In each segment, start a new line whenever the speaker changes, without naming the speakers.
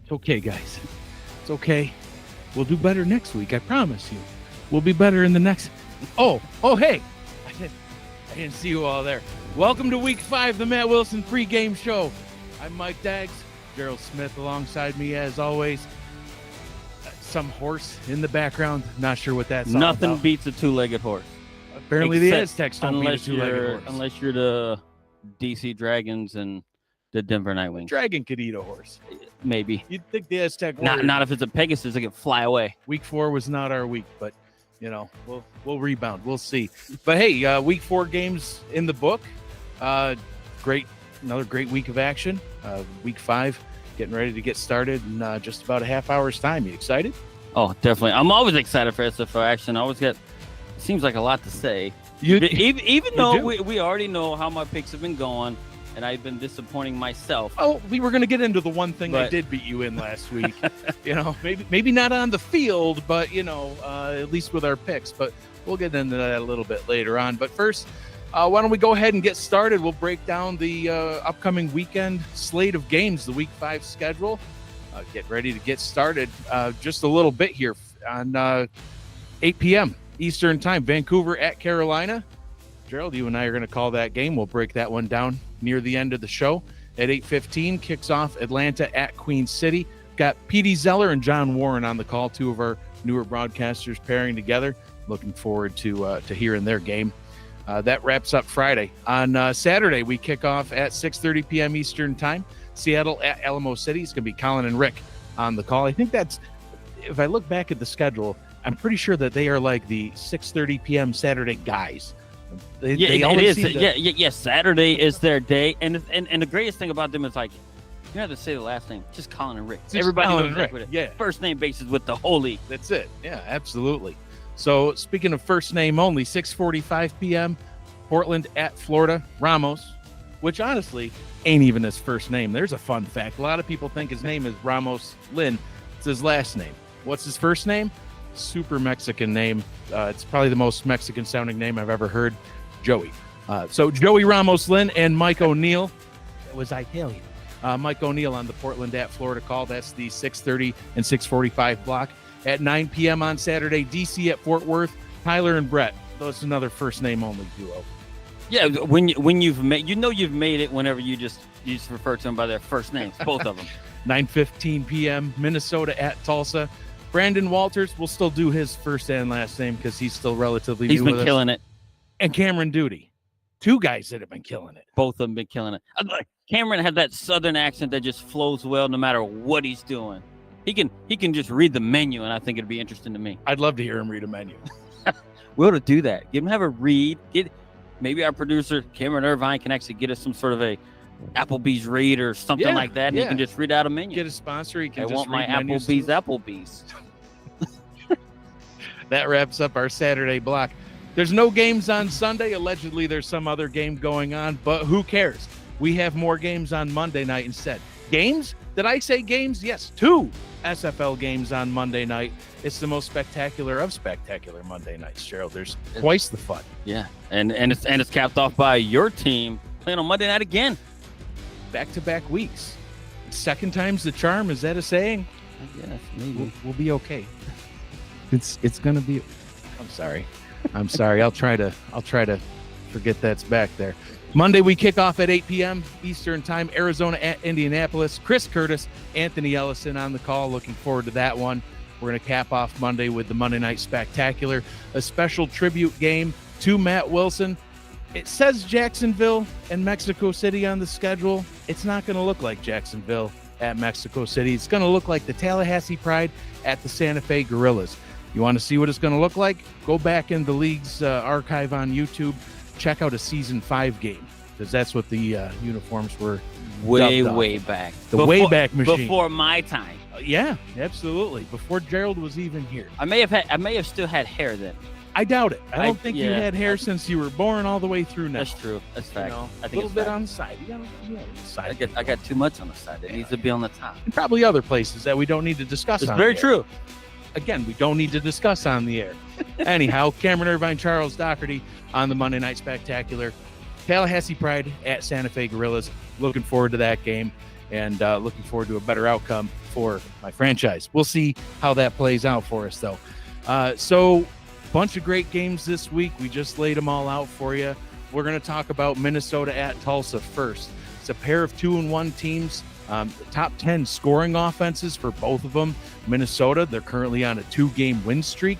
It's okay, guys. It's okay. We'll do better next week. I promise you. We'll be better in the next. Oh, hey. I didn't see you all there. Welcome to week 5, the Matt Wilson pregame show. I'm Mike Daggs, Gerald Smith alongside me as always. Some horse in the background. Not sure what that's all
Nothing
about.
beats a two-legged horse.
Apparently the Aztecs don't beat a two-legged horse.
Unless you're the DC Dragons and the Denver Nightwings.
Dragon could eat a horse.
Maybe.
You'd think the Aztec
Not if it's a Pegasus, it can fly away.
Week 4 was not our week, but we'll rebound. We'll see. But hey, week 4 games in the book. Another great week of action. Week 5 getting ready to get started in just about a half hour's time. You excited?
Oh, definitely. I'm always excited for SFL action. I always seems like a lot to say. Even though we already know how my picks have been going, and I've been disappointing myself.
Oh, we were going to get into the one thing I did beat you in last week. Maybe not on the field, but at least with our picks. But we'll get into that a little bit later on. But first, why don't we go ahead and get started? We'll break down the upcoming weekend slate of games, the week 5 schedule. Get ready to get started just a little bit here on 8 p.m. Eastern time. Vancouver at Carolina. Gerald, you and I are going to call that game. We'll break that one down near the end of the show. At 8:15, kicks off Atlanta at Queen City. Got Petey Zeller and John Warren on the call, 2 of our newer broadcasters pairing together. Looking forward to hearing their game. That wraps up Friday. On Saturday, we kick off at 6:30 p.m. Eastern time. Seattle at Alamo City. It's going to be Colin and Rick on the call. I think that's, if I look back at the schedule, I'm pretty sure that they are like the 6:30 p.m. Saturday guys.
Yes, Saturday is their day. And the greatest thing about them is, like, you don't have to say the last name. Just Colin and Rick. Everybody knows Rick with it.
Yeah.
First name basis with the whole league.
That's it. Yeah, absolutely. So speaking of first name only, 6:45 p.m., Portland at Florida. Ramos, which honestly ain't even his first name. There's a fun fact. A lot of people think his name is Ramos Lynn. It's his last name. What's his first name? Super Mexican name. It's probably the most Mexican sounding name I've ever heard. Joey. So Joey Ramos Lynn and Mike O'Neill. It was Italian. Mike O'Neill on the Portland at Florida call. That's the 6:30 and 6:45 block. At 9 p.m. on Saturday, DC at Fort Worth. Tyler and Brett. That's another first name only duo.
Yeah, when you've made it whenever you just refer to them by their first names, both of them.
9:15 p.m. Minnesota at Tulsa. Brandon Walters will still do his first and last name because he's still relatively new.
He's been killing it.
And Cameron Duty. 2 guys that have been killing it.
Both of them been killing it. Cameron has that southern accent that just flows well no matter what he's doing. He can just read the menu, and I think it'd be interesting to me.
I'd love to hear him read a menu.
We ought to do that. Give him have a read. Maybe our producer, Cameron Irvine, can actually get us some sort of a Applebee's read or something like that, and he can just read out a menu.
Get a sponsor. He can
I want my Applebee's.
That wraps up our Saturday block. There's no games on Sunday. Allegedly, there's some other game going on, but who cares? We have more games on Monday night instead. Games? Did I say games? Yes, 2 SFL games on Monday night. It's the most spectacular of spectacular Monday nights, Gerald. There's twice the fun.
Yeah, and it's capped off by your team playing on Monday night again.
Back-to-back weeks. Second time's the charm. Is that a saying?
I guess maybe
we'll be okay. It's gonna be. I'm sorry. I'll try to forget that's back there. Monday we kick off at 8 p.m. Eastern time. Arizona at Indianapolis. Chris Curtis, Anthony Ellison on the call. Looking forward to that one. We're going to cap off Monday with the Monday Night Spectacular, a special tribute game to Matt Wilson. It says Jacksonville and Mexico City on the schedule. It's not going to look like Jacksonville at Mexico City. It's going to look like the Tallahassee Pride at the Santa Fe Gorillas. You want to see what it's going to look like? Go back in the league's archive on YouTube. Check out a Season 5 game, because that's what the uniforms were.
Way back.
The Wayback Machine.
Before my time.
Yeah, absolutely. Before Gerald was even here.
I may have still had hair then.
I doubt it. I don't think you had hair since you were born all the way through now.
That's true. That's fact.
I think a little bit on the side. You got the side.
I got too much on the side. It needs to be on the top.
And probably other places that we don't need to discuss.
It's very true.
Again, we don't need to discuss on the air. Anyhow, Cameron Irvine, Charles Doherty on the Monday Night Spectacular. Tallahassee Pride at Santa Fe Gorillas. Looking forward to that game. and looking forward to a better outcome for my franchise. We'll see how that plays out for us, though. So, bunch of great games this week. We just laid them all out for you. We're going to talk about Minnesota at Tulsa first. It's a pair of 2-1 teams. Top 10 scoring offenses for both of them. Minnesota, they're currently on a 2-game win streak.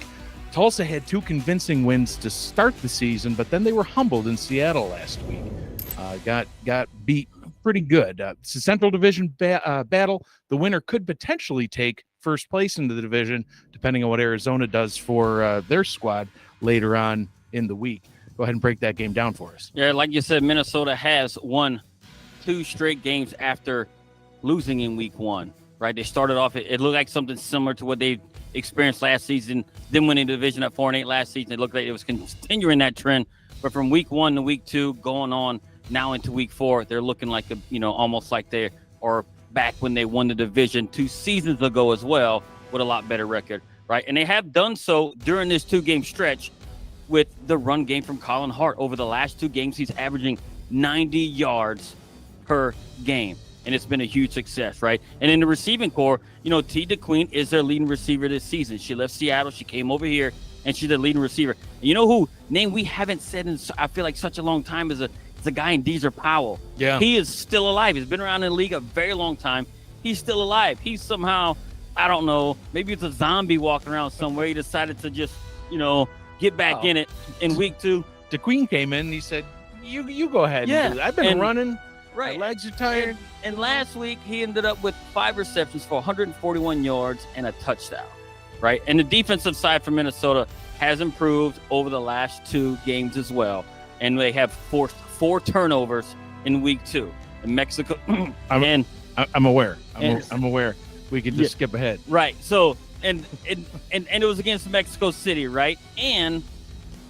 Tulsa had 2 convincing wins to start the season, but then they were humbled in Seattle last week. Got beat pretty good. It's a Central Division battle. The winner could potentially take first place in the division, depending on what Arizona does for their squad later on in the week. Go ahead and break that game down for us.
Yeah, like you said, Minnesota has won 2 straight games after losing in week 1, right? They started off, it looked like something similar to what they experienced last season, then winning the division at 4-8 last season. It looked like it was continuing that trend, but from week 1 to week 2, going on now into week 4, they're looking like, almost like they are back when they won the division 2 seasons ago as well, with a lot better record, right? And they have done so during this 2-game stretch with the run game from Colin Hart. Over the last 2 games, he's averaging 90 yards per game, and it's been a huge success, right? And in the receiving core, T. DeQueen is their leading receiver this season. She left Seattle, she came over here, and she's their leading receiver. And you know who name we haven't said in, I feel like, such a long time is a guy in Deezer Powell.
Yeah.
He is still alive. He's been around in the league a very long time. He's still alive. He's somehow, I don't know, maybe it's a zombie walking around somewhere. He decided to just, get back in it in week 2.
DeQueen came in and he said, you go ahead.
Yeah.
And do it. I've been running.
Right.
My legs are tired.
And last week, he ended up with 5 receptions for 141 yards and a touchdown, right? And the defensive side for Minnesota has improved over the last 2 games as well. And they have forced 4 turnovers in week 2. In Mexico. I'm
aware. I'm aware. We can just skip ahead.
Right. So, and it was against Mexico City, right? And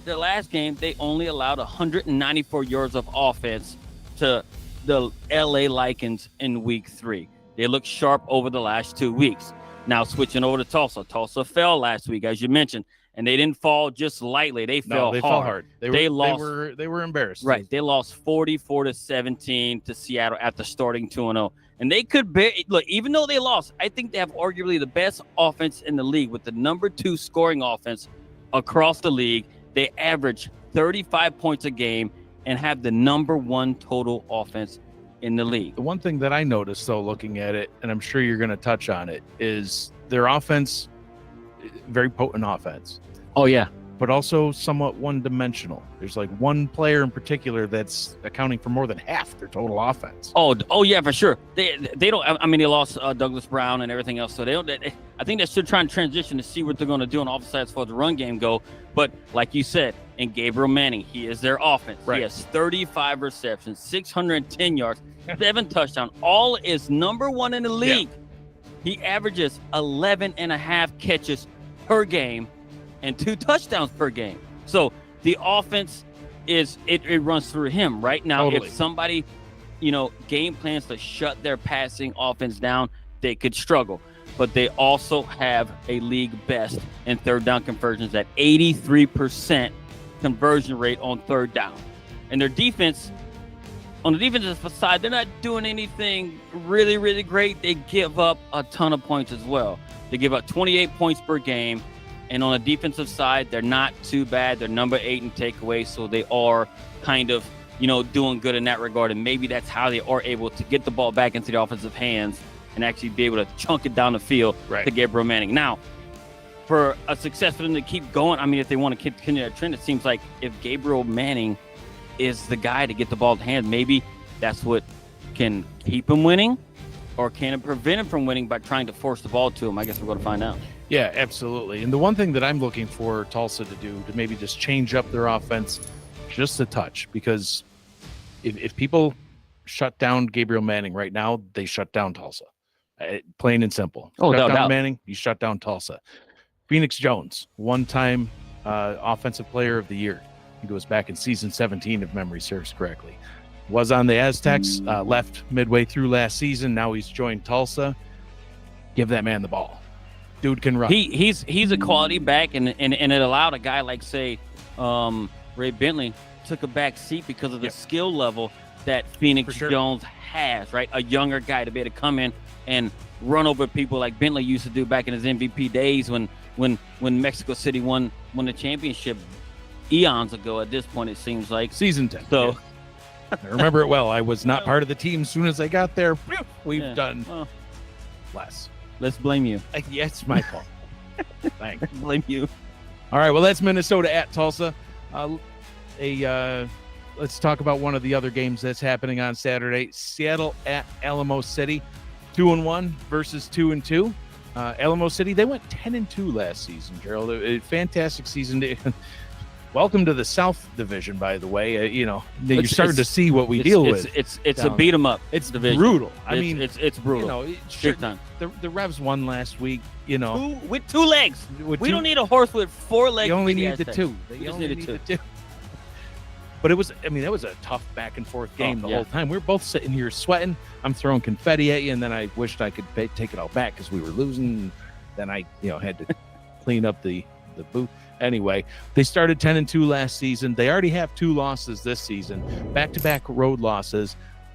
their last game, they only allowed 194 yards of offense to the LA Lycans in week 3. They look sharp over the last 2 weeks. Now switching over to Tulsa. Tulsa fell last week, as you mentioned, and they didn't fall just lightly. They fell hard.
They were embarrassed.
Right. They lost 44-17 to Seattle after starting 2-0. And they could look, even though they lost, I think they have arguably the best offense in the league with the number 2 scoring offense across the league. They average 35 points a game and have the number 1 total offense in the league.
The one thing that I noticed, though, looking at it, and I'm sure you're going to touch on it, is their offense, very potent offense.
Oh, yeah.
But also somewhat one-dimensional. There's like one player in particular that's accounting for more than half their total offense.
Oh yeah, for sure. They don't. I mean, they lost Douglas Brown and everything else, so they don't. I think they're still trying to transition to see what they're going to do on offense as far as the run game go. But like you said, and Gabriel Manning, he is their offense.
Right.
He has 35 receptions, 610 yards, 7 touchdowns. All is number 1 in the league. Yeah. He averages 11.5 catches per game and 2 touchdowns per game. So the offense it runs through him right now.
Totally.
If somebody, game plans to shut their passing offense down, they could struggle. But they also have a league best in 3rd down conversions at 83% conversion rate on 3rd down. And their defense, on the defensive side, they're not doing anything really, really great. They give up a ton of points as well. They give up 28 points per game. And on the defensive side, they're not too bad. They're number 8 in takeaways, so they are kind of, doing good in that regard. And maybe that's how they are able to get the ball back into the offensive hands and actually be able to chunk it down the field to Gabriel Manning. Now, for a success for them to keep going, I mean, if they want to continue that trend, it seems like if Gabriel Manning is the guy to get the ball in hand, maybe that's what can keep him winning, or can it prevent him from winning by trying to force the ball to him? I guess we're going to find out.
Yeah, absolutely. And the one thing that I'm looking for Tulsa to do, to maybe just change up their offense just a touch, because if people shut down Gabriel Manning right now, they shut down Tulsa. Plain and simple.
Oh,
shut
no
down
doubt.
Manning, you shut down Tulsa. Phoenix Jones, one-time Offensive Player of the Year. He goes back in season 17, if memory serves correctly. Was on the Aztecs, left midway through last season. Now he's joined Tulsa. Give that man the ball. Dude can run.
He's a quality back, and it allowed a guy like, say, Ray Bentley took a back seat because of the skill level that Phoenix
sure.
Jones has, right? A younger guy to be able to come in and run over people like Bentley used to do back in his MVP days when Mexico City won the championship eons ago. At this point, it seems like
season 10.
So.
Yeah. I remember it well. I was not part of the team. As soon as I got there, we've done less.
Let's blame you.
Yeah, it's my fault. Thanks.
Blame you.
All right. Well, that's Minnesota at Tulsa. Let's talk about one of the other games that's happening on Saturday. Seattle at Alamo City, 2-1 versus 2-2. Alamo City, they went 10-2 last season, Gerald. A fantastic season. Welcome to the South Division, by the way. You're starting to see what we deal with.
It's a beat 'em up.
It's
division.
Brutal.
It's brutal.
Sure, the Revs won last week.
With two legs. We don't need a horse with four legs.
You only need the two.
You just need the two.
But it was a tough back and forth game the whole time. We were both sitting here sweating. I'm throwing confetti at you, and then I wished I could take it all back because we were losing. Then I, had to clean up the booth. Anyway, they started 10-2 last season. They already have 2 losses this season, back-to-back road losses,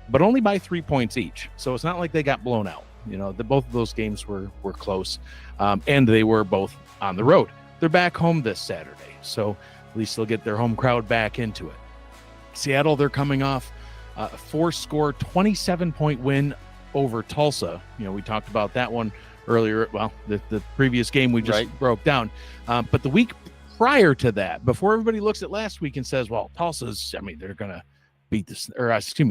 but only by 3 points each. So it's not like they got blown out. Both of those games were close, and they were both on the road. They're back home this Saturday, so at least they'll get their home crowd back into it. Seattle, they're coming off a 4-score, 27-point win over Tulsa. We talked about that one earlier. Well, the previous game we just broke down. But the week prior to that, before everybody looks at last week and says, well, they're going to beat this,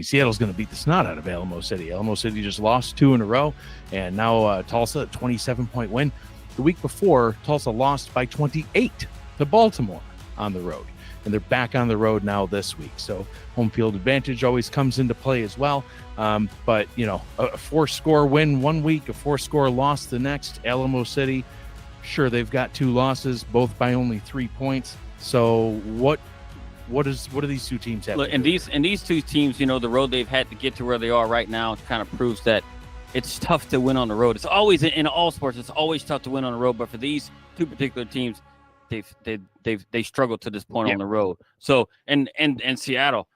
Seattle's going to beat the snot out of Alamo City. Alamo City just lost 2 in a row, and now Tulsa, a 27-point win. The week before, Tulsa lost by 28 to Baltimore on the road, and they're back on the road now this week. So home field advantage always comes into play as well. But, a 4-score win one week, a 4-score loss the next. Alamo City, sure, they've got 2 losses, both by only 3 points. So what do these two teams have?
Look, and these two teams, the road they've had to get to where they are right now kind of proves that it's tough to win on the road. It's always in all sports. It's always tough to win on the road. But for these two particular teams, they struggled to this point on the road. So and Seattle,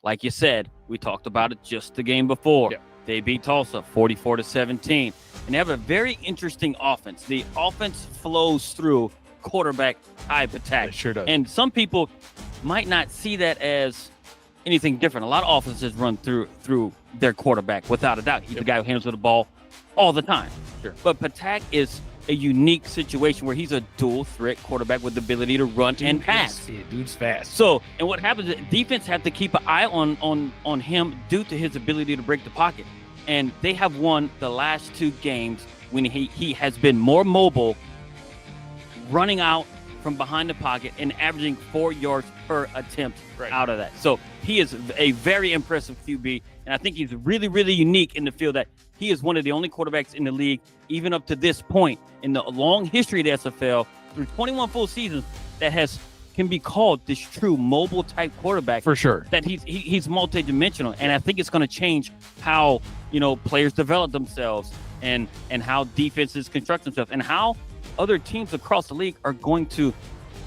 like you said, we talked about it just the game before. Yeah. They beat Tulsa 44-17, and they have a very interesting offense. The offense flows through quarterback type attack.
It sure does.
And some people might not see that as anything different. A lot of offenses run through their quarterback, without a doubt. He's the guy who handles the ball all the time.
Sure.
But Patak is a unique situation where he's a dual threat quarterback with the ability to run and pass.
Yeah, dude's fast.
So, and what happens is defense have to keep an eye on him due to his ability to break the pocket. And they have won the last 2 games when he has been more mobile, running out from behind the pocket and averaging 4 yards per attempt out of that. So he is a very impressive QB, and I think he's really, really unique in the field that he is one of the only quarterbacks in the league, even up to this point in the long history of the SFL, through 21 full seasons, that can be called this true mobile type quarterback.
For sure.
That he's multidimensional, and I think it's going to change how players develop themselves and how defenses construct themselves and how other teams across the league are going to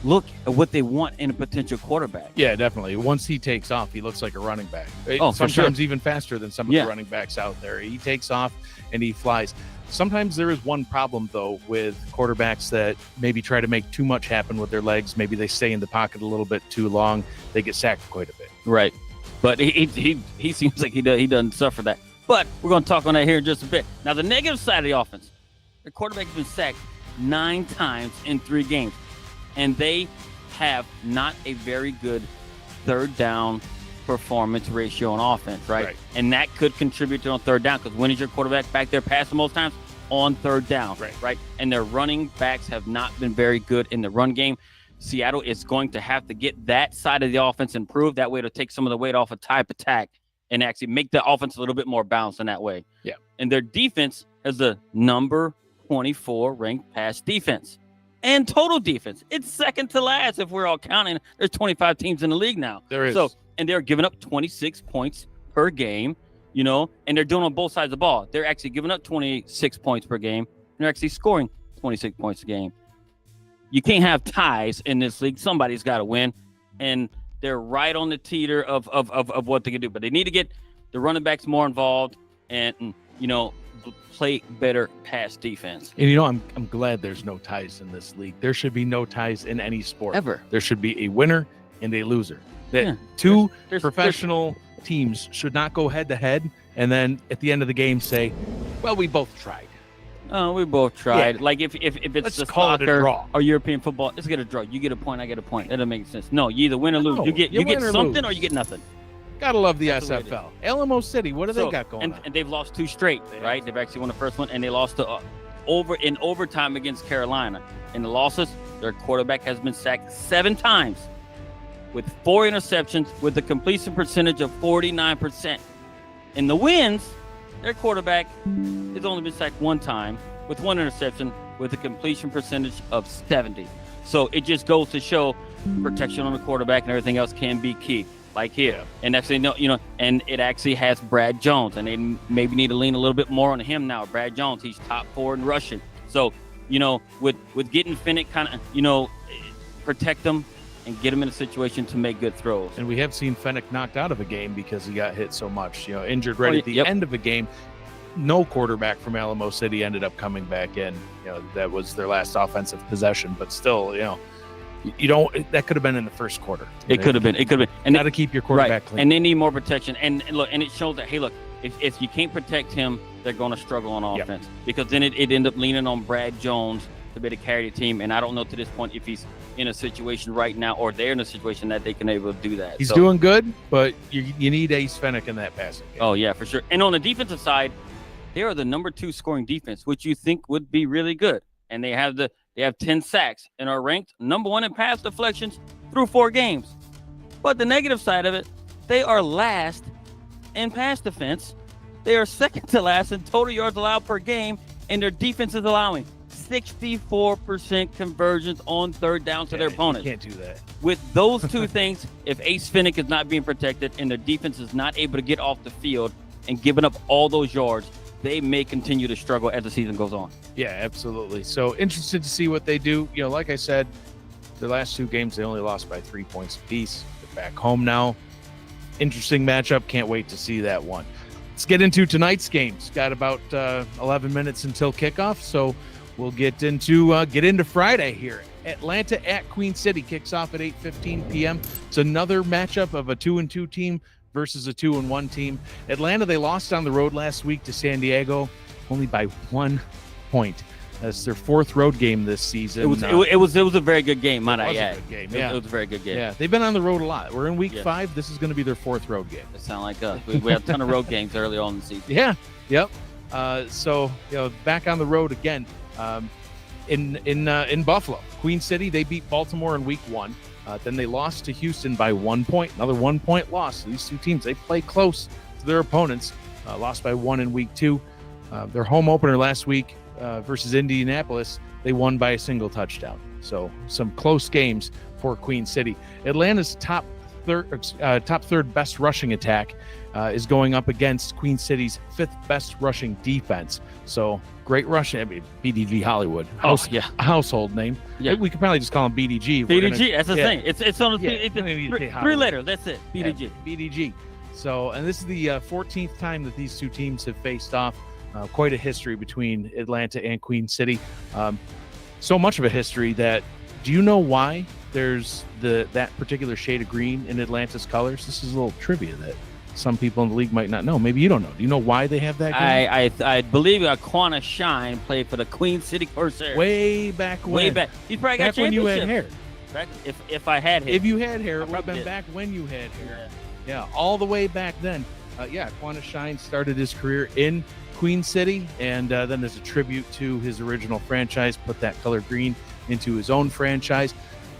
look at what they want in a potential quarterback.
Yeah, definitely. Once he takes off, he looks like a running back.
Sometimes
even faster than some of the running backs out there. He takes off and he flies. Sometimes there is one problem, though, with quarterbacks that maybe try to make too much happen with their legs. Maybe they stay in the pocket a little bit too long. They get sacked quite a bit.
Right. But he seems like he doesn't suffer that. But we're going to talk on that here in just a bit. Now, the negative side of the offense, the quarterback has been sacked 9 times in 3 games. And they have not a very good third down performance ratio on offense, right? And that could contribute to on third down, because when is your quarterback back there passing most times? On third down, right? And their running backs have not been very good in the run game. Seattle is going to have to get that side of the offense improved. That way to take some of the weight off of type attack and actually make the offense a little bit more balanced in that way.
Yeah.
And their defense has the number 24 ranked pass defense. And total defense, it's second to last if we're all counting. There's 25 teams in the league now.
There is.
So, and they're giving up 26 points per game, and they're doing on both sides of the ball. They're actually giving up 26 points per game. And they're actually scoring 26 points a game. You can't have ties in this league. Somebody's got to win. And they're right on the teeter of what they can do. But they need to get the running backs more involved and play better pass defense.
And I'm glad there's no ties in this league. There should be no ties in any sport
ever.
There should be a winner and a loser. That there's professional teams should not go head to head and then at the end of the game say, well, we both tried.
Oh, we both tried.
Yeah.
Like if it's the
soccer
or European football, let's get a draw. You get a point, I get a point. That doesn't make sense. No, you either win or lose.
No,
you get something
lose.
or you get nothing.
Gotta love the SFL. Alamo City, what do they got going on?
And they've lost 2 straight, right? They've actually won the first one, and they lost to in overtime against Carolina. In the losses, their quarterback has been sacked 7 times with 4 interceptions with a completion percentage of 49%. In the wins, their quarterback has only been sacked 1 time with 1 interception with a completion percentage of 70. So it just goes to show protection on the quarterback and everything else can be key. Like here, and actually, and it actually has Brad Jones, and they maybe need to lean a little bit more on him now. Brad Jones, he's top 4 in rushing. So, with getting Fennec kind of, protect them and get him in a situation to make good throws.
And we have seen Fennec knocked out of a game because he got hit so much, injured right at the end of a game. No quarterback from Alamo City ended up coming back in. That was their last offensive possession, but still, that could have been in the first quarter.
It could have been.
And got to keep your quarterback clean.
And they need more protection. And look, and it shows that, hey, look, if you can't protect him, they're going to struggle on offense because then it ended up leaning on Brad Jones to be able to carry the team. And I don't know to this point if he's in a situation right now or they're in a situation that they can able to do that.
He's doing good, but you need Ace Fennec in that passing game.
Oh, yeah, for sure. And on the defensive side, they are the number 2 scoring defense, which you think would be really good. And they have 10 sacks and are ranked number 1 in pass deflections through 4 games. But the negative side of it, they are last in pass defense. They are second to last in total yards allowed per game, and their defense is allowing 64% conversions on 3rd down to their opponents.
You can't do that.
With those 2 things, if Ace Fennec is not being protected and their defense is not able to get off the field and giving up all those yards, they may continue to struggle as the season goes on.
Yeah, absolutely. So interested to see what they do. Like I said, their last 2 games, they only lost by 3 points apiece. They're back home now. Interesting matchup. Can't wait to see that one. Let's get into tonight's games. Got about 11 minutes until kickoff, so we'll get into Friday here. Atlanta at Queen City kicks off at 8:15 p.m. It's another matchup of a 2-2 team versus a 2-1 team. Atlanta, they lost on the road last week to San Diego, only by 1 point. That's their 4th road game this season.
It was a very good game, might I add.
It
was a very good game.
Yeah, they've been on the road a lot. We're in week 5. This is going to be their 4th road game.
It sounds like us. We have a ton of road games early on in the season.
Yeah. Yep. So back on the road again. In Buffalo, Queen City, they beat Baltimore in week 1. Then they lost to Houston by 1 point. Another 1 point loss. These 2 teams, they play close to their opponents. Lost by 1 in week 2. Their home opener last week versus Indianapolis, they won by a single touchdown. So some close games for Queen City. Atlanta's top third best rushing attack is going up against Queen City's 5th best rushing defense. So great rushing. I mean, BDG Hollywood. A household name. Yeah. We could probably just call him BDG.
BDG, that's the thing. It's on the 3 letters. That's it. BDG.
Yeah, BDG. So, and this is the 14th time that these 2 teams have faced off. Quite a history between Atlanta and Queen City. So much of a history that, do you know why there's that particular shade of green in Atlanta's colors? This is a little trivia that some people in the league might not know. Maybe you don't know. Do you know why they have that green?
I believe Aquana Shine played for the Queen City Corsairs.
Way back when.
Way back. He's probably got
back when you had hair.
Back, if I had hair.
If you had hair, it would have been back when you had hair. Yeah, all the way back then. Aquana Shine started his career in Queen City, and then there's a tribute to his original franchise, put that color green into his own franchise.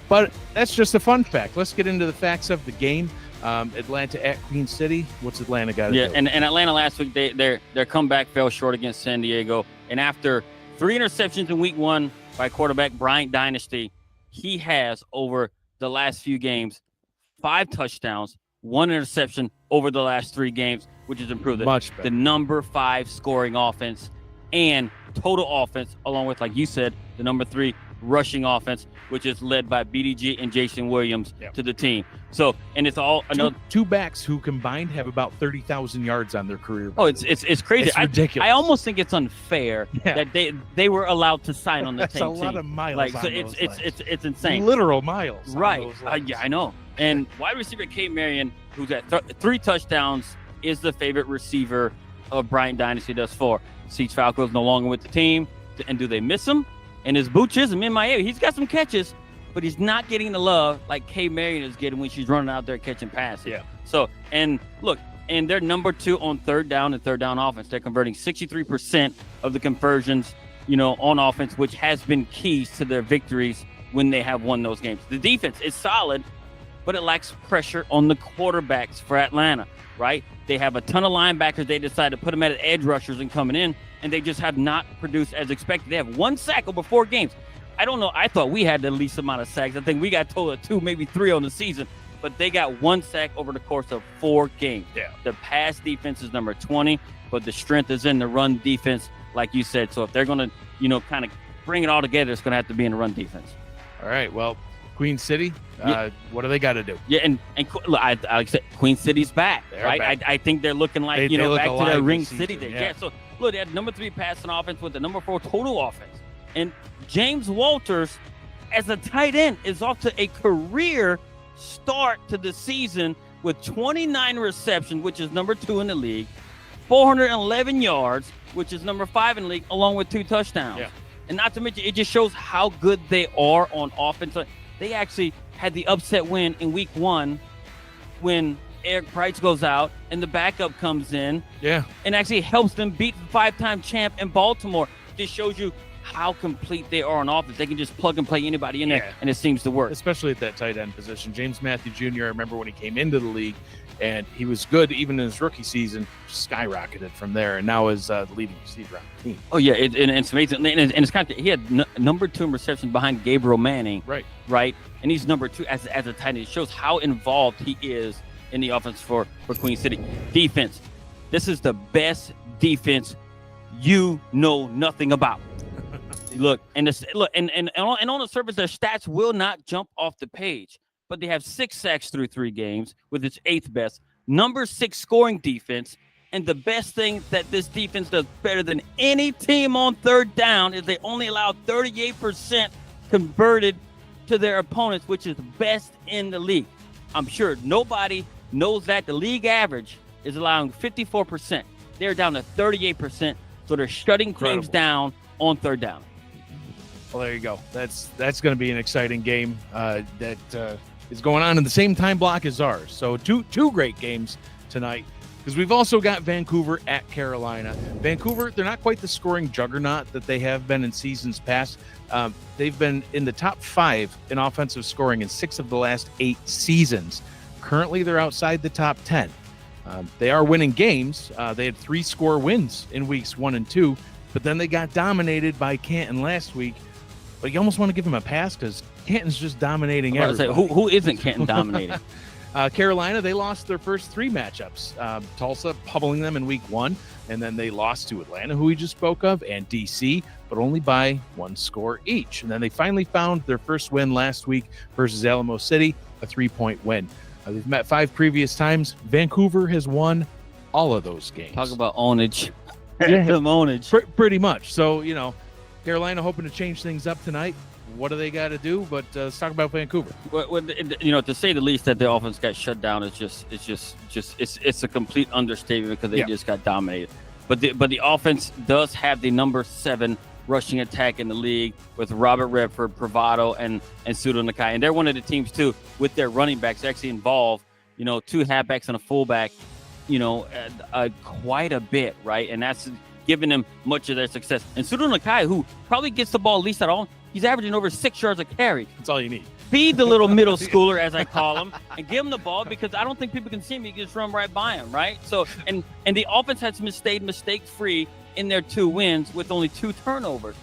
But that's just a fun fact. Let's get into the facts of the game. Atlanta at Queen City. What's Atlanta got to do?
Yeah, and Atlanta last week, their comeback fell short against San Diego. And after 3 interceptions in week 1 by quarterback Bryant Dynasty, he has, over the last few games, 5 touchdowns, 1 interception over the last 3 games, which has improved
much better.
The number 5 scoring offense and total offense, along with, like you said, the number 3 rushing offense, which is led by BDG and Jason Williams to the team. So, and it's all another
two backs who combined have about 30,000 yards on their career.
Oh, it's crazy.
It's ridiculous.
I almost think it's unfair that they were allowed to sign on the
That's
same
a lot
team.
of miles.
Like,
on
so
those
it's insane.
Literal miles.
Right. Yeah, I know. And wide receiver K. Marion, who's at 3 touchdowns, is the favorite receiver of Bryant Dynasty thus far. Cease Falco is no longer with the team. And do they miss him? And his boot Chisholm in Miami, he's got some catches, but he's not getting the love like Kay Marion is getting when she's running out there catching passes.
Yeah.
So, and look, and they're number 2 on third down and third down offense. They're converting 63% of the conversions, on offense, which has been keys to their victories when they have won those games. The defense is solid, but it lacks pressure on the quarterbacks for Atlanta, right? They have a ton of linebackers. They decided to put them at edge rushers and coming in, and they just have not produced as expected. They have 1 sack over 4 games. I don't know. I thought we had the least amount of sacks. I think we got total of 2, maybe 3 on the season, but they got 1 sack over the course of 4 games.
Yeah.
The pass defense is number 20, but the strength is in the run defense, like you said. So if they're going to, kind of bring it all together, it's going to have to be in the run defense.
All right. Well, Queen City, what do they got to do?
Yeah, and look, I said Queen City's back, right?
Back.
I think they're looking like,
they look
back to their ring city there.
Yeah.
So, look, they had number 3 passing offense with the number 4 total offense. And James Walters, as a tight end, is off to a career start to the season with 29 receptions, which is number 2 in the league, 411 yards, which is number 5 in the league, along with 2 touchdowns.
Yeah.
And not to mention, it just shows how good they are on offense. They actually had the upset win in week 1 when Eric Price goes out and the backup comes in and actually helps them beat the 5-time champ in Baltimore. This shows you how complete they are on offense. They can just plug and play anybody in there, and it seems to work.
Especially at that tight end position. James Matthew Jr., I remember when he came into the league, and he was good even in his rookie season, skyrocketed from there, and now is the leading receiver on the team.
Oh, yeah, and it's amazing. And it's kind of, he had number 2 in reception behind Gabriel Manning. Right? And he's number 2 as a tight end. It shows how involved he is in the offense for Queen City. Defense. This is the best defense you know nothing about. Look, and on the surface, their stats will not jump off the page, but they have 6 sacks through 3 games, with its 8th best, number 6 scoring defense, and the best thing that this defense does better than any team on third down is they only allow 38% converted to their opponents, which is best in the league. I'm sure nobody knows that. The league average is allowing 54%. They're down to 38%, so they're shutting teams down on third down.
Well, there you go. That's going to be an exciting game that is going on in the same time block as ours. So two great games tonight, because we've also got Vancouver at Carolina. Vancouver, they're not quite the scoring juggernaut that they have been in seasons past. They've been in the top 5 in offensive scoring in 6 of the last 8 seasons. Currently, they're outside the top 10. They are winning games. They had 3-score wins in weeks 1 and 2, but then they got dominated by Canton last week. But you almost want to give him a pass because Canton's just dominating everybody.
Who isn't Canton dominating?
Carolina, they lost their first 3 matchups. Tulsa pummeling them in week 1, and then they lost to Atlanta, who we just spoke of, and DC, but only by 1 score each. And then they finally found their first win last week versus Alamo City, a 3-point win. They've met 5 previous times. Vancouver has won all of those games.
Talk about ownage.
Yeah,
ownage.
Pretty much. So, Carolina hoping to change things up tonight. What do they got to do? But let's talk about Vancouver.
Well, to say the least, that the offense got shut down is it's a complete understatement because they just got dominated. But the offense does have the number 7 rushing attack in the league with Robert Redford, Pravado, and Sudo Nakai. And they're one of the teams too with their running backs actually involved. 2 halfbacks and a fullback. Quite a bit, right? And that's giving them much of their success. And Sudo Nakai, who probably gets the ball least at all, he's averaging over 6 yards a carry.
That's all you need.
Feed the little middle schooler, as I call him, and give him the ball, because I don't think people can see him. You can just run right by him, right? So, and the offense has stayed mistake-free in their 2 wins with only 2 turnovers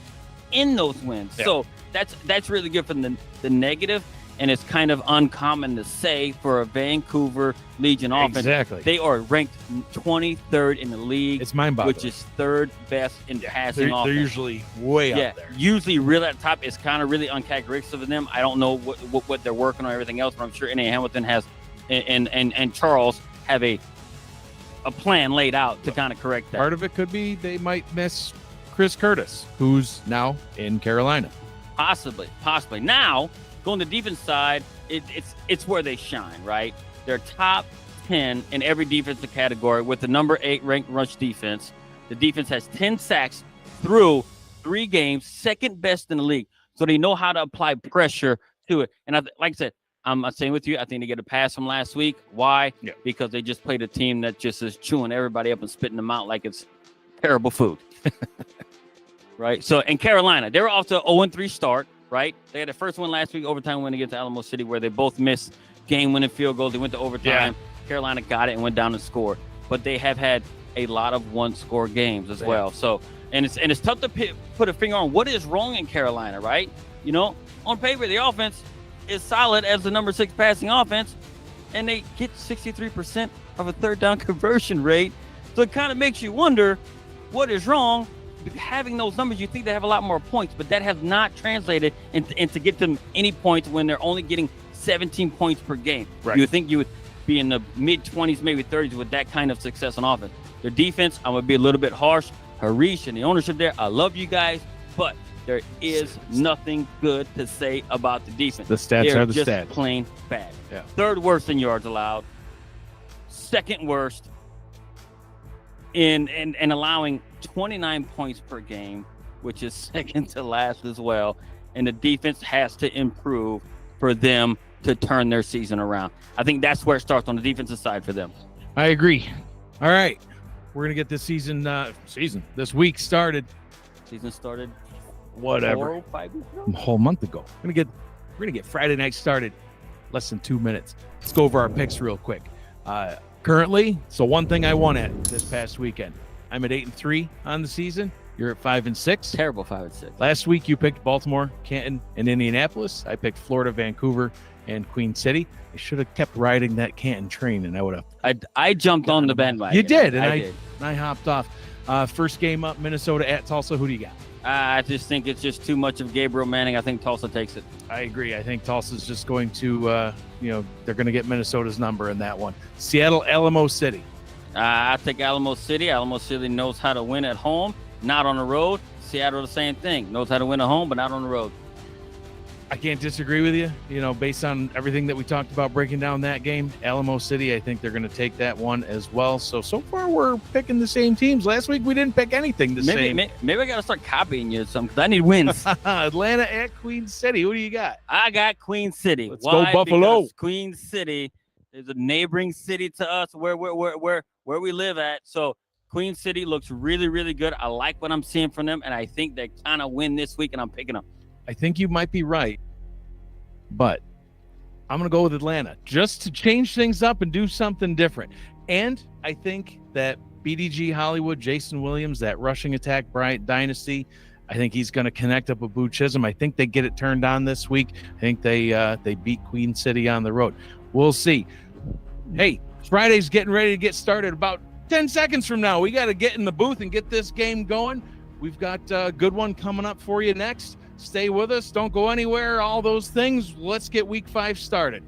in those wins. Yeah. So that's really good for the negative. and it's kind of uncommon to say for a Vancouver Legion offense.
Exactly.
They are ranked 23rd in the league.
It's mind-boggling.
Which is third best in passing offense.
They're usually way up there.
Usually really at the top. It's kind of really uncharacteristic of them. I don't know what they're working on, everything else, but I'm sure N.A. Hamilton has and Charles have a plan laid out to kind of correct that.
Part of it could be they might miss Chris Curtis, who's now in Carolina.
Possibly. Now, going to the defense side, it's where they shine, right? They're top 10 in every defensive category with the number 8 ranked rush defense. The defense has 10 sacks through 3 games, second best in the league. So they know how to apply pressure to it. And like I said, I'm saying with you, I think they get a pass from last week. Why?
Yeah.
Because they just played a team that just is chewing everybody up and spitting them out like it's terrible food. Right? So in Carolina, they were off to 0-3 start, right? They had the first one last week, overtime win against Alamo City, where they both missed game-winning field goals. They went to overtime. Yeah. Carolina got it and went down and scored. But they have had a lot of one-score games as well. So, and it's tough to put a finger on what is wrong in Carolina, right? You know, on paper, the offense is solid as the number 6 passing offense, and they get 63% of a third down conversion rate. So it kind of makes you wonder what is wrong. Having those numbers, you think they have a lot more points, but that has not translated into get them any points when they're only getting 17 points per game. Right. You would think you would be in the mid-20s, maybe 30s with that kind of success on offense. Their defense, I'm going to be a little bit harsh. Harish and the ownership there, I love you guys, but there is nothing good to say about the defense.
The stats are the stats.
They're just plain bad.
Yeah.
Third worst in yards allowed. Second worst in allowing 29 points per game, which is second to last as well. And the defense has to improve for them to turn their season around. I think that's where it starts on the defensive side for them.
I agree. All right. We're going to get this this week started.
Season started
whatever.
5 weeks ago?
A whole month ago. We're gonna get Friday night started less than 2 minutes. Let's go over our picks real quick. Currently, so one thing I won at this past weekend. I'm at 8-3 on the season. You're at 5-6.
Terrible 5-6.
Last week you picked Baltimore, Canton, and Indianapolis. I picked Florida, Vancouver, and Queen City. I should have kept riding that Canton train, and I would have.
I jumped on the bandwagon.
You did, and
I did.
I hopped off. First game up, Minnesota at Tulsa. Who do you got?
I just think it's just too much of Gabriel Manning. I think Tulsa takes it.
I agree. I think Tulsa's just going to, they're going to get Minnesota's number in that one. Seattle, Alamo City.
I take Alamo City. Alamo City knows how to win at home, not on the road. Seattle, the same thing. Knows how to win at home, but not on the road.
I can't disagree with you. Based on everything that we talked about breaking down that game, Alamo City, I think they're going to take that one as well. So far we're picking the same teams. Last week we didn't pick anything same.
Maybe I got to start copying you some because I need wins.
Atlanta at Queen City. Who do you got?
I got Queen City.
Let's go Buffalo.
Because Queen City is a neighboring city to us where we live at. So Queen City looks really, really good. I like what I'm seeing from them, and I think they kind of win this week, and I'm picking them.
I think you might be right, but I'm going to go with Atlanta just to change things up and do something different. And I think that BDG Hollywood, Jason Williams, that rushing attack Bryant Dynasty, I think he's going to connect up with Boo Chisholm. I think they get it turned on this week. I think they beat Queen City on the road. We'll see. Hey, Friday's getting ready to get started about 10 seconds from now. We got to get in the booth and get this game going. We've got a good one coming up for you next. Stay with us. Don't go anywhere. All those things. Let's get week 5 started.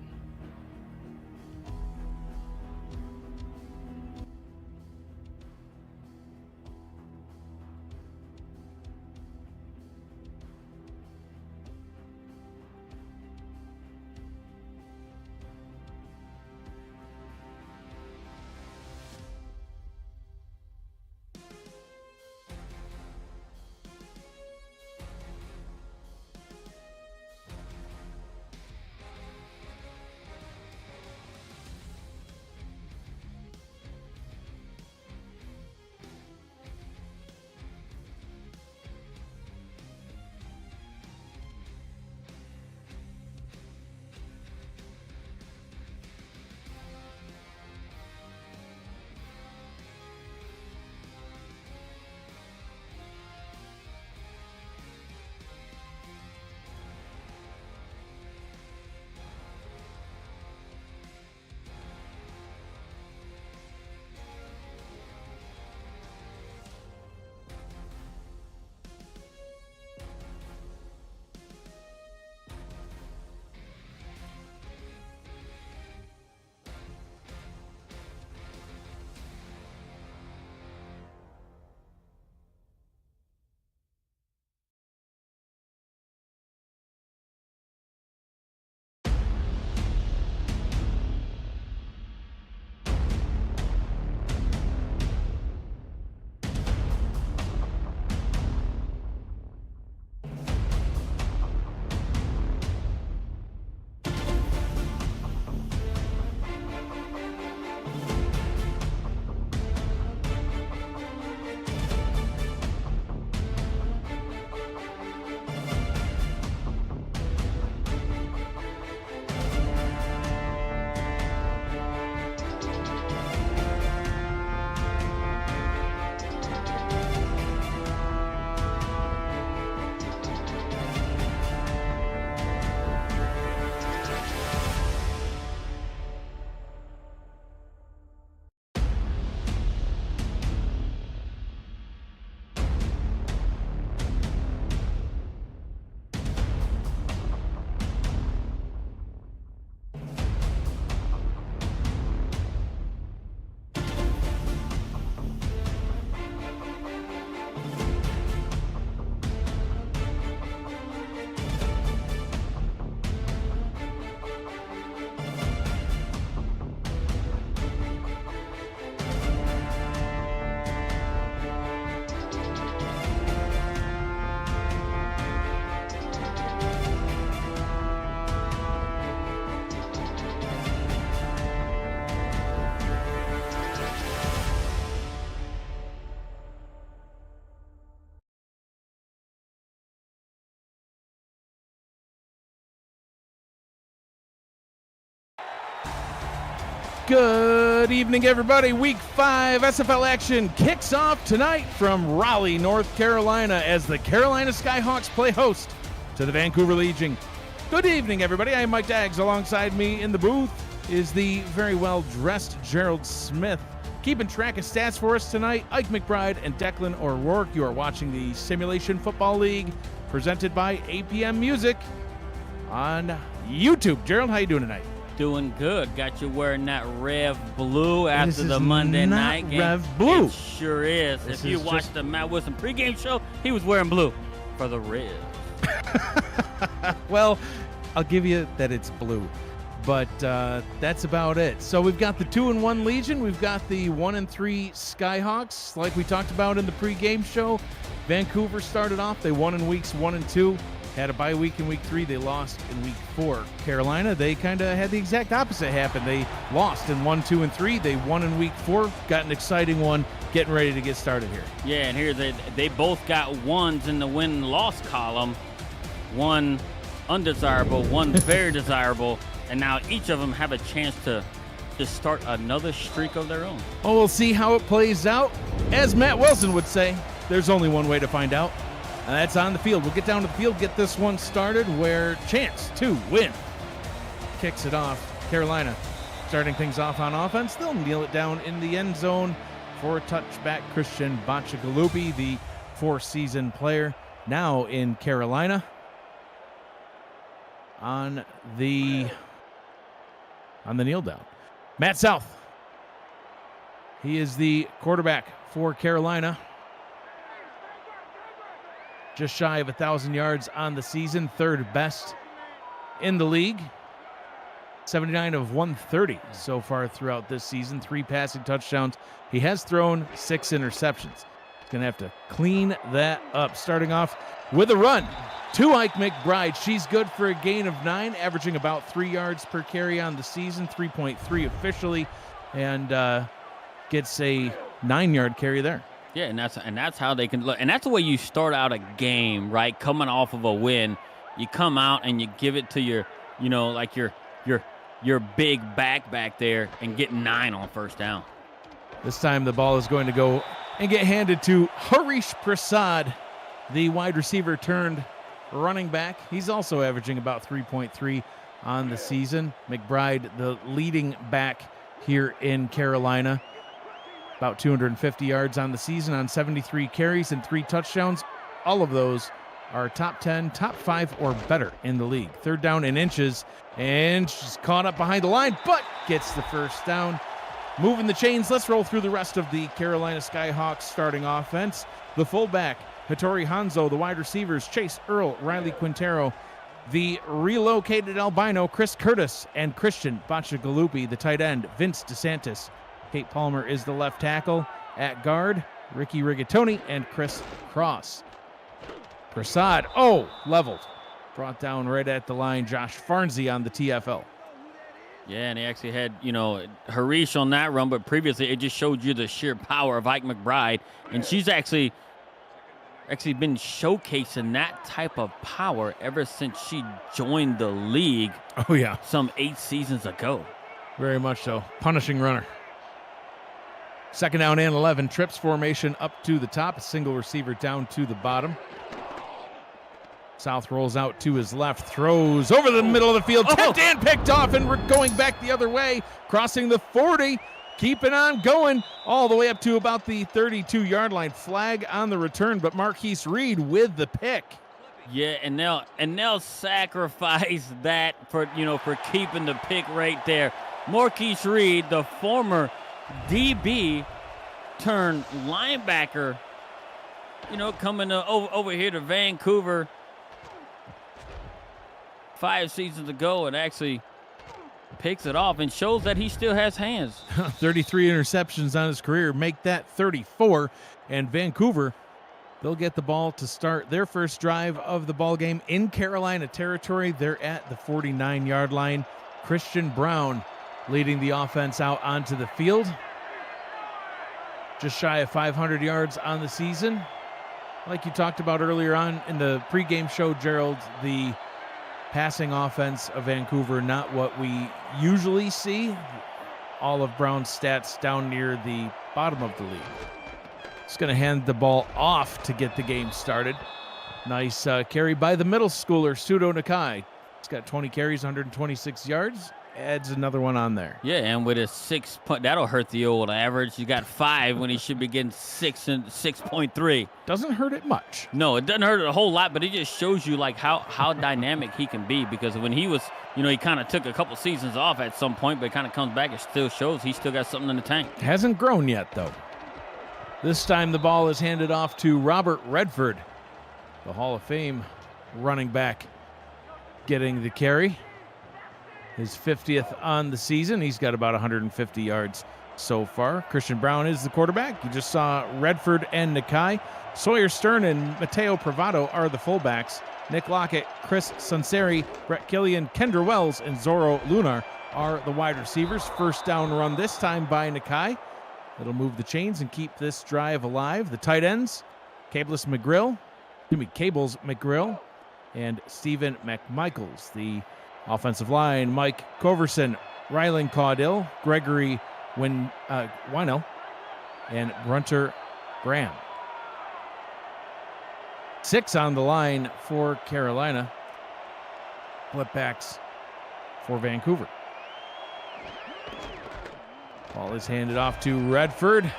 Good evening, everybody. Week 5 SFL action kicks off tonight from Raleigh, North Carolina, as the Carolina Skyhawks play host to the Vancouver Legion. Good evening, everybody. I'm Mike Daggs. Alongside me in the booth is the very well-dressed Gerald Smith. Keeping track of stats for us tonight, Ike McBride and Declan O'Rourke. You are watching the Simulation Football League, presented by APM Music on YouTube. Gerald, how you doing tonight?
Doing good. Got you wearing that Rev Blue after the Monday night game.
Rev Blue.
It sure is. If you watched the Matt Wilson pregame show, he was wearing blue for the Rev.
Well, I'll give you that it's blue, but that's about it. So we've got the 2-1 Legion. We've got the 1-3 Skyhawks. Like we talked about in the pregame show, Vancouver started off. They won in weeks 1 and 2. Had a bye week in week 3. They lost in week 4. Carolina, they kind of had the exact opposite happen. They lost in 1, 2, and 3. They won in week 4. Got an exciting one. Getting ready to get started here.
Yeah, and here they both got ones in the win and loss column. One undesirable, one very desirable, and now each of them have a chance to start another streak of their own.
Oh, we'll see how it plays out. As Matt Wilson would say, there's only one way to find out. And that's on the field. We'll get down to the field, get this one started, where Chance to win kicks it off. Carolina starting things off on offense. They'll kneel it down in the end zone for a touchback. Christian Bachagalupi, the four-season player, now in Carolina. On the kneel down. Matt South. He is the quarterback for Carolina. Just shy of 1,000 yards on the season, third best in the league. 79 of 130 so far throughout this season, 3 passing touchdowns. He has thrown 6 interceptions. He's going to have to clean that up. Starting off with a run to Ike McBride. She's good for a gain of 9, averaging about 3 yards per carry on the season, 3.3 officially, and gets a 9-yard carry there.
Yeah, and that's how they can look. And that's the way you start out a game, right? Coming off of a win, you come out and you give it to your big back there and get 9 on first down.
This time the ball is going to go and get handed to Harish Prasad, the wide receiver turned running back. He's also averaging about 3.3 on the season. McBride, the leading back here in Carolina. About 250 yards on the season on 73 carries and 3 touchdowns. All of those are top 10, top 5 or better in the league. Third down in inches, and she's caught up behind the line, but gets the first down. Moving the chains, let's roll through the rest of the Carolina Skyhawks starting offense. The fullback, Hattori Hanzo. The wide receivers, Chase Earl, Riley Quintero. The relocated albino, Chris Curtis, and Christian Bachagalupi. The tight end, Vince DeSantis. Kate Palmer is the left tackle. At guard, Ricky Rigatoni and Chris Cross. Prasad, leveled. Brought down right at the line. Josh Farnsey on the TFL.
Yeah, and he actually had, Harish on that run, but previously it just showed you the sheer power of Ike McBride. And she's actually been showcasing that type of power ever since she joined the league.
Oh, yeah.
Some 8 seasons ago.
Very much so. Punishing runner. Second down and 11. Trips formation up to the top. A single receiver down to the bottom. South rolls out to his left. Throws over the middle of the field. Tipped and picked off, and we're going back the other way. Crossing the 40. Keeping on going all the way up to about the 32-yard line. Flag on the return, but Marquise Reed with the pick.
Yeah, and they'll sacrifice that for keeping the pick right there. Marquise Reed, the former DB turned linebacker, coming over here to Vancouver 5 seasons ago, and actually picks it off and shows that he still has hands.
33 interceptions on his career, make that 34, and Vancouver, they'll get the ball to start their first drive of the ball game in Carolina territory. They're at the 49-yard line. Christian Brown leading the offense out onto the field. Just shy of 500 yards on the season. Like you talked about earlier on in the pregame show, Gerald, the passing offense of Vancouver, not what we usually see.
all of Brown's stats down near the bottom of the league. He's going to hand the ball off to get the game started. Nice carry by the middle schooler, Pseudo Nakai. He's got 20 carries, 126 yards. Adds another one on there.
Yeah, and with a 6 point, that'll hurt the old average. You got 5 when he should be getting 6 and 6.3.
Doesn't hurt it much.
No, it doesn't hurt it a whole lot, but it just shows you like how dynamic he can be. Because when he was, he kind of took a couple seasons off at some point, but it kind of comes back. It still shows he still got something in the tank.
Hasn't grown yet, though. This time the ball is handed off to Robert Redford, the Hall of Fame running back, getting the carry. His 50th on the season. He's got about 150 yards so far. Christian Brown is the quarterback. You just saw Redford and Nakai. Sawyer Stern and Mateo Pravado are the fullbacks. Nick Lockett, Chris Sunseri, Brett Killian, Kendra Wells, and Zorro Lunar are the wide receivers. First down run this time by Nakai. It'll move the chains and keep this drive alive. The tight ends, Cables McGrill, and Stephen McMichaels. The offensive line, Mike Coverson, Rylan Caudill, Gregory Wino, and Brunter Graham. 6 on the line for Carolina. Flipbacks for Vancouver. Ball is handed off to Redford.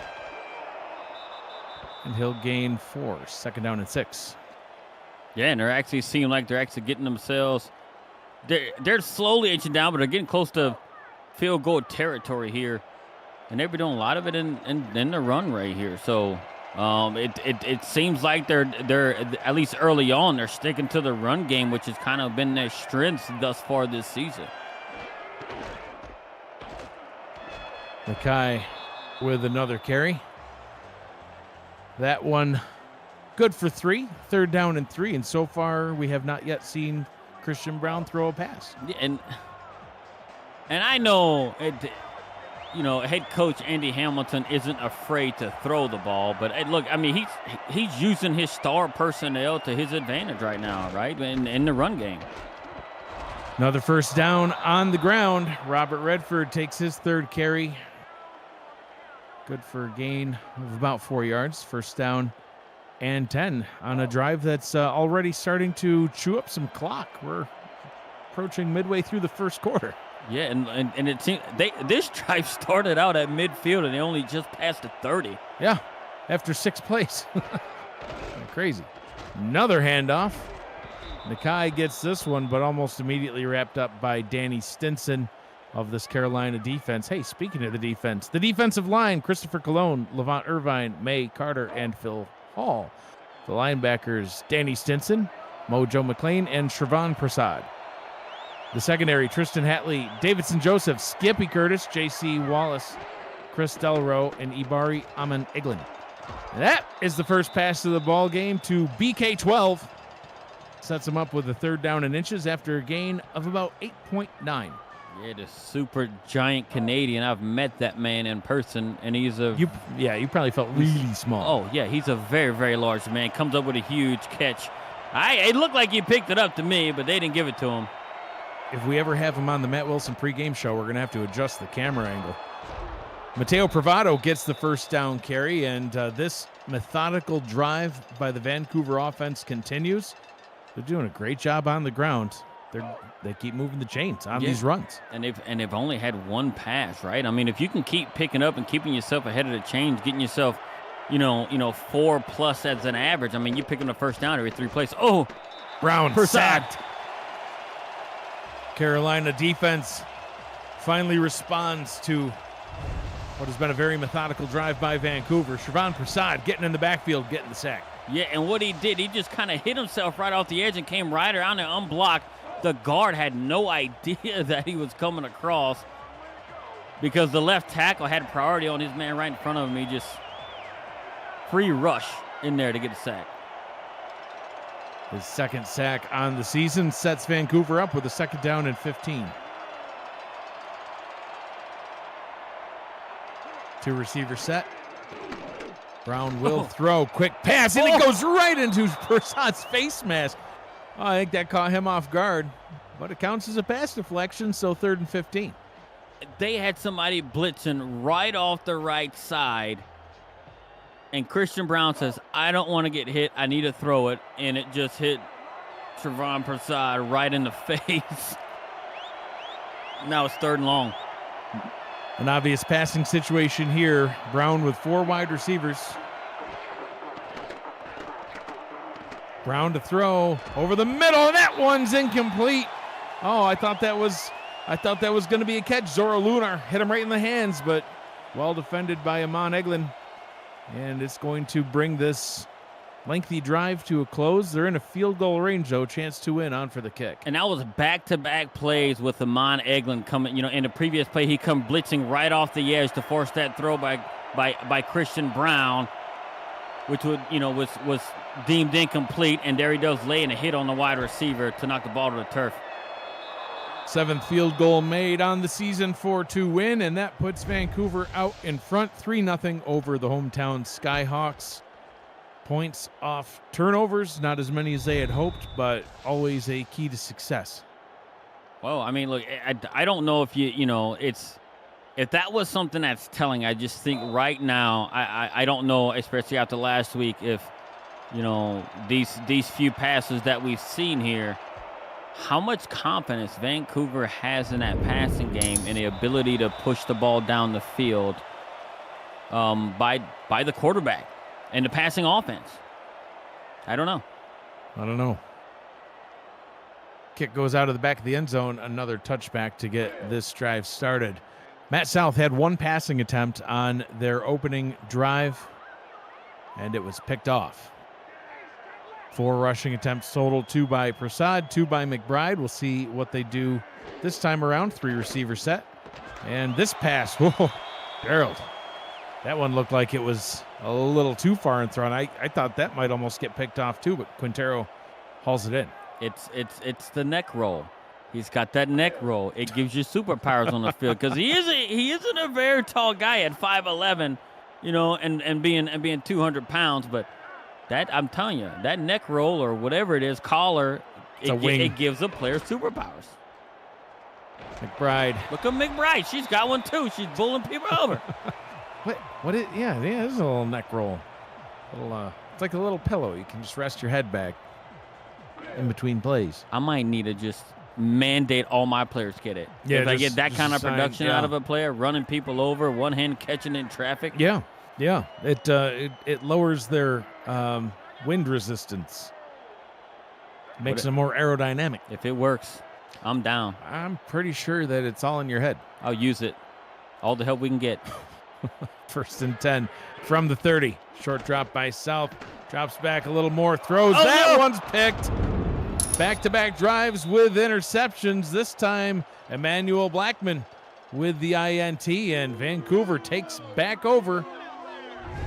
And he'll gain 4. Second down and 6.
Yeah, and they're actually seem like they're actually getting themselves. They're slowly inching down, but they're getting close to field goal territory here. And they've been doing a lot of it in the run right here. So it seems like they're at least early on, they're sticking to the run game, which has kind of been their strength thus far this season.
Nakai with another carry. That one good for 3. Third down and 3. And so far, we have not yet seen Christian Brown throw a pass.
Yeah, and I know head coach Andy Hamilton isn't afraid to throw the ball, but look, I mean, he's using his star personnel to his advantage right now, right? In the run game.
Another first down on the ground. Robert Redford takes his third carry. Good for a gain of about 4 yards. First down and 10 on a drive that's already starting to chew up some clock. We're approaching midway through the first quarter.
Yeah, and it seems this drive started out at midfield and they only just passed the 30.
Yeah, after 6 plays. Crazy. Another handoff. Nakai gets this one, but almost immediately wrapped up by Danny Stinson of this Carolina defense. Hey, speaking of the defensive line, Christopher Colon, Levant Irvine, May Carter, and Phil Hall. The linebackers, Danny Stinson, Mojo McLean, and Shravan Prasad. The secondary, Tristan Hatley, Davidson Joseph, Skippy Curtis, J.C. Wallace, Chris Delro, and Ibari Aman Iglin. And that is the first pass of the ball game to BK12. Sets him up with a third down and inches after a gain of about 8.9.
Yeah, the super giant Canadian. I've met that man in person, and he's
you probably felt really small.
Oh, yeah, he's a very, very large man. Comes up with a huge catch. It looked like he picked it up to me, but they didn't give it to him.
If we ever have him on the Matt Wilson pregame show, we're going to have to adjust the camera angle. Mateo Pravado gets the first down carry, and this methodical drive by the Vancouver offense continues. They're doing a great job on the ground. They keep moving the chains on these runs.
And they've only had one pass, right? I mean, if you can keep picking up and keeping yourself ahead of the chains, getting yourself, 4+ as an average. I mean, you pick up the first down every 3 plays. Oh,
Brown sacked. Carolina defense finally responds to what has been a very methodical drive by Vancouver. Shravan Prasad getting in the backfield, getting the sack.
Yeah, and what he did, he just kind of hit himself right off the edge and came right around and unblocked. The guard had no idea that he was coming across because the left tackle had priority on his man right in front of him. He just free rush in there to get a sack.
His second sack on the season sets Vancouver up with a second down and 15. 2 receiver set. Brown will throw. Quick pass, and it goes right into Prasad's face mask. I think that caught him off guard, but it counts as a pass deflection, so 3rd and 15.
they had somebody blitzing right off the right side, and Christian Brown says, I don't want to get hit. I need to throw it, and it just hit Trevon Prasad right in the face. Now it's 3rd and long.
An obvious passing situation here. Brown with 4 wide receivers. Brown to throw over the middle, and that one's incomplete. Oh, I thought that was going to be a catch. Zora Lunar hit him right in the hands, but well defended by Amon Eglin. And it's going to bring this lengthy drive to a close. They're in a field goal range, though. Chance to win on for the kick.
And that was back-to-back plays with Amon Eglin coming. In the previous play, he come blitzing right off the edge to force that throw by Christian Brown, which was deemed incomplete. And there he does laying a hit on the wide receiver to knock the ball to the turf.
7th field goal made on the season for to win, and that puts Vancouver out in front 3-0 over the hometown Skyhawks. Points off turnovers, not as many as they had hoped, but always a key to success.
Well, I mean, look, I don't know if if that was something that's telling. I just think right now, I don't know, especially after last week, if these few passes that we've seen here, how much confidence Vancouver has in that passing game and the ability to push the ball down the field by the quarterback and the passing offense. I don't know.
Kick goes out of the back of the end zone. Another touchback to get this drive started. Matt South had 1 passing attempt on their opening drive, and it was picked off. 4 rushing attempts total, 2 by Prasad, 2 by McBride. We'll see what they do this time around. 3 receiver set. And this pass, whoa, Gerald. That one looked like it was a little too far in thrown. I thought that might almost get picked off too, but Quintero hauls it in.
It's the neck roll. He's got that neck roll. It gives you superpowers on the field because he isn't a very tall guy at 5'11", and being 200 pounds, but that, I'm telling you, that neck roll or whatever it is, collar, it gives a player superpowers.
McBride.
Look at McBride. She's got one too. She's bullying people over.
Yeah, this is a little neck roll. It's like a little pillow. You can just rest your head back in between plays.
I might need to just mandate all my players get it.
Yeah,
if I get that kind of production out of a player, running people over, one hand catching in traffic.
Yeah. It lowers their wind resistance. Makes them more aerodynamic.
If it works, I'm down.
I'm pretty sure that it's all in your head.
I'll use it. All the help we can get.
1st and 10 from the 30. Short drop by South. Drops back a little more. Throws. That one's picked. Back-to-back drives with interceptions. This time, Emmanuel Blackman with the INT, and Vancouver takes back over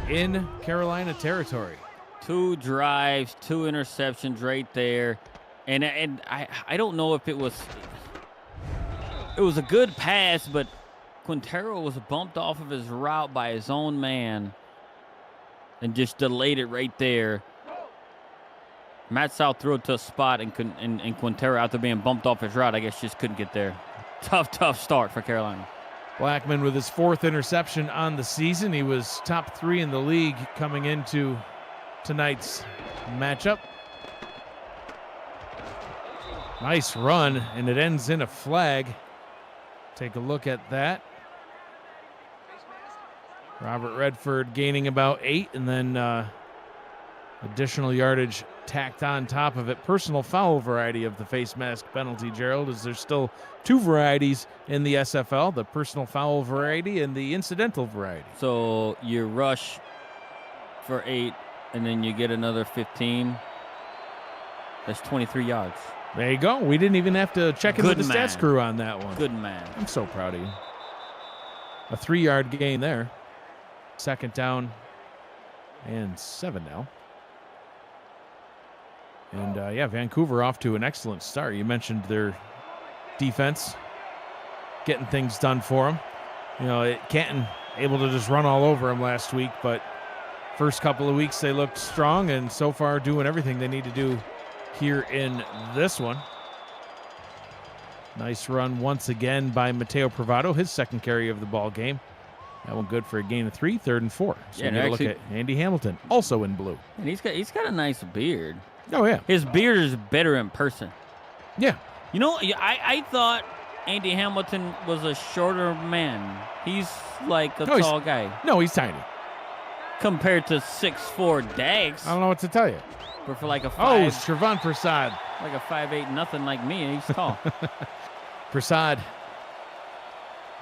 in Carolina territory.
2 drives, 2 interceptions right there. And I don't know if it was a good pass, but Quintero was bumped off of his route by his own man and just delayed it right there. Matt South threw it to a spot, and Quintero, after being bumped off his route, I guess just couldn't get there. Tough start for Carolina.
Blackman with his 4th interception on the season. He was top 3 in the league coming into tonight's matchup. Nice run, and it ends in a flag. Take a look at that. Robert Redford gaining about 8, and then additional yardage tacked on top of it. Personal foul variety of the face mask penalty, Gerald, as there's still 2 varieties in the SFL, the personal foul variety and the incidental variety.
So you rush for 8, and then you get another 15. That's 23 yards.
There you go. We didn't even have to check in with the stats crew on that one.
Good man.
I'm so proud of you. A 3-yard gain there. 2nd down and 7 now. And, Vancouver off to an excellent start. You mentioned their defense getting things done for them. Canton able to just run all over them last week, but first couple of weeks they looked strong, and so far doing everything they need to do here in this one. Nice run once again by Mateo Privado, his second carry of the ball game. That one good for a gain of 3, 3rd and 4. So we're look at Andy Hamilton, also in blue.
And he's got a nice beard.
Oh, yeah.
His beard is better in person.
Yeah.
You know, I thought Andy Hamilton was a shorter man. He's like a tall guy.
No, he's tiny.
Compared to 6'4" Dags.
I don't know what to tell you.
But for like a 5.
Oh, Shervan Prasad.
Like a 5'8" nothing like me, and he's tall.
Prasad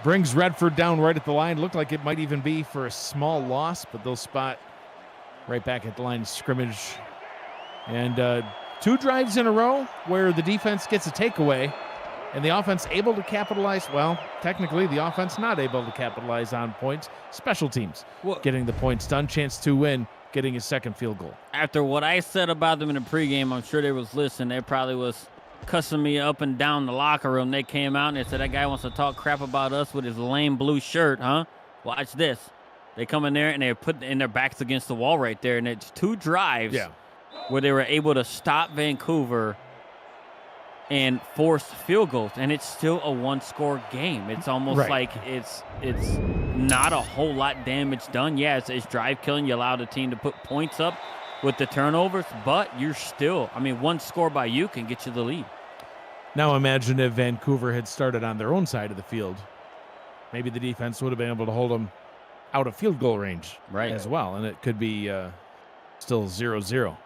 brings Redford down right at the line. Looked like it might even be for a small loss, but they'll spot right back at the line of scrimmage. And 2 drives in a row where the defense gets a takeaway and the offense able to capitalize. Well, technically the offense not able to capitalize on points. Special teams getting the points done. Chance to win, getting his second field goal.
After what I said about them in the pregame, I'm sure they was listening. They probably was cussing me up and down the locker room. They came out and they said, that guy wants to talk crap about us with his lame blue shirt, huh? Watch this. They come in there and they're putting their backs against the wall right there. And it's 2 drives where they were able to stop Vancouver and force field goals. And it's still a 1-score game. It's almost like it's not a whole lot damage done. Yeah, it's drive killing. You allow the team to put points up with the turnovers, but you're still, 1 score by you can get you the lead.
Now imagine if Vancouver had started on their own side of the field. Maybe the defense would have been able to hold them out of field goal range as well, and it could be still 0-0.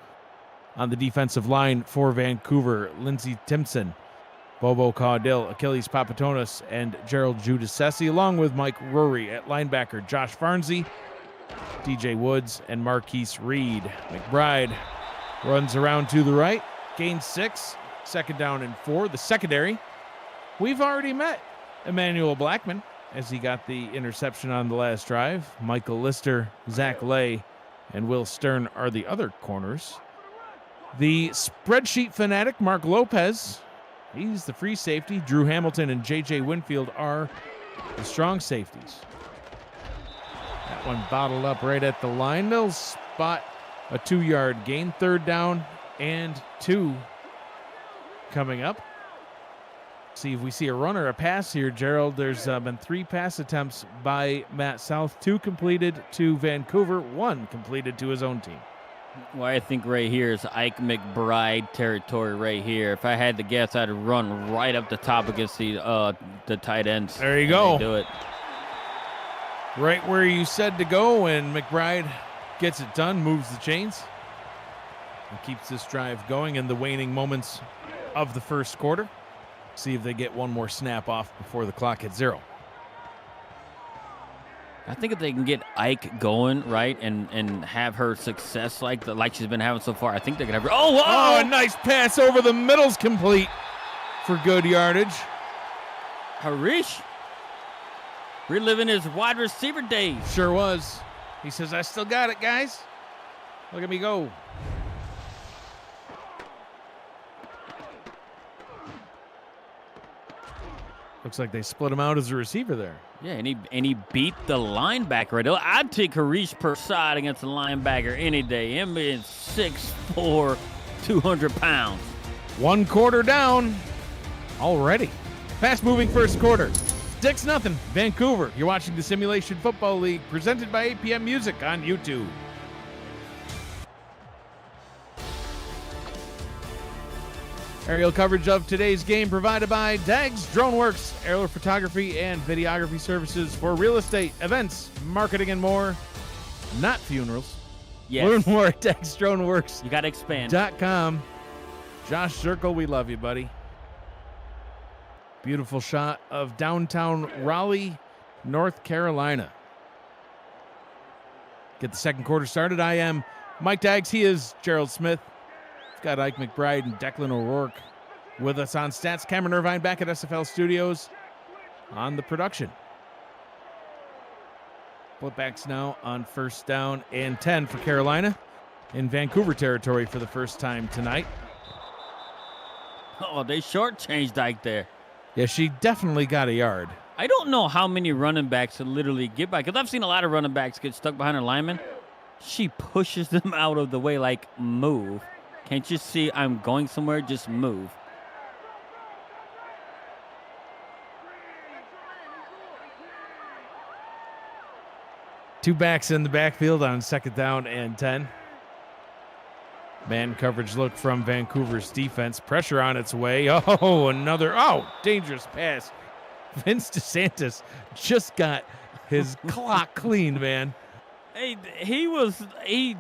On the defensive line for Vancouver, Lindsey Timpson, Bobo Caudill, Achilles Papatonis, and Gerald Giudice, along with Mike Rory at linebacker, Josh Farnsey, DJ Woods, and Marquise Reed. McBride runs around to the right, gains 6, 2nd down and 4. The secondary, we've already met Emmanuel Blackman as he got the interception on the last drive. Michael Lister, Zach Lay, and Will Stern are the other corners. The spreadsheet fanatic, Mark Lopez, he's the free safety. Drew Hamilton and J.J. Winfield are the strong safeties. That one bottled up right at the line. They'll spot a 2-yard gain, 3rd down and 2 coming up. See if we see a run or a pass here, Gerald. There's been 3 pass attempts by Matt South, 2 completed to Vancouver, 1 completed to his own team.
Well, I think right here is Ike McBride territory right here. If I had to guess, I'd run right up the top against the tight ends.
There you go.
Do it.
Right where you said to go, and McBride gets it done, moves the chains, and keeps this drive going in the waning moments of the first quarter. See if they get one more snap off before the clock hits 0.
I think if they can get Ike going, right, and have her success like she's been having so far, I think they can have her. Oh,
a nice pass over the middle's complete for good yardage.
Harish reliving his wide receiver days.
Sure was. He says, I still got it, guys. Look at me go. Looks like they split him out as a receiver there.
Yeah, and he beat the linebacker right there. I'd take Harish Prasad against a linebacker any day. Him being 6'4", 200 pounds.
1 quarter down already. Fast-moving first quarter. 6-0, Vancouver. You're watching the Simulation Football League presented by APM Music on YouTube. Aerial coverage of today's game provided by Dags DroneWorks, aerial photography and videography services for real estate, events, marketing, and more. Not funerals.
Yes.
Learn more at DagsDroneWorks.com.
You got to expand.
Josh Zirkle, we love you, buddy. Beautiful shot of downtown Raleigh, North Carolina. Get the second quarter started. I am Mike Dags. He is Gerald Smith. We've got Ike McBride and Declan O'Rourke with us on stats. Cameron Irvine back at SFL Studios on the production. Flipbacks now on 1st down and 10 for Carolina in Vancouver territory for the first time tonight.
Oh, they shortchanged Ike there.
Yeah, she definitely got a yard.
I don't know how many running backs would literally get by, because I've seen a lot of running backs get stuck behind a lineman. She pushes them out of the way like, move. Can't you see I'm going somewhere? Just move.
Two backs in the backfield on 2nd down and 10. Man coverage look from Vancouver's defense. Pressure on its way. Oh, another. Oh, dangerous pass. Vince DeSantis just got his clock cleaned, man.
Hey, he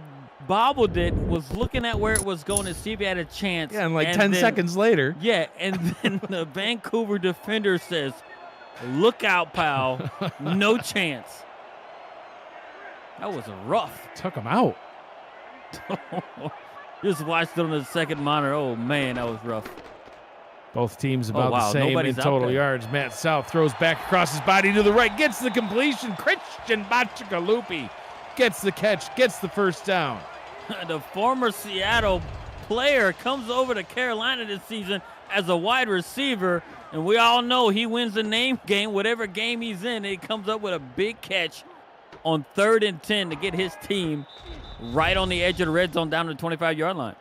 bobbled it, was looking at where it was going to see if he had a chance.
Yeah, and like 10 seconds later.
Yeah, and then the Vancouver defender says, "Look out, pal. No chance." That was rough.
Took him out.
Just watched it on the second monitor. Oh, man, that was rough.
Both teams about the same
Nobody's
in total yards. Matt South throws back across his body to the right, gets the completion. Christian Bachagalupi gets the catch, gets the first down.
The former Seattle player comes over to Carolina this season as a wide receiver, and we all know he wins the name game. Whatever game he's in, he comes up with a big catch on 3rd and 10 to get his team right on the edge of the red zone down to the 25-yard line.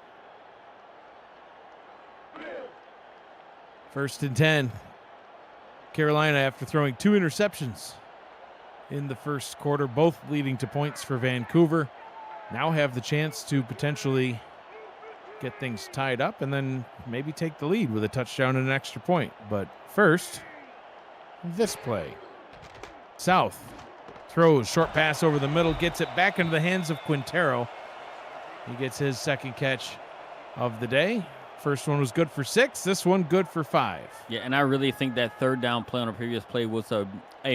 1st and 10. Carolina, after throwing 2 interceptions in the first quarter, both leading to points for Vancouver, now have the chance to potentially get things tied up and then maybe take the lead with a touchdown and an extra point. But first, this play. South throws, short pass over the middle, gets it back into the hands of Quintero. He gets his 2nd catch of the day. First one was good for 6. This one good for 5.
Yeah, and I really think that 3rd down play on a previous play was a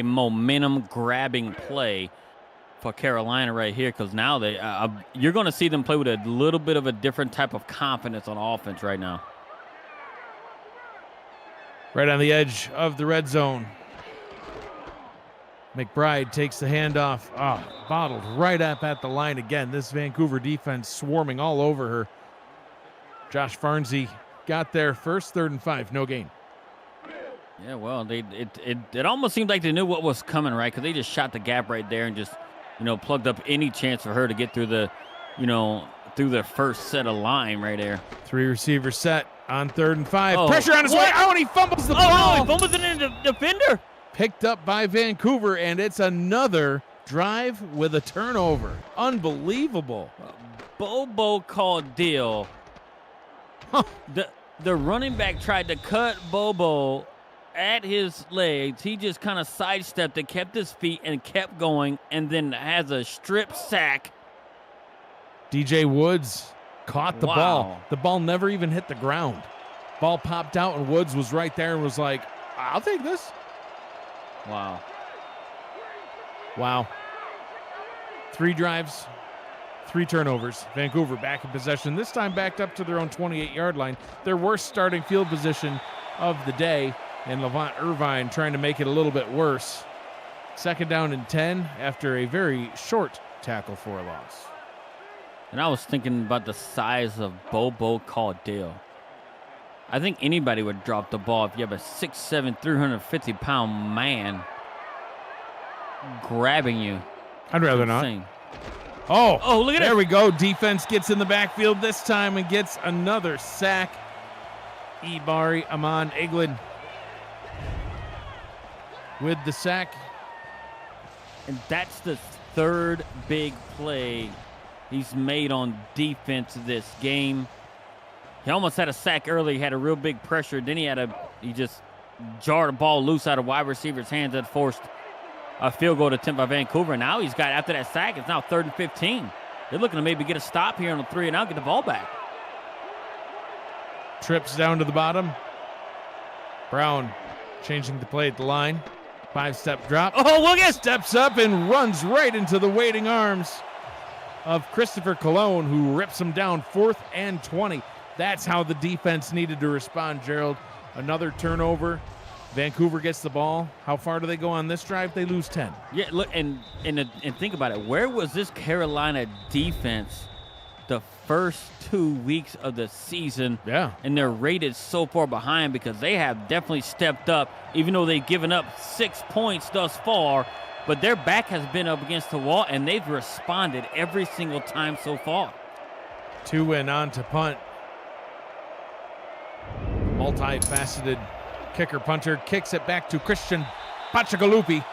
momentum-grabbing play for Carolina right here, because now you're going to see them play with a little bit of a different type of confidence on offense right now.
Right on the edge of the red zone. McBride takes the handoff. Oh, bottled right up at the line again. This Vancouver defense swarming all over her. Josh Farnsey got there first, 3rd and 5, no gain.
Yeah, well, it almost seemed like they knew what was coming, right? Because they just shot the gap right there and just, plugged up any chance for her to get through the, through the first set of line right there.
3 receivers set on 3rd and 5. Pressure on his way. Oh, and he fumbles the ball.
Oh, no, he fumbles it in the defender.
Picked up by Vancouver, and it's another drive with a turnover. Unbelievable.
Bobo Caudille.
Huh.
The running back tried to cut Bobo at his legs. He just kind of sidestepped it, kept his feet, and kept going, and then has a strip sack.
DJ Woods caught the ball. The ball never even hit the ground. Ball popped out, and Woods was right there and was like, I'll take this. Wow. 3 drives, 3 turnovers. Vancouver back in possession, this time backed up to their own 28-yard line. Their worst starting field position of the day, and Levant Irvine trying to make it a little bit worse. 2nd down and 10 after a very short tackle for a loss.
And I was thinking about the size of Bobo Caudille. I think anybody would drop the ball if you have a 6'7", 350-pound man grabbing you.
I'd rather not. Oh, look at it. There we go. Defense gets in the backfield this time and gets another sack. Ibari Aman Eglin with the sack.
And that's the 3rd big play he's made on defense this game. He almost had a sack early. He had a real big pressure. Then he just jarred the ball loose out of wide receiver's hands that forced a field goal attempt by Vancouver. Now he's got, after that sack, it's now 3rd and 15. They're looking to maybe get a stop here on the 3 and out, get the ball back.
Trips down to the bottom. Brown changing the play at the line. 5-step drop.
Oh, look at it.
Steps up and runs right into the waiting arms of Christopher Colon, who rips him down. 4th and 20. That's how the defense needed to respond, Gerald. Another turnover. Vancouver gets the ball. How far do they go on this drive? They lose 10.
Yeah, look, and think about it. Where was this Carolina defense the first 2 weeks of the season?
Yeah.
And they're rated so far behind because they have definitely stepped up, even though they've given up 6 points thus far. But their back has been up against the wall, and they've responded every single time so far.
2 and on to punt. Multifaceted kicker punter kicks it back to Christian Bachagalupi.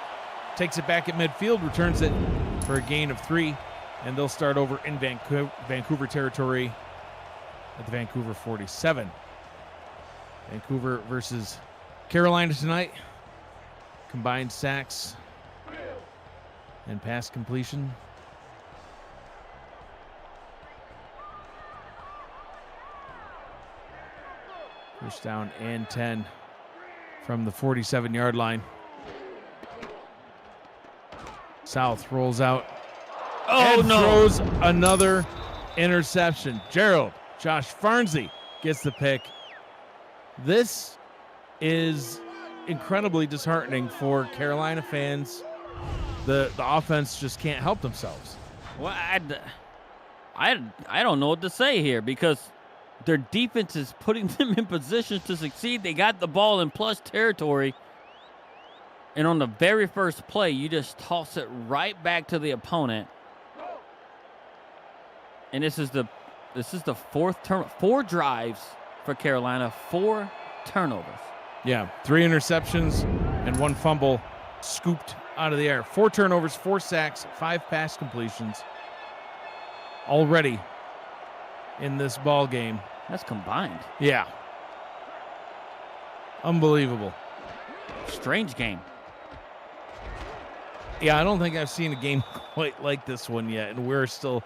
Takes it back at midfield, returns it for a gain of 3, and they'll start over in Vancouver territory at the Vancouver 47. Vancouver versus Carolina tonight. Combined sacks and pass completion. First down and 10 from the 47-yard line. South rolls out.
Oh,
and
no.
Throws another interception. Josh Farnsey gets the pick. This is incredibly disheartening for Carolina fans. The offense just can't help themselves.
Well, I don't know what to say here because their defense is putting them in positions to succeed. They got the ball in plus territory. And on the very first play, you just toss it right back to the opponent. And this is the fourth turn, 4 drives for Carolina, 4 turnovers.
Yeah, 3 interceptions and 1 fumble scooped out of the air. 4 turnovers, 4 sacks, 5 pass completions already in this ball game.
That's combined.
Yeah. Unbelievable.
Strange game.
Yeah, I don't think I've seen a game quite like this one yet, and we're still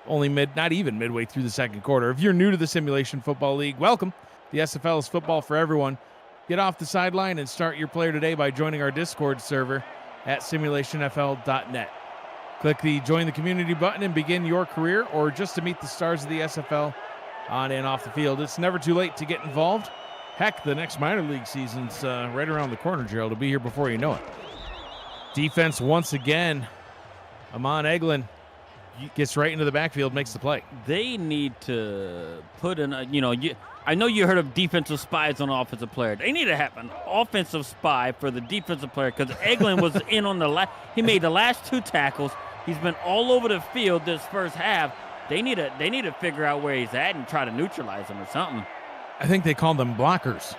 only not even midway through the second quarter. If you're new to the Simulation Football League, welcome. The SFL is football for everyone. Get off the sideline and start your player today by joining our Discord server at simulationfl.net. Click the Join the Community button and begin your career, or just to meet the stars of the SFL on and off the field. It's never too late to get involved. Heck, the next minor league season's right around the corner, Gerald. It'll be here before you know it. Defense once again. Amon Eglin gets right into the backfield, makes the play.
They need to put in I know you heard of defensive spies on offensive player. They need to have an offensive spy for the defensive player because Eglin was in on he made the last 2 tackles. He's been all over the field this first half. They need to figure out where he's at and try to neutralize him or something.
I think they call them blockers,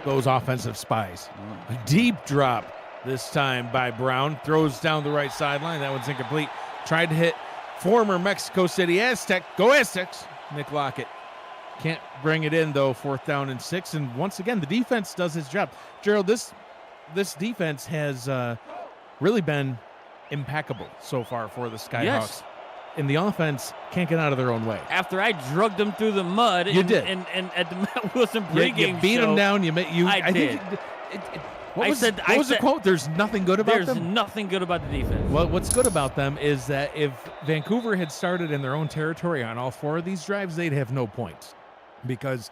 those offensive spies. A deep drop this time by Brown. Throws down the right sideline. That one's incomplete. Tried to hit former Mexico City Aztec. Go Aztecs. Nick Lockett. Can't bring it in, though. 4th down and 6. And once again, the defense does its job. Gerald, this defense has really been impeccable so far for the Skyhawks.
Yes.
And the offense can't get out of their own way.
After I drugged them through the mud
You did.
And at the Matt Wilson pregame
you beat
show,
them down. I
did.
What was the quote? There's nothing good about them?
There's nothing good about the defense.
Well, what's good about them is that if Vancouver had started in their own territory on all 4 of these drives, they'd have no points. Because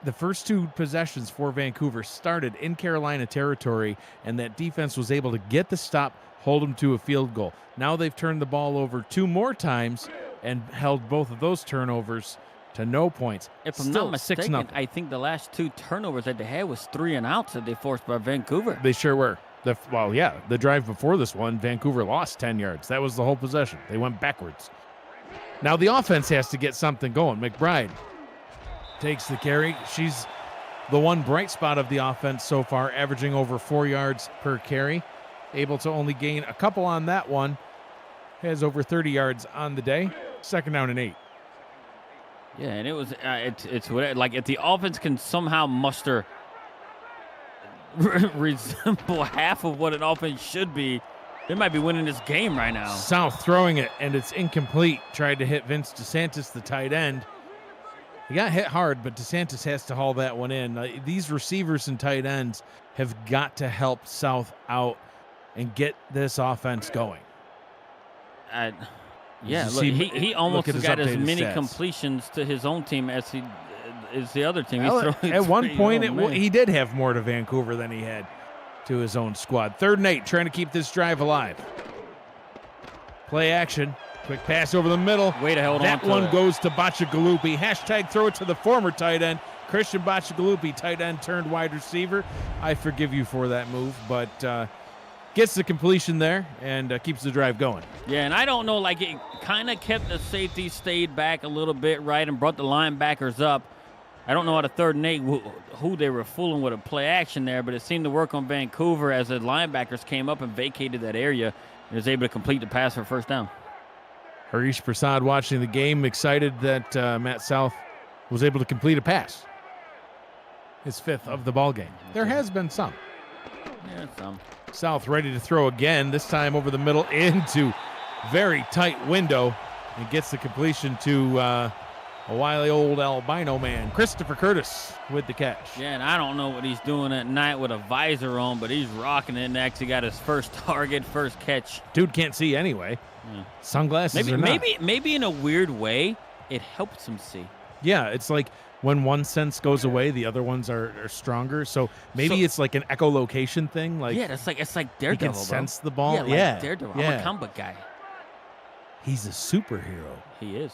the first 2 possessions for Vancouver started in Carolina territory, and that defense was able to get the stop, hold them to a field goal. Now they've turned the ball over 2 more times and held both of those turnovers to no points.
If I'm
Still
not mistaken,
6-0.
I think the last 2 turnovers that they had was 3 and outs that they forced by Vancouver.
They sure were. The drive before this one, Vancouver lost 10 yards. That was the whole possession. They went backwards. Now the offense has to get something going. McBride takes the carry. She's the one bright spot of the offense so far, averaging over 4 yards per carry. Able to only gain a couple on that one. Has over 30 yards on the day. 2nd down and 8.
Yeah, and it was it's like if the offense can somehow muster resemble half of what an offense should be, they might be winning this game right now.
South throwing it, and it's incomplete. Tried to hit Vince DeSantis, the tight end. He got hit hard, but DeSantis has to haul that one in. These receivers and tight ends have got to help South out and get this offense going.
Yeah, look, he almost got as many completions to his own team as the other team.
At one point, he did have more to Vancouver than he had to his own squad. 3rd and 8, trying to keep this drive alive. Play action. Quick pass over the middle.
Way to hold on.
That one goes to Bachagalupi. Hashtag throw it to the former tight end. Christian Bachagalupi, tight end turned wide receiver. I forgive you for that move, but gets the completion there and keeps the drive going.
Yeah, and I don't know, like it kind of kept the safety stayed back a little bit, right, and brought the linebackers up. I don't know out of 3rd and 8 who they were fooling with a play action there, but it seemed to work on Vancouver as the linebackers came up and vacated that area. He was able to complete the pass for first down.
Harish Prasad watching the game, excited that Matt South was able to complete a pass. His 5th of the ball game. There has been some.
Yeah, some.
South ready to throw again, this time over the middle into very tight window, and gets the completion to a wily old albino man, Christopher Curtis, with the catch.
Yeah, and I don't know what he's doing at night with a visor on, but he's rocking it and actually got his first target, first catch.
Dude can't see anyway.
Yeah.
Sunglasses or not.
Maybe in a weird way, it helps him see.
Yeah, it's like when one sense goes away, the other ones are stronger. So maybe it's like an echolocation thing. Like
yeah, it's like Daredevil.
He can sense the ball.
Yeah, like Daredevil. I'm a comic book guy.
He's a superhero.
He is.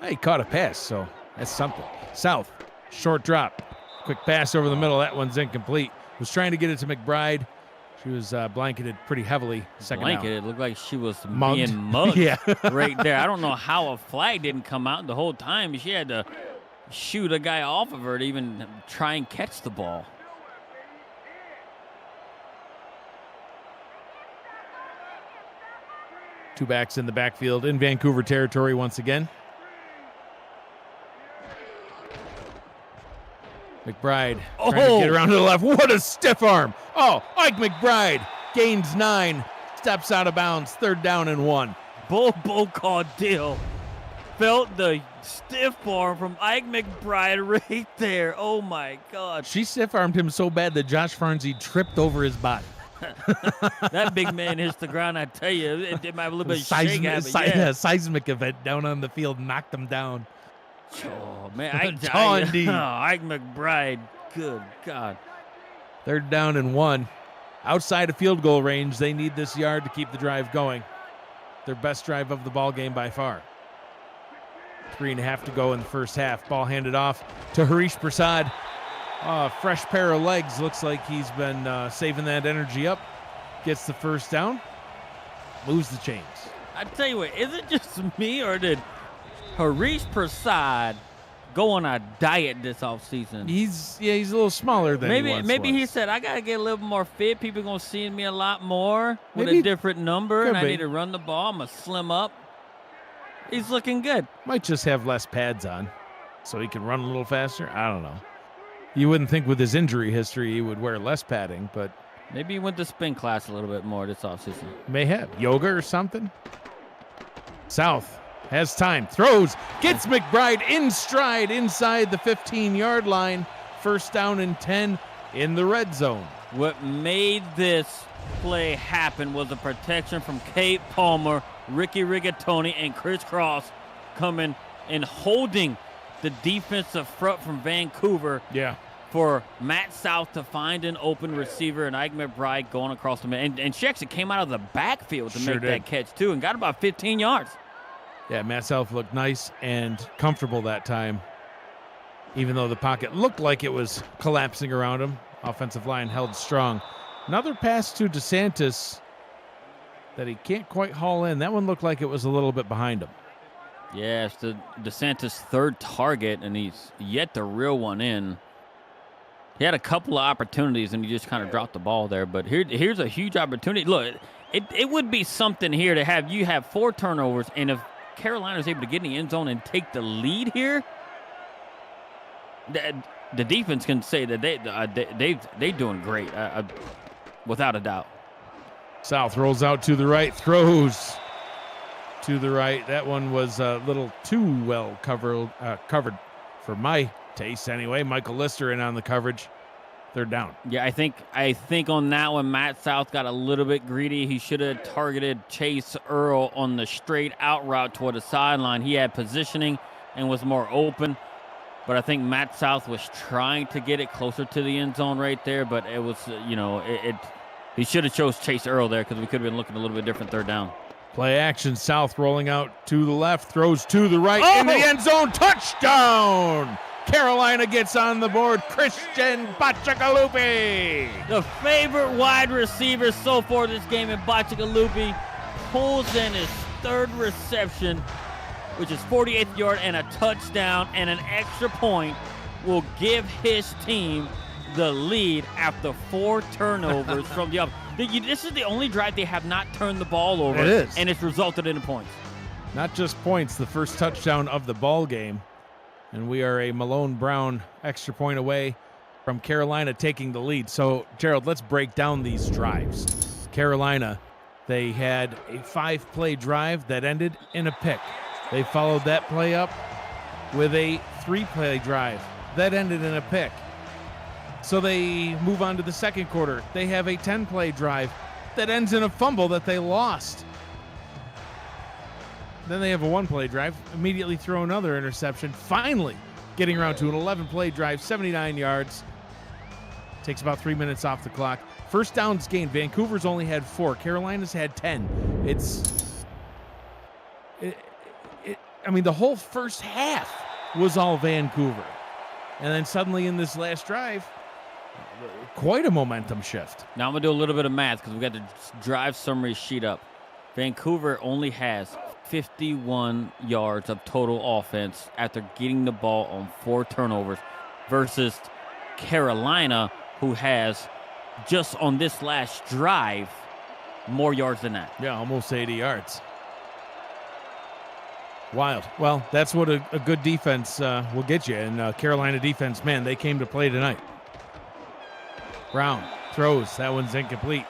He caught a pass, so that's something. South, short drop, quick pass over the middle. That one's incomplete. Was trying to get it to McBride. She was blanketed pretty heavily. Second
blanketed.
out.
It looked like she was
Mugged.
being mugged.
Yeah.
Right there. I don't know how a flag didn't come out the whole time. She had to shoot a guy off of her to even try and catch the ball.
Two backs in the backfield in Vancouver territory once again. McBride trying to get around to the left. What a stiff arm. Oh, Ike McBride gains 9, steps out of bounds, 3rd down and 1.
Bull Caudille felt the stiff arm from Ike McBride right there. Oh, my God.
She stiff-armed him so bad that Josh Farnsey tripped over his body.
That big man hits the ground, I tell you. It might have a little bit of shake at it.
Yeah, seismic event down on the field knocked him down.
Oh, man. Ike McBride. Good God.
3rd down and 1. Outside of field goal range, they need this yard to keep the drive going. Their best drive of the ball game by far. 3.5 to go in the first half. Ball handed off to Harish Prasad. Fresh pair of legs. Looks like he's been saving that energy up. Gets the first down. Moves the chains.
I tell you what, is it just me or did Harish Prasad go on a diet this offseason?
He's a little smaller than he once
maybe
was.
he said, I got to get a little more fit. People going to see me a lot more with a different number, and I need to run the ball. I'm going to slim up. He's looking good.
Might just have less pads on so he can run a little faster. I don't know. You wouldn't think with his injury history he would wear less padding, but
maybe he went to spin class a little bit more this offseason.
May have. Yoga or something. South has time. Throws. Gets McBride in stride inside the 15-yard line. First down and 10 in the red zone.
What made this play happen was a protection from Kate Palmer, Ricky Rigatoni, and Chris Cross coming and holding the defensive front from Vancouver.
Yeah.
For Matt South to find an open receiver and Ike McBride going across the middle. And she actually came out of the backfield to make that catch, too, and got about 15 yards.
Yeah, Matt South looked nice and comfortable that time, even though the pocket looked like it was collapsing around him. Offensive line held strong. Another pass to DeSantis that he can't quite haul in. That one looked like it was a little bit behind him.
Yeah, it's the DeSantis' 3rd target, and he's yet to reel one in. He had a couple of opportunities, and he just kind of dropped the ball there. But here's a huge opportunity. Look, it would be something here to have 4 turnovers, and if Carolina's able to get in the end zone and take the lead here, the defense can say that they doing great, without a doubt.
South rolls out to the right, throws to the right. That one was a little too well covered for my taste anyway. Michael Lister in on the coverage. 3rd down.
Yeah, I think on that one, Matt South got a little bit greedy. He should have targeted Chase Earl on the straight out route toward the sideline. He had positioning and was more open. But I think Matt South was trying to get it closer to the end zone right there. But it was, he should have chose Chase Earl there because we could have been looking a little bit different 3rd down.
Play action. South rolling out to the left, throws to the right in the end zone. Touchdown! Carolina gets on the board. Christian Bachagalupi.
The favorite wide receiver so far this game in Bachagalupi pulls in his 3rd reception, which is 48th yard and a touchdown, and an extra point will give his team the lead after 4 turnovers from the other. This is the only drive they have not turned the ball over.
It is.
And it's resulted in points.
Not just points, the first touchdown of the ball game. And we are a Malone Brown extra point away from Carolina taking the lead. So, Gerald, let's break down these drives. Carolina, they had a 5-play drive that ended in a pick. They followed that play up with a 3-play drive that ended in a pick. So they move on to the second quarter. They have a 10-play drive that ends in a fumble that they lost. Then they have a 1-play drive, immediately throw another interception, finally getting around to an 11-play drive, 79 yards. Takes about 3 minutes off the clock. First downs gained. Vancouver's only had 4. Carolina's had 10. I mean, the whole first half was all Vancouver. And then suddenly in this last drive, quite a momentum shift.
Now I'm going to do a little bit of math because we got the drive summary sheet up. Vancouver only has 51 yards of total offense after getting the ball on 4 turnovers versus Carolina, who has, just on this last drive, more yards than that.
Yeah, almost 80 yards. Wild. Well, that's what a good defense will get you. And Carolina defense, man, they came to play tonight. Brown throws. That one's incomplete.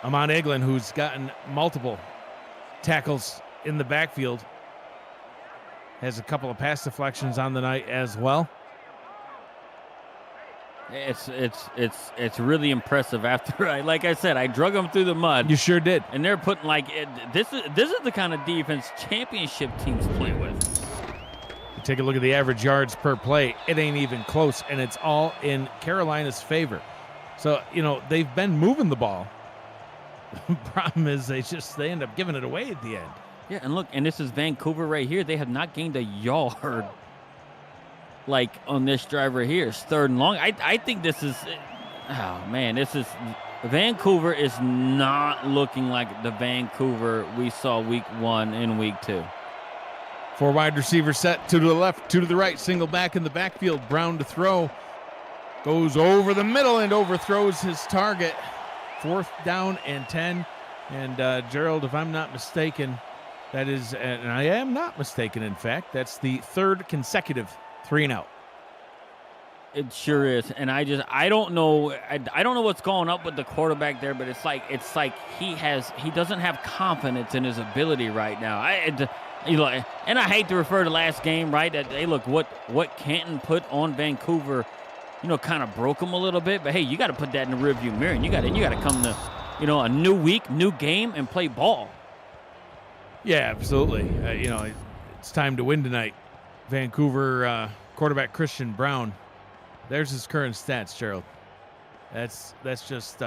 Amon Eglin, who's gotten multiple tackles in the backfield, has a couple of pass deflections on the night as well.
It's really impressive. After like I said, I drug them through the mud.
You sure did.
And they're putting this is the kind of defense championship teams play with.
You take a look at the average yards per play. It ain't even close, and it's all in Carolina's favor. So, they've been moving the ball. The problem is they end up giving it away at the end.
Yeah, and look, and this is Vancouver right here. They have not gained a yard on this drive right here. It's 3rd and long. I think this is, Vancouver is not looking like the Vancouver we saw week 1 and week 2.
4 wide receiver set, 2 to the left, 2 to the right, single back in the backfield. Brown to throw. Goes over the middle and overthrows his target. 4th down and 10. And Gerald, if I'm not mistaken, that is, and I am not mistaken, in fact, that's the 3rd consecutive 3-and-out.
It sure is, and I don't know. I don't know what's going up with the quarterback there, but it's like he doesn't have confidence in his ability right now. And I hate to refer to last game, right? That hey, look what Canton put on Vancouver, kind of broke him a little bit. But hey, you got to put that in the rearview mirror, and you got to come to, a new week, new game, and play ball.
Yeah, absolutely. It's time to win tonight. Vancouver quarterback Christian Brown. There's his current stats, Gerald. That's just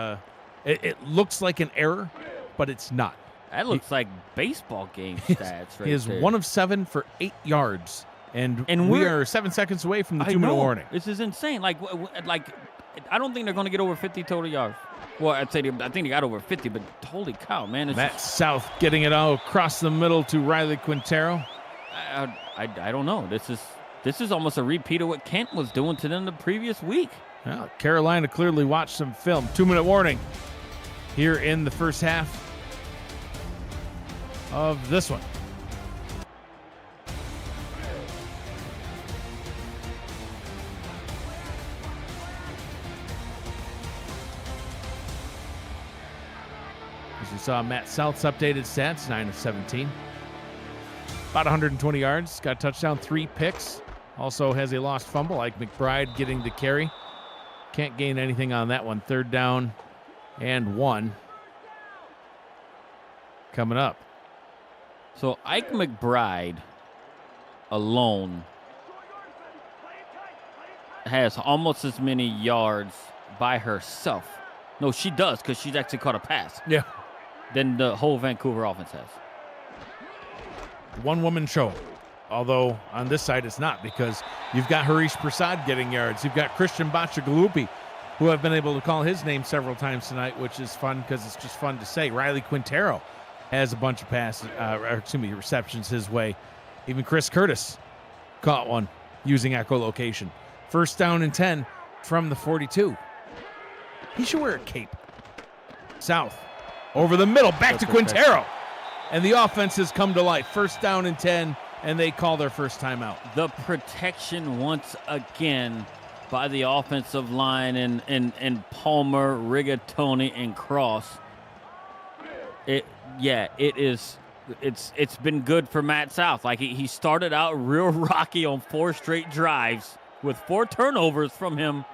it looks like an error, but it's not.
That looks like baseball game stats right
He is
there.
1 of 7 for 8 yards, and we are 7 seconds away from the 2-minute warning.
This is insane. I don't think they're going to get over 50 total yards. Well, I think they got over 50, but holy cow, man!
Matt South getting it all across the middle to Riley Quintero.
I don't know. This is almost a repeat of what Kent was doing to them the previous week.
Well, Carolina clearly watched some film. 2-minute warning here in the first half of this one. As you saw, Matt South's updated stats, 9 of 17. About 120 yards, got a touchdown, 3 picks. Also has a lost fumble, like McBride getting the carry. Can't gain anything on that one. 3rd down and 1 coming up.
So Ike McBride alone has almost as many yards by herself. No, she does, because she's actually caught a pass.
Yeah.
Than the whole Vancouver offense has.
One-woman show. Although on this side it's not, because you've got Harish Prasad getting yards. You've got Christian Bachagalupi, who I've been able to call his name several times tonight, which is fun because it's just fun to say. Riley Quintero has a bunch of receptions his way. Even Chris Curtis caught one using echolocation. 1st down and 10 from the 42. He should wear a cape. South, over the middle, back to Quintero. And the offense has come to life. First down and 10, and they call their first timeout.
The protection once again by the offensive line and Palmer, Rigatoni, and Cross. It's been good for Matt South. Like he started out real rocky on 4 straight drives with 4 turnovers from him,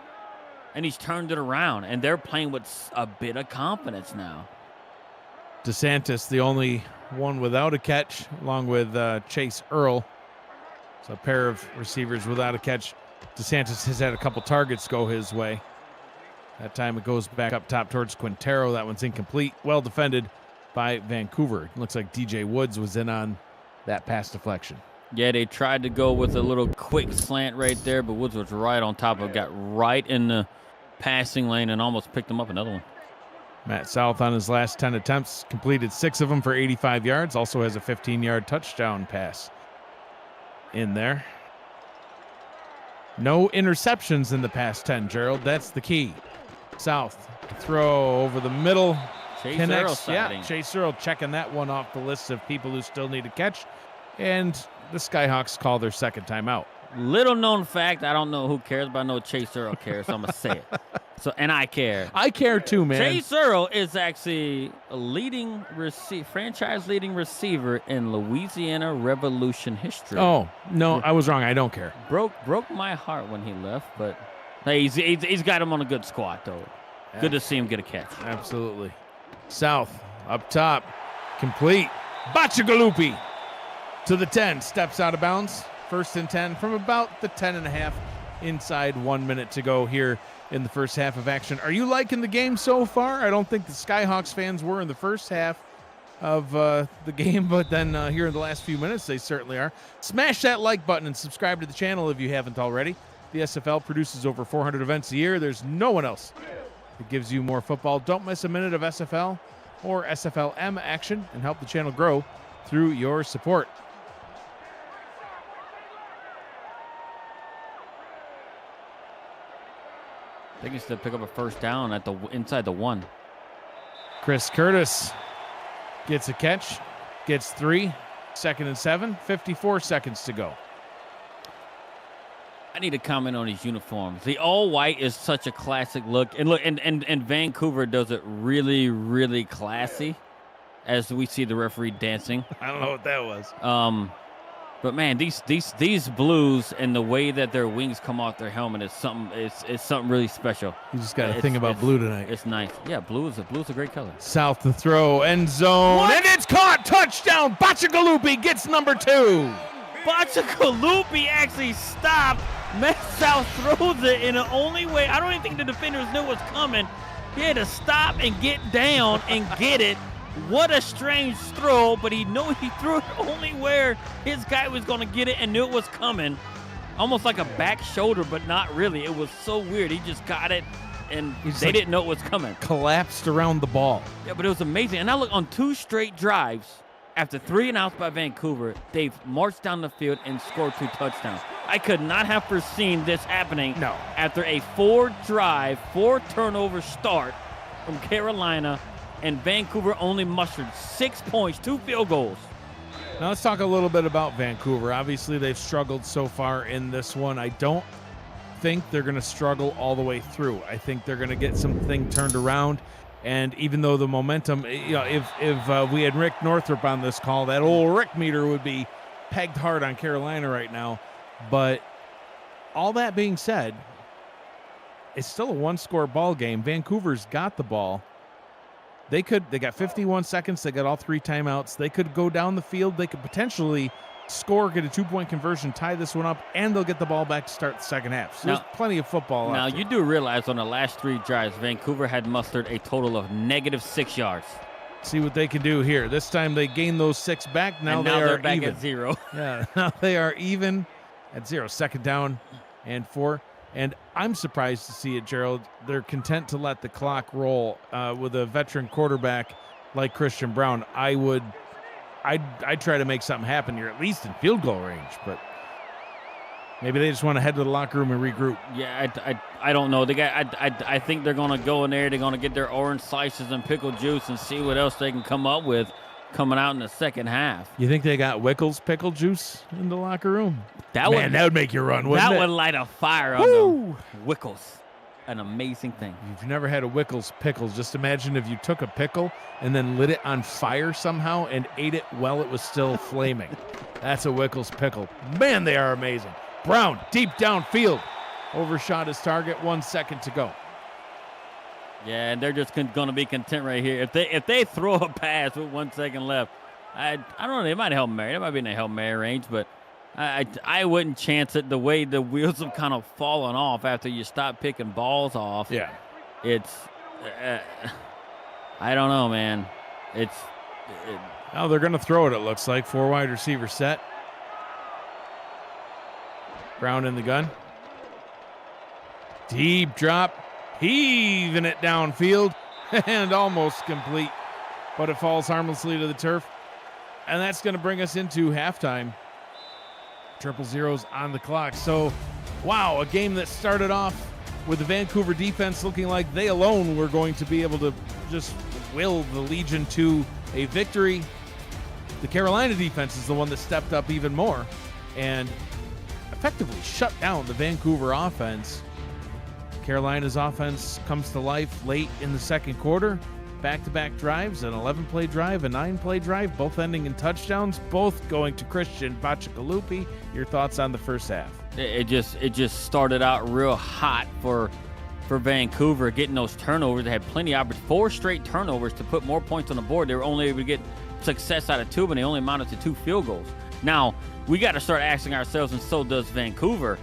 and he's turned it around, and they're playing with a bit of confidence now.
DeSantis, the only one without a catch, along with Chase Earl. So a pair of receivers without a catch. DeSantis has had a couple targets go his way. That time it goes back up top towards Quintero. That one's incomplete. Well defended by Vancouver. It looks like DJ Woods was in on that pass deflection.
Yeah, they tried to go with a little quick slant right there, but Woods was right on top of it, got right in the passing lane and almost picked him up another one.
Matt South on his last 10 attempts completed 6 of them for 85 yards. Also has a 15-yard touchdown pass in there. No interceptions in the past 10, Gerald. That's the key. South, throw over the middle.
Chase Earl sighting.
Yeah, Chase Earl checking that one off the list of people who still need a catch. And the Skyhawks call their second timeout.
Little known fact, I don't know who cares, but I know Chase Earl cares, so I'm going to say it. And I care.
I care too, man.
Chase Earl is actually a franchise leading receiver in Louisiana Revolution history.
Oh, no, I was wrong. I don't care.
Broke my heart when he left, but hey, he's got him on a good squad, though. Yeah. Good to see him get a catch.
Absolutely. South, up top, complete. Bachagalupi to the 10, steps out of bounds. First and 10 from about the 10.5, inside 1 minute to go here in the first half of action. Are you liking the game so far? I don't think the Skyhawks fans were in the first half of the game, but then here in the last few minutes, they certainly are. Smash that like button and subscribe to the channel if you haven't already. The SFL produces over 400 events a year. There's no one else that gives you more football. Don't miss a minute of SFL or SFLM action and help the channel grow through your support.
They can still pick up a first down at inside the 1.
Chris Curtis gets a catch, gets 3, 2nd and 7, 54 seconds to go.
I need to comment on his uniforms. The all white is such a classic look, and Vancouver does it really, really classy. As we see the referee dancing.
I don't know what that was.
But man, these blues and the way that their wings come off their helmet is something. It's something really special.
You just got to think about blue tonight.
It's nice. Yeah, blue's a great color.
South to throw, end zone, and it's caught. Touchdown! Bachagalupi gets number 2.
Bachagalupi actually stopped. Matt South throws it in the only way. I don't even think the defenders knew it was coming. He had to stop and get down and get it. What a strange throw, but he knew he threw it only where his guy was going to get it and knew it was coming. Almost like a back shoulder, but not really. It was so weird. He just got it, and they didn't know it was coming.
Collapsed around the ball.
Yeah, but it was amazing. And I look on 2 straight drives, after 3 and outs by Vancouver, they've marched down the field and scored 2 touchdowns. I could not have foreseen this happening.
No.
After a 4-drive, 4-turnover start from Carolina, and Vancouver only mustered 6 points, 2 field goals.
Now let's talk a little bit about Vancouver. Obviously, they've struggled so far in this one. I don't think they're going to struggle all the way through. I think they're going to get something turned around. And even though the momentum, if we had Rick Northrup on this call, that old Rick meter would be pegged hard on Carolina right now. But all that being said, it's still a 1-score ball game. Vancouver's got the ball. They got 51 seconds. They got all 3 timeouts. They could go down the field. They could potentially score, get a 2-point conversion, tie this one up, and they'll get the ball back to start the second half. So there's plenty of football.
Now, you do realize on the last 3 drives, Vancouver had mustered a total of -6 yards.
See what they can do here. This time they gain those 6 back. Now
they're back
even.
at 0.
Yeah, now they are even at 0. 2nd down and 4. And I'm surprised to see it, Gerald. They're content to let the clock roll with a veteran quarterback like Christian Brown. I'd try to make something happen. You're at least in field goal range, but Maybe they just want to head to the locker room and regroup.
Yeah, I don't know. I think they're going to go in there. They're going to get their orange slices and pickle juice and see what else they can come up with coming out in the second half.
You think they got Wickles pickle juice in the locker room?
That
would make you run, wouldn't it?
That would light a fire on them. Wickles. An amazing thing.
If you've never had a Wickles pickles, just imagine if you took a pickle and then lit it on fire somehow and ate it while it was still flaming. That's a Wickles pickle. Man, they are amazing. Brown, deep downfield. Overshot his target, 1 second to go.
Yeah, and they're just going to be content right here. If they throw a pass with 1 second left, I don't know. They might Hail Mary. They might be in the Hail Mary range, but I wouldn't chance it the way the wheels have kind of fallen off after you stop picking balls off.
Yeah.
It's I don't know, man.
Oh, they're going to throw it, it looks like. 4 wide receiver set. Brown in the gun. Deep drop. Heaving it downfield. And almost complete. But it falls harmlessly to the turf. And that's going to bring us into halftime. 0-0s on the clock. So, wow, a game that started off with the Vancouver defense looking like they alone were going to be able to just will the Legion to a victory. The Carolina defense is the one that stepped up even more and effectively shut down the Vancouver offense. Carolina's offense comes to life late in the second quarter. Back-to-back drives, an 11-play drive, a 9-play drive, both ending in touchdowns, both going to Christian Bacigalupi. Your thoughts on the first half?
It just started out real hot for Vancouver, getting those turnovers. They had plenty of 4 straight turnovers to put more points on the board. They were only able to get success out of 2, but they only amounted to 2 field goals. Now, we got to start asking ourselves, and so does Vancouver,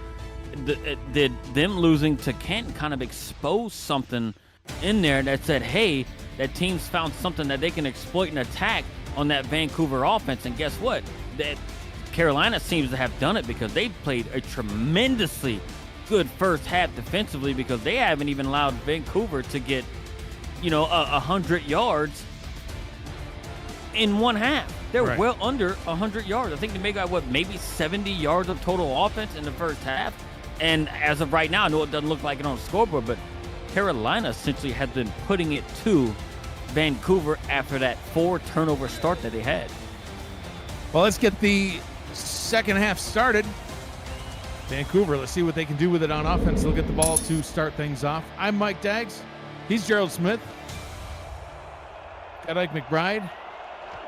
did them losing to Canton kind of expose something in there that said, hey, that team's found something that they can exploit and attack on that Vancouver offense? And guess what? That Carolina seems to have done it because they played a tremendously good first half defensively, because they haven't even allowed Vancouver to get, 100 yards in one half. They're
right.
Well under 100 yards. I think they got, maybe 70 yards of total offense in the first half. And as of right now, I know it doesn't look like it on the scoreboard, but Carolina essentially had been putting it to Vancouver after that 4 turnover start that they had.
Well, let's get the second half started. Vancouver, let's see what they can do with it on offense. They'll get the ball to start things off. I'm Mike Daggs. He's Gerald Smith. Got Ike McBride.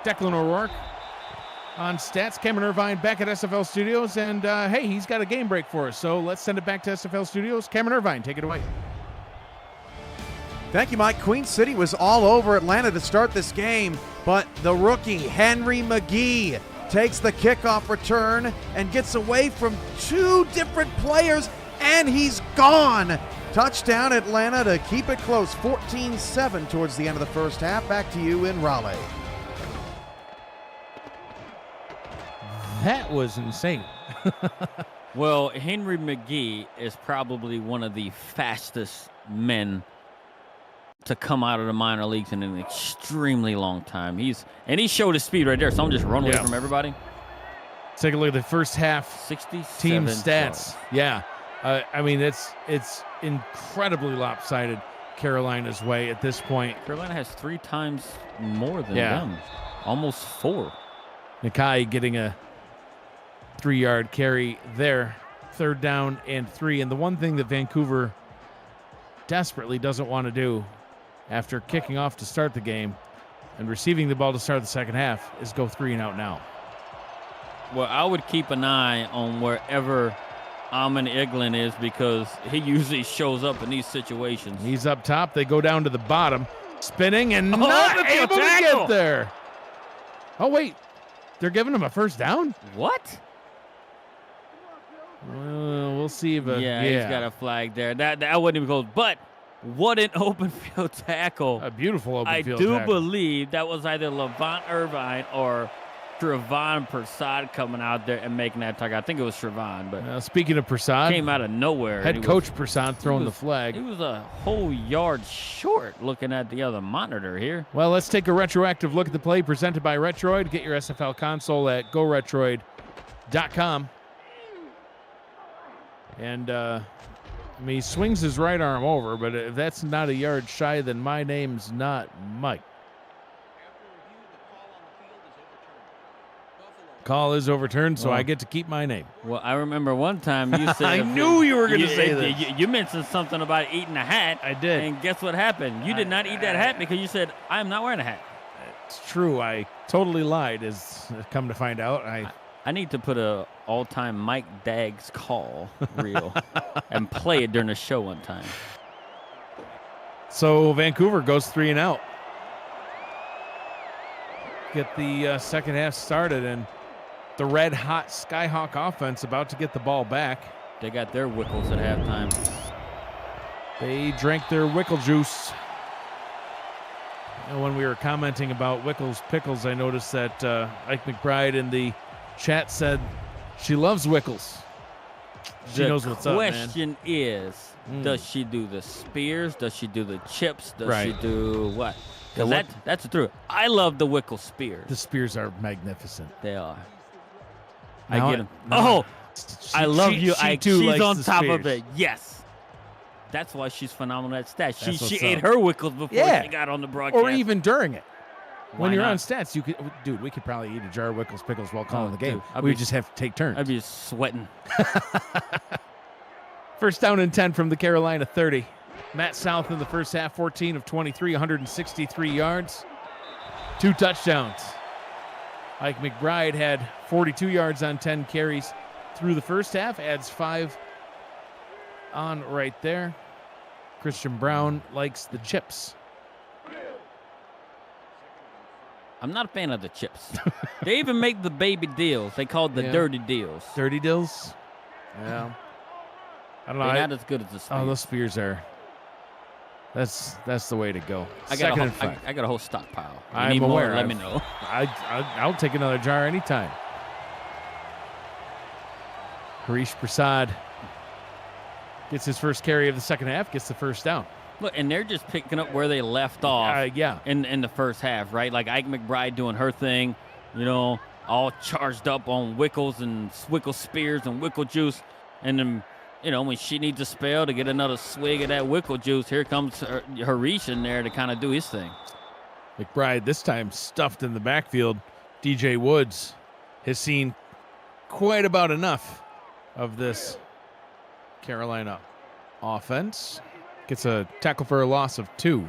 Declan O'Rourke on stats. Cameron Irvine back at SFL Studios. And, hey, he's got a game break for us. So let's send it back to SFL Studios. Cameron Irvine, take it away.
Thank you, Mike. Queen City was all over Atlanta to start this game, but the rookie, Henry McGee, takes the kickoff return and gets away from 2 different players, and he's gone. Touchdown, Atlanta, to keep it close, 14-7 towards the end of the first half. Back to you in Raleigh.
That was insane.
Well, Henry McGee is probably one of the fastest men to come out of the minor leagues in an extremely long time. He showed his speed right there, so I'm just running away from everybody.
Let's take a look at the first half
67
team stats.
yards.
Yeah. I mean, it's incredibly lopsided Carolina's way at this point.
Carolina has 3 times more than them. Almost 4.
Nakai getting a 3-yard carry there. 3rd down and 3. And the one thing that Vancouver desperately doesn't want to do after kicking off to start the game and receiving the ball to start the second half is go 3 and out now.
Well, I would keep an eye on wherever Amon Eglin is, because he usually shows up in these situations.
He's up top. They go down to the bottom, spinning and not
that's a
able to
tackle.
get there. Oh, wait. They're giving him a first down?
What?
We'll see if
he's got a flag there. That wasn't even close. But what an open field tackle.
A beautiful open field
tackle. I do
tackle.
believe that was either Levant Irvine or Trevon Prasad coming out there and making that tackle. I think it was Trevon, but
speaking of Prasad,
came out of nowhere.
Head coach Prasad throwing the flag.
He was a whole yard short looking at the other monitor here.
Well, let's take a retroactive look at the play presented by Retroid. Get your SFL console at GoRetroid.com. And he swings his right arm over, but if that's not a yard shy, then my name's not Mike. Call is overturned, so I get to keep my name.
Well, I remember one time you said
I knew you were going to say this.
You mentioned something about eating a hat.
I did.
And guess what happened? You did not eat that hat because you said, I'm not wearing a hat.
It's true. I totally lied, as come to find out.
I need to put a all-time Mike Daggs call reel and play it during the show one time.
So Vancouver goes 3 and out. Get the second half started, and the red-hot Skyhawk offense about to get the ball back.
They got their Wickles at halftime.
They drank their Wickle juice. And when we were commenting about Wickles Pickles, I noticed that Ike McBride in the chat said she loves Wickles. She knows what's up, man.
The question is, does she do the spears? Does she do the chips? Does she do what? Because that's the truth. I love the Wickle spears.
The spears are magnificent.
They are.
Now
I get them. I love you, Ike. She's on top
spears.
of it. Yes. That's why she's phenomenal at stats. She
what's
ate
up.
her Wickles before she got on the broadcast.
Or even during it. When
Why
you're
not?
on stats, you could, dude, we could probably eat a jar of Wickles Pickles while calling the game.
Dude,
We would just have to take turns.
I'd be sweating.
First down and 10 from the Carolina 30. Matt South in the first half, 14 of 23, 163 yards, 2 touchdowns. Ike McBride had 42 yards on 10 carries through the first half, adds 5 on right there. Christian Brown likes the chips.
I'm not a fan of the chips. They even make the baby deals. They call it the dirty deals.
Dirty dills? Yeah. I don't know.
They're not as good as the spears.
Oh, those spears are. That's the way to go.
I got a whole stockpile. You
I'm
need more,
aware.
let me know.
I'll take another jar anytime. Harish Prasad gets his first carry of the second half, gets the first down.
Look, and they're just picking up where they left off in the first half, right? Like Ike McBride doing her thing, all charged up on Wickles and Wickle spears and Wickle juice. And then, when she needs a spell to get another swig of that Wickle juice, here comes Harish in there to kind of do his thing.
McBride, this time stuffed in the backfield. DJ Woods has seen quite about enough of this Carolina offense. Gets a tackle for a loss of 2.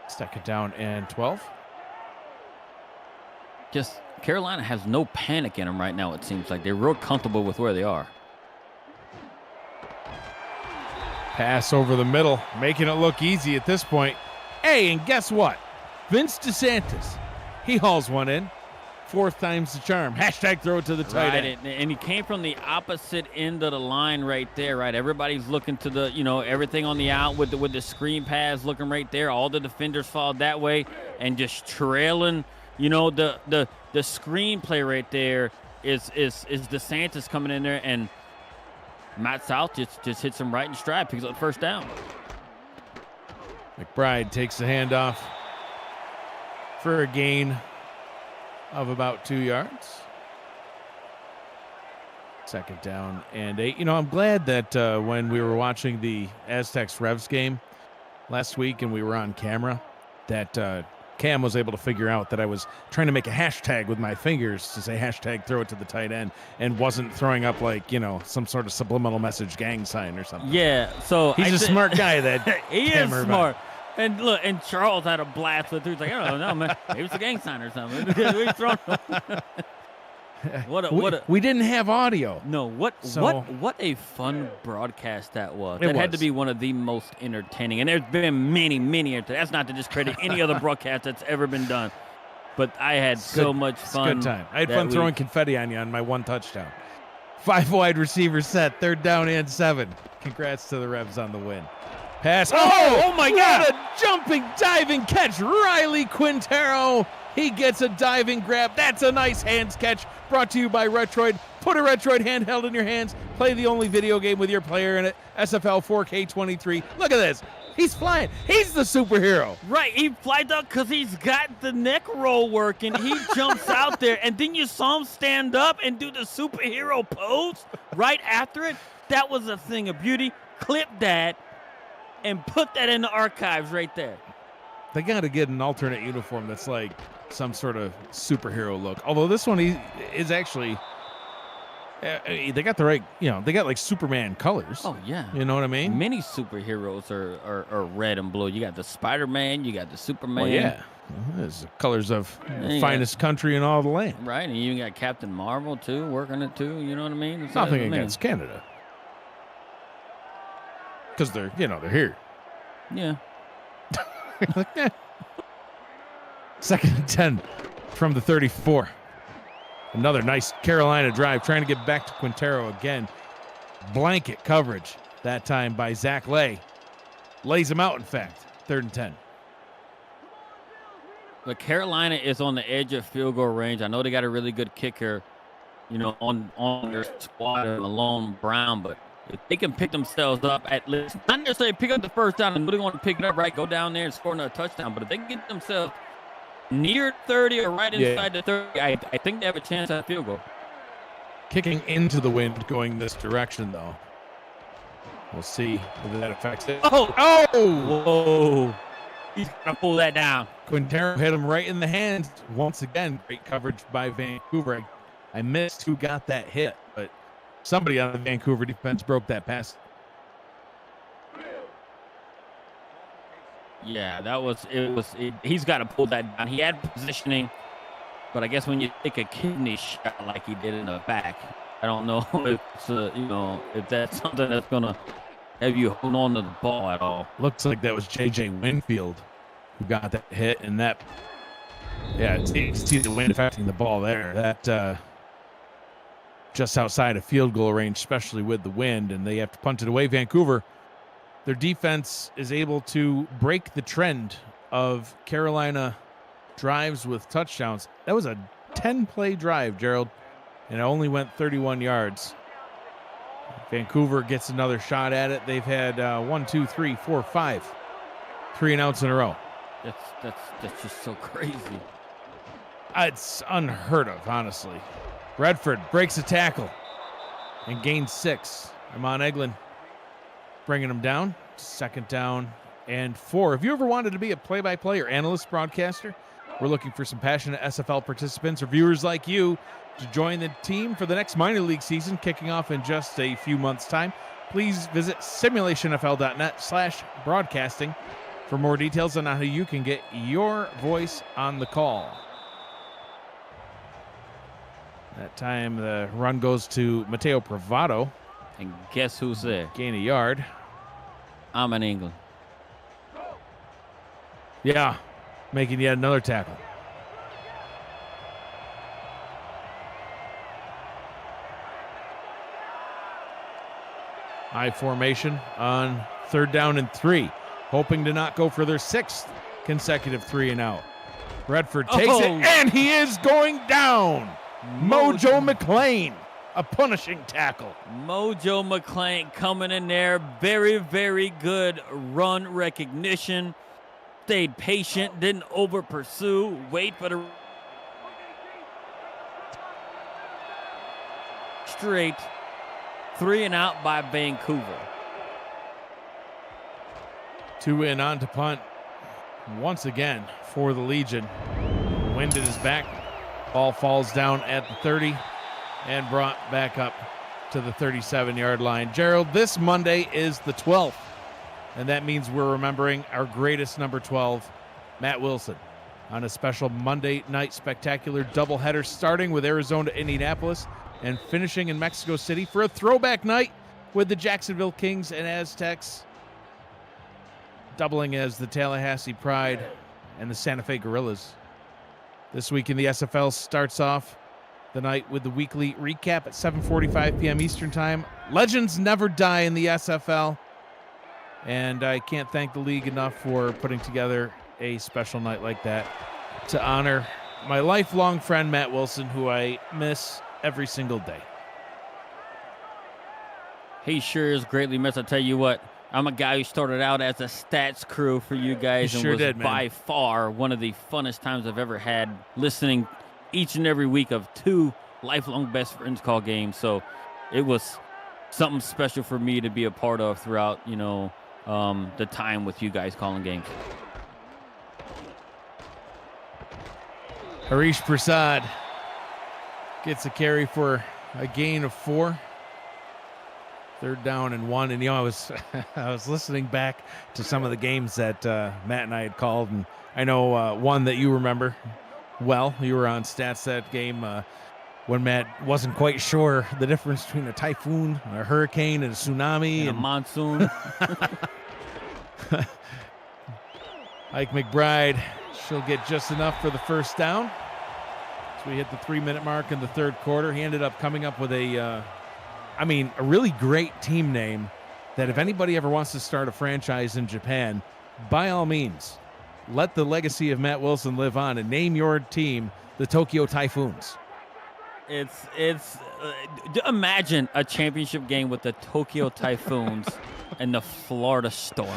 Second down and 12.
Just Carolina has no panic in them right now, it seems like. They're real comfortable with where they are.
Pass over the middle, making it look easy at this point. Hey, and guess what? Vince DeSantis, he hauls one in. 4th time's the charm. Hashtag throw it to the tight end.
And he came from the opposite end of the line right there, right? Everybody's looking to the, everything on the out with the screen pass looking right there. All the defenders fall that way and just trailing. The screenplay right there is DeSantis coming in there, and Matt South just hits him right in stride, picks up the first down.
McBride takes the handoff for a gain of about 2 yards. Second down and 8. I'm glad that when we were watching the Aztecs Revs game last week and we were on camera, that Cam was able to figure out that I was trying to make a hashtag with my fingers to say hashtag throw it to the tight end and wasn't throwing up some sort of subliminal message gang sign or something.
Yeah, so
he's a smart guy. That
he is smart. And look, and Charles had a blast with it. He's like, I don't know, man. Maybe it's a gang sign or something.
We didn't have audio.
No, what a fun broadcast that was. That had to be one of the most entertaining. And there's been many. That's not to discredit any other broadcast that's ever been done. But I had so much fun.
It's a good time. I had fun throwing confetti on you on my 1 touchdown. 5 wide receivers set, 3rd down and 7. Congrats to the Revs on the win. Pass. Oh my God! A jumping, diving catch. Riley Quintero. He gets a diving grab. That's a nice hands catch. Brought to you by Retroid. Put a Retroid handheld in your hands. Play the only video game with your player in it. SFL 4K23. Look at this. He's flying. He's the superhero.
Right, he flies up because he's got the neck roll working. He jumps out there, and then you saw him stand up and do the superhero pose right after it. That was a thing of beauty. Clip that and put that in the archives right there.
They got to get an alternate uniform that's like some sort of superhero look. Although this one is actually, they got the right, they got like Superman colors.
Oh, yeah.
You know what I mean?
Many superheroes are red and blue. You got the Spider-Man, you got the Superman.
Well, yeah. It's the colors of the finest country in all the land.
Right, and you got Captain Marvel, too, working it, too. You know what I mean? It's
nothing against Canada. Because they're here.
Yeah.
Second and 10 from the 34. Another nice Carolina drive, trying to get back to Quintero again. Blanket coverage that time by Zach Lay. Lays him out, in fact. 3rd and 10.
But Carolina is on the edge of field goal range. I know they got a really good kicker, on their squad, Malone Brown, but if they can pick themselves up at least, not necessarily pick up the first down and really want to pick it up, right? Go down there and score another touchdown. But if they can get themselves near 30 or right inside the 30, I think they have a chance at a field goal.
Kicking into the wind going this direction, though. We'll see whether that affects it.
Oh!
Whoa!
He's going to pull that down.
Quintero hit him right in the hands. Once again, great coverage by Vancouver. I missed who got that hit, but somebody on the Vancouver defense broke that pass.
Yeah, he's got to pull that down. He had positioning, but I guess when you take a kidney shot like he did in the back, I don't know if if that's something that's going to have you hold on to the ball at all.
Looks like that was J.J. Winfield who got that hit, and that, you can see the wind affecting the ball there. That just outside of field goal range, especially with the wind, and they have to punt it away. Vancouver, their defense is able to break the trend of Carolina drives with touchdowns. That was a 10-play drive, Gerald, and it only went 31 yards. Vancouver gets another shot at it. They've had 1, 2, 3, 4, 5 3-and-outs in a row.
That's just so crazy.
It's unheard of, honestly. Redford breaks a tackle and gains 6. Ramon Eglin bringing him down. 2nd down and 4. Have you ever wanted to be a play-by-play or analyst broadcaster? We're looking for some passionate SFL participants or viewers like you to join the team for the next minor league season, kicking off in just a few months' time. Please visit simulationfl.net/broadcasting for more details on how you can get your voice on the call. That time the run goes to Mateo Privado.
And guess who's there?
Gain a yard.
I'm in England.
Yeah, making yet another tackle. I formation on 3rd down and 3, hoping to not go for their 6th consecutive 3-and-out. Redford takes it, and he is going down. Mojo McClain, a punishing tackle.
Mojo McClain coming in there. Very, very good run recognition. Stayed patient, didn't over pursue, wait for the straight 3-and-out by Vancouver.
2 in on to punt once again for the Legion. Wind at his back. Ball falls down at the 30 and brought back up to the 37-yard line. Gerald, this Monday is the 12th, and that means we're remembering our greatest number 12, Matt Wilson, on a special Monday night spectacular doubleheader starting with Arizona to Indianapolis and finishing in Mexico City for a throwback night with the Jacksonville Kings and Aztecs, doubling as the Tallahassee Pride and the Santa Fe Gorillas. This week in the SFL starts off the night with the weekly recap at 7:45 p.m. Eastern Time. Legends never die in the SFL, and I can't thank the league enough for putting together a special night like that to honor my lifelong friend Matt Wilson, who I miss every single day.
He sure is greatly missed. I tell you what, I'm a guy who started out as a stats crew for you guys
You
and
sure
was
did, man.
by far one of the funnest times I've ever had listening each and every week of 2 lifelong best friends call games. So it was something special for me to be a part of throughout, the time with you guys calling games.
Harish Prasad gets a carry for a gain of 4. 3rd down and 1. And, I was listening back to some of the games that Matt and I had called. And I know one that you remember well. You were on stats that game when Matt wasn't quite sure the difference between a typhoon, a hurricane, and a tsunami.
And a monsoon.
Ike McBride, she'll get just enough for the first down. So we hit the 3-minute mark in the 3rd quarter. He ended up coming up with a really great team name that if anybody ever wants to start a franchise in Japan, by all means, let the legacy of Matt Wilson live on and name your team the Tokyo Typhoons.
It's imagine a championship game with the Tokyo Typhoons and the Florida Storm.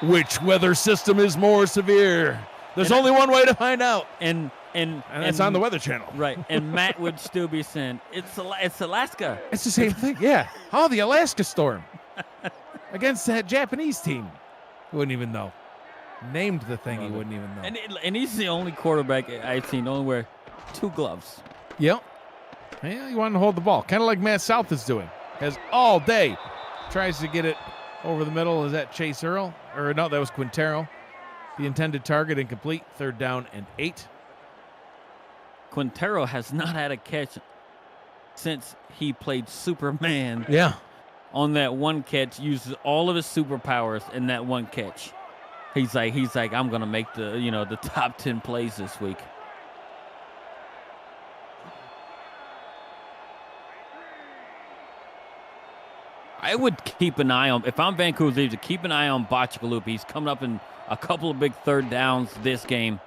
Which weather system is more severe? There's only one way to find out.
And
it's on the Weather Channel.
Right. And Matt would still be saying, it's Alaska.
It's the same thing. Yeah. Oh, the Alaska Storm. Against that Japanese team. He wouldn't even know. Named the thing, he wouldn't even know.
And he's the only quarterback I've seen only wear 2 gloves.
Yep. Yeah, he wanted to hold the ball. Kind of like Matt South is doing. Has all day. Tries to get it over the middle. Is that Chase Earl? Or no, that was Quintero. The intended target incomplete. 3rd down and 8.
Quintero has not had a catch since he played Superman.
Yeah.
On that one catch, uses all of his superpowers in that one catch. He's like, I'm gonna make the top 10 plays this week. I would keep an eye on, if I'm Vancouver Leafs, to keep an eye on Bachikalup. He's coming up in a couple of big 3rd downs this game.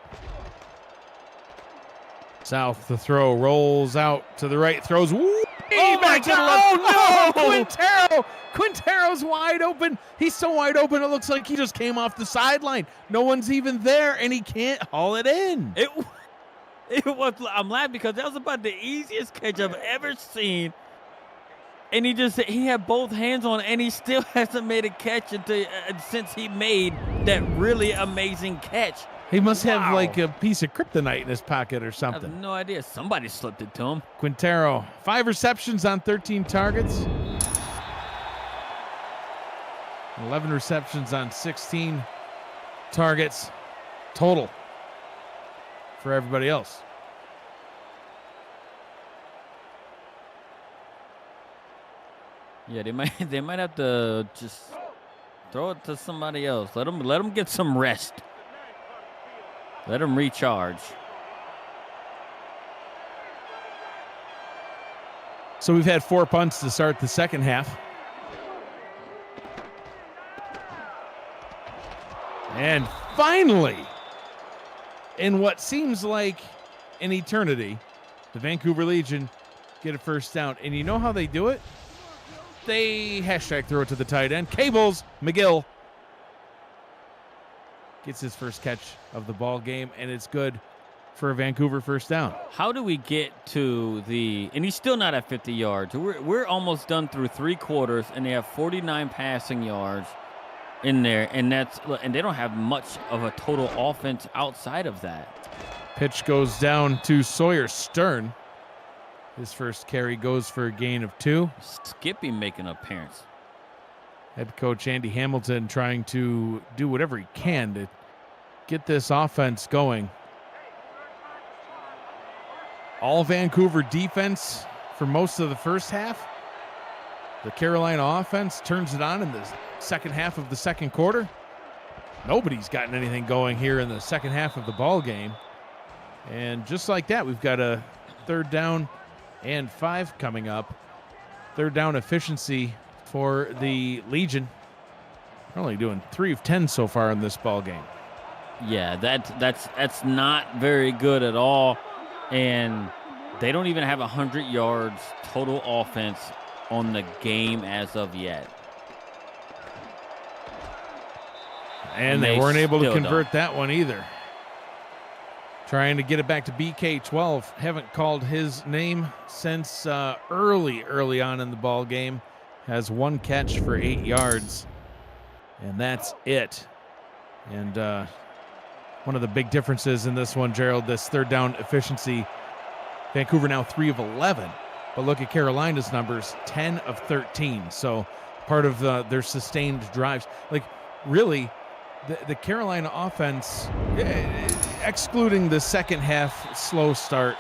South, the throw, rolls out to the right, throws. Woo!
Oh, my God!
Oh, no! Quintero! Quintero's wide open. He's so wide open, it looks like he just came off the sideline. No one's even there, and he can't haul it in.
It was. I'm laughing because that was about the easiest catch I've ever seen. And he had both hands on, and he still hasn't made a catch since he made that really amazing catch.
He must have like a piece of kryptonite in his pocket or something.
I have no idea. Somebody slipped it to him.
Quintero, 5 receptions on 13 targets. 11 receptions on 16 targets total for everybody else.
Yeah, they might have to just throw it to somebody else. Let them get some rest. Let them recharge.
So we've had 4 punts to start the second half. And finally, in what seems like an eternity, the Vancouver Legion get a first down. And you know how they do it? They #throw it to the tight end. Cables, McGill gets his first catch of the ball game, and it's good for a Vancouver first down.
How do we get to and he's still not at 50 yards. We're almost done through 3 quarters, and they have 49 passing yards in there, and they don't have much of a total offense outside of that.
Pitch goes down to Sawyer Stern. His first carry goes for a gain of 2.
Skippy making an appearance.
Head coach Andy Hamilton trying to do whatever he can to get this offense going. All Vancouver defense for most of the first half. The Carolina offense turns it on in the second half of the second quarter. Nobody's gotten anything going here in the second half of the ball game. And just like that, we've got a 3rd down and 5 coming up. 3rd down efficiency for the Legion. They're only doing 3 of 10 so far in this ball game.
Yeah, that's not very good at all. And they don't even have 100 yards total offense on the game as of yet.
And they weren't able to convert that one either. Trying to get it back to BK12. Haven't called his name since early on in the ball game. Has one catch for 8 yards. And that's it. And one of the big differences in this one, Gerald, this third down efficiency. Vancouver now 3 of 11. But look at Carolina's numbers, 10 of 13. So part of their sustained drives. Like, really, the Carolina offense, excluding the second half slow start,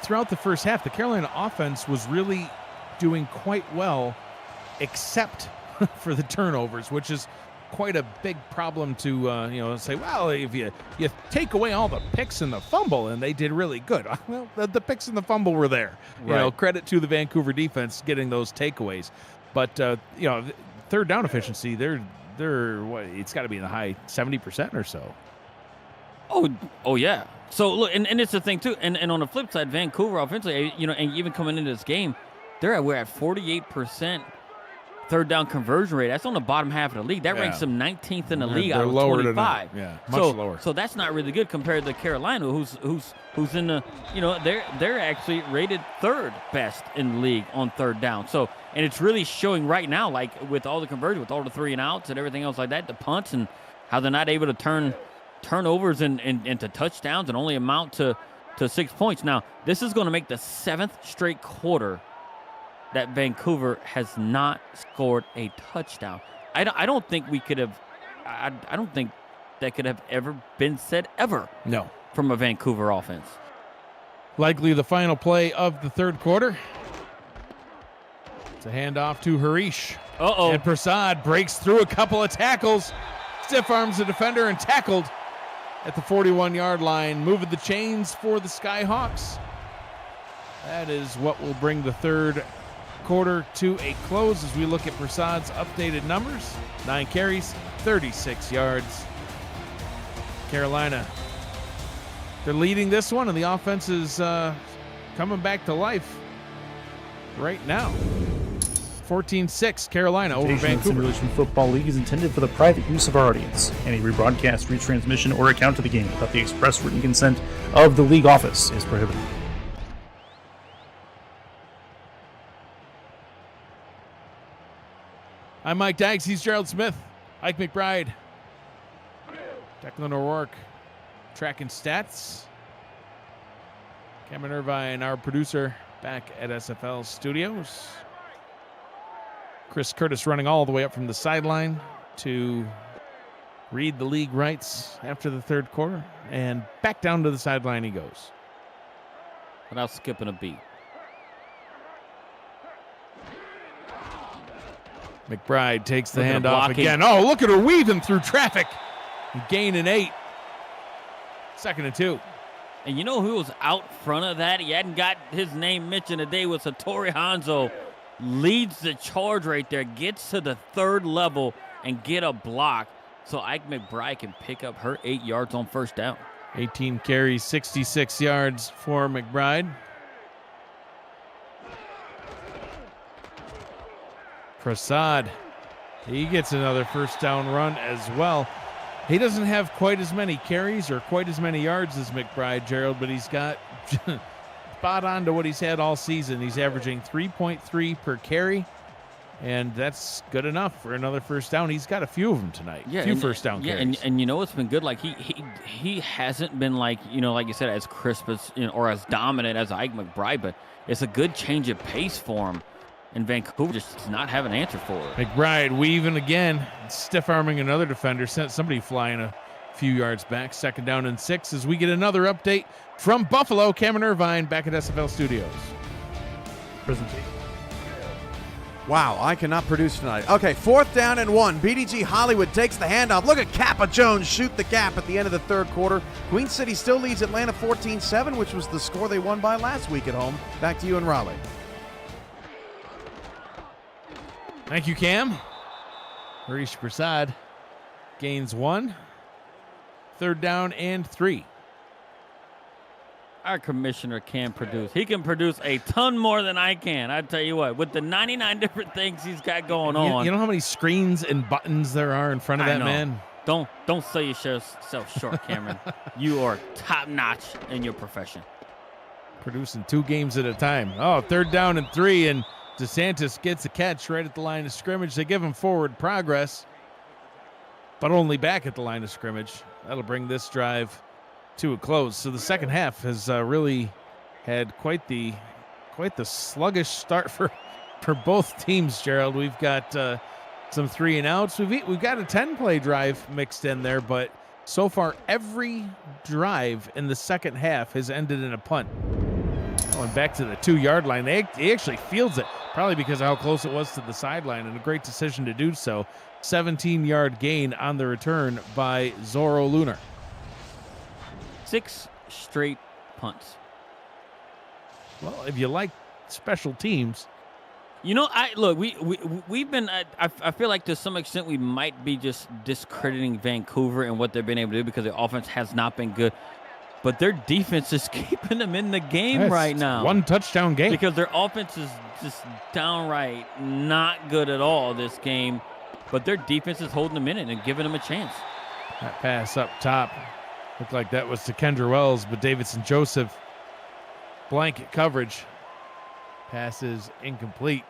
throughout the first half, the Carolina offense was really doing quite well, except for the turnovers, which is quite a big problem to say, well, if you take away all the picks and the fumble, and they did really good. Well, the picks and the fumble were there.
Right.
Credit to the Vancouver defense getting those takeaways. But third down efficiency, they're what, it's got to be in the high 70% or so.
Oh yeah. So look, and it's the thing too. And on the flip side, Vancouver offensively, and even coming into this game, we're at 48% third down conversion rate. That's on the bottom half of the league. That ranks them 19th in the league out of 25.
Yeah, much lower.
So that's not really good compared to Carolina, who's in the, they're actually rated third best in the league on third down. So, and it's really showing right now, like with all the conversion, with all the 3 and outs and everything else like that, the punts and how they're not able to turn turnovers into touchdowns and only amount to 6 points. Now, this is going to make the 7th straight quarter that Vancouver has not scored a touchdown. I don't think we could have. I don't think that could have ever been said ever.
No,
from a Vancouver offense.
Likely the final play of the third quarter. It's a handoff to Harish. And Prasad breaks through a couple of tackles, stiff arms the defender, and tackled at the 41-yard line, moving the chains for the Skyhawks. That is what will bring the third quarter to a close as we look at Prasad's updated numbers. 9 carries, 36 yards. Carolina, they're leading this one, and the offense is coming back to life right now. 14-6, Carolina over Vancouver.
Simulation Football League is intended for the private use of our audience. Any rebroadcast, retransmission, or account of the game without the express written consent of the league office is prohibited.
I'm Mike Daggs. He's Gerald Smith. Ike McBride. Declan O'Rourke. Tracking stats. Cameron Irvine, our producer, back at SFL Studios. Chris Curtis running all the way up from the sideline to read the league rights after the third quarter. And back down to the sideline he goes.
Without skipping a beat.
McBride takes the handoff again. Oh, look at her weaving through traffic. Gaining 8. 2nd and 2.
And you know who was out front of that? He hadn't got his name mentioned today. Was Satori Hanzo. Leads the charge right there. Gets to the third level and get a block. So Ike McBride can pick up her 8 yards on first down.
18 carries, 66 yards for McBride. Prasad, he gets another first down run as well. He doesn't have quite as many carries or quite as many yards as McBride, Gerald, but he's got spot on to what he's had all season. He's averaging 3.3 per carry, and that's good enough for another first down. He's got a few of them tonight.
Yeah,
few first down carries.
And it's been good. Like he hasn't been like you said, as crisp as or as dominant as Ike McBride, but it's a good change of pace for him. And Vancouver just does not have an answer for it.
McBride weaving again, stiff-arming another defender, sent somebody flying a few yards back. 2nd down and 6 as we get another update from Buffalo. Cameron Irvine back at SFL Studios.
Presentation.
Wow, I cannot produce tonight. Okay, 4th down and 1. BDG Hollywood takes the handoff. Look at Kappa Jones shoot the gap at the end of the third quarter. Queen City still leads Atlanta 14-7, which was the score they won by last week at home. Back to you in Raleigh.
Thank you, Cam. Harish Prasad gains 1. 3rd down and 3.
Our commissioner can produce. He can produce a ton more than I can. I tell you what, with the 99 different things he's got going on.
You know how many screens and buttons there are in front of that man?
Don't sell yourself short, Cameron. You are top notch in your profession.
Producing 2 games at a time. Oh, 3rd down and 3, and DeSantis gets a catch right at the line of scrimmage. They give him forward progress, but only back at the line of scrimmage. That'll bring this drive to a close. So the second half has really had quite the sluggish start for both teams, Gerald. We've got some 3 and outs. We've got a 10-play drive mixed in there, but so far every drive in the second half has ended in a punt. Going back to the 2-yard line, he actually fields it, probably because of how close it was to the sideline, and a great decision to do so. 17-yard gain on the return by Zorro Lunar.
6 straight punts.
Well, if you like special teams.
You know, we've been. I feel like to some extent we might be just discrediting Vancouver and what they've been able to do because their offense has not been good, but their defense is keeping them in the game right now.
1 touchdown game
because their offense is just downright not good at all this game, but their defense is holding them in it and giving them a chance.
That pass up top looked like that was to Kendra Wells, but Davidson Joseph blanket coverage. Pass is incomplete.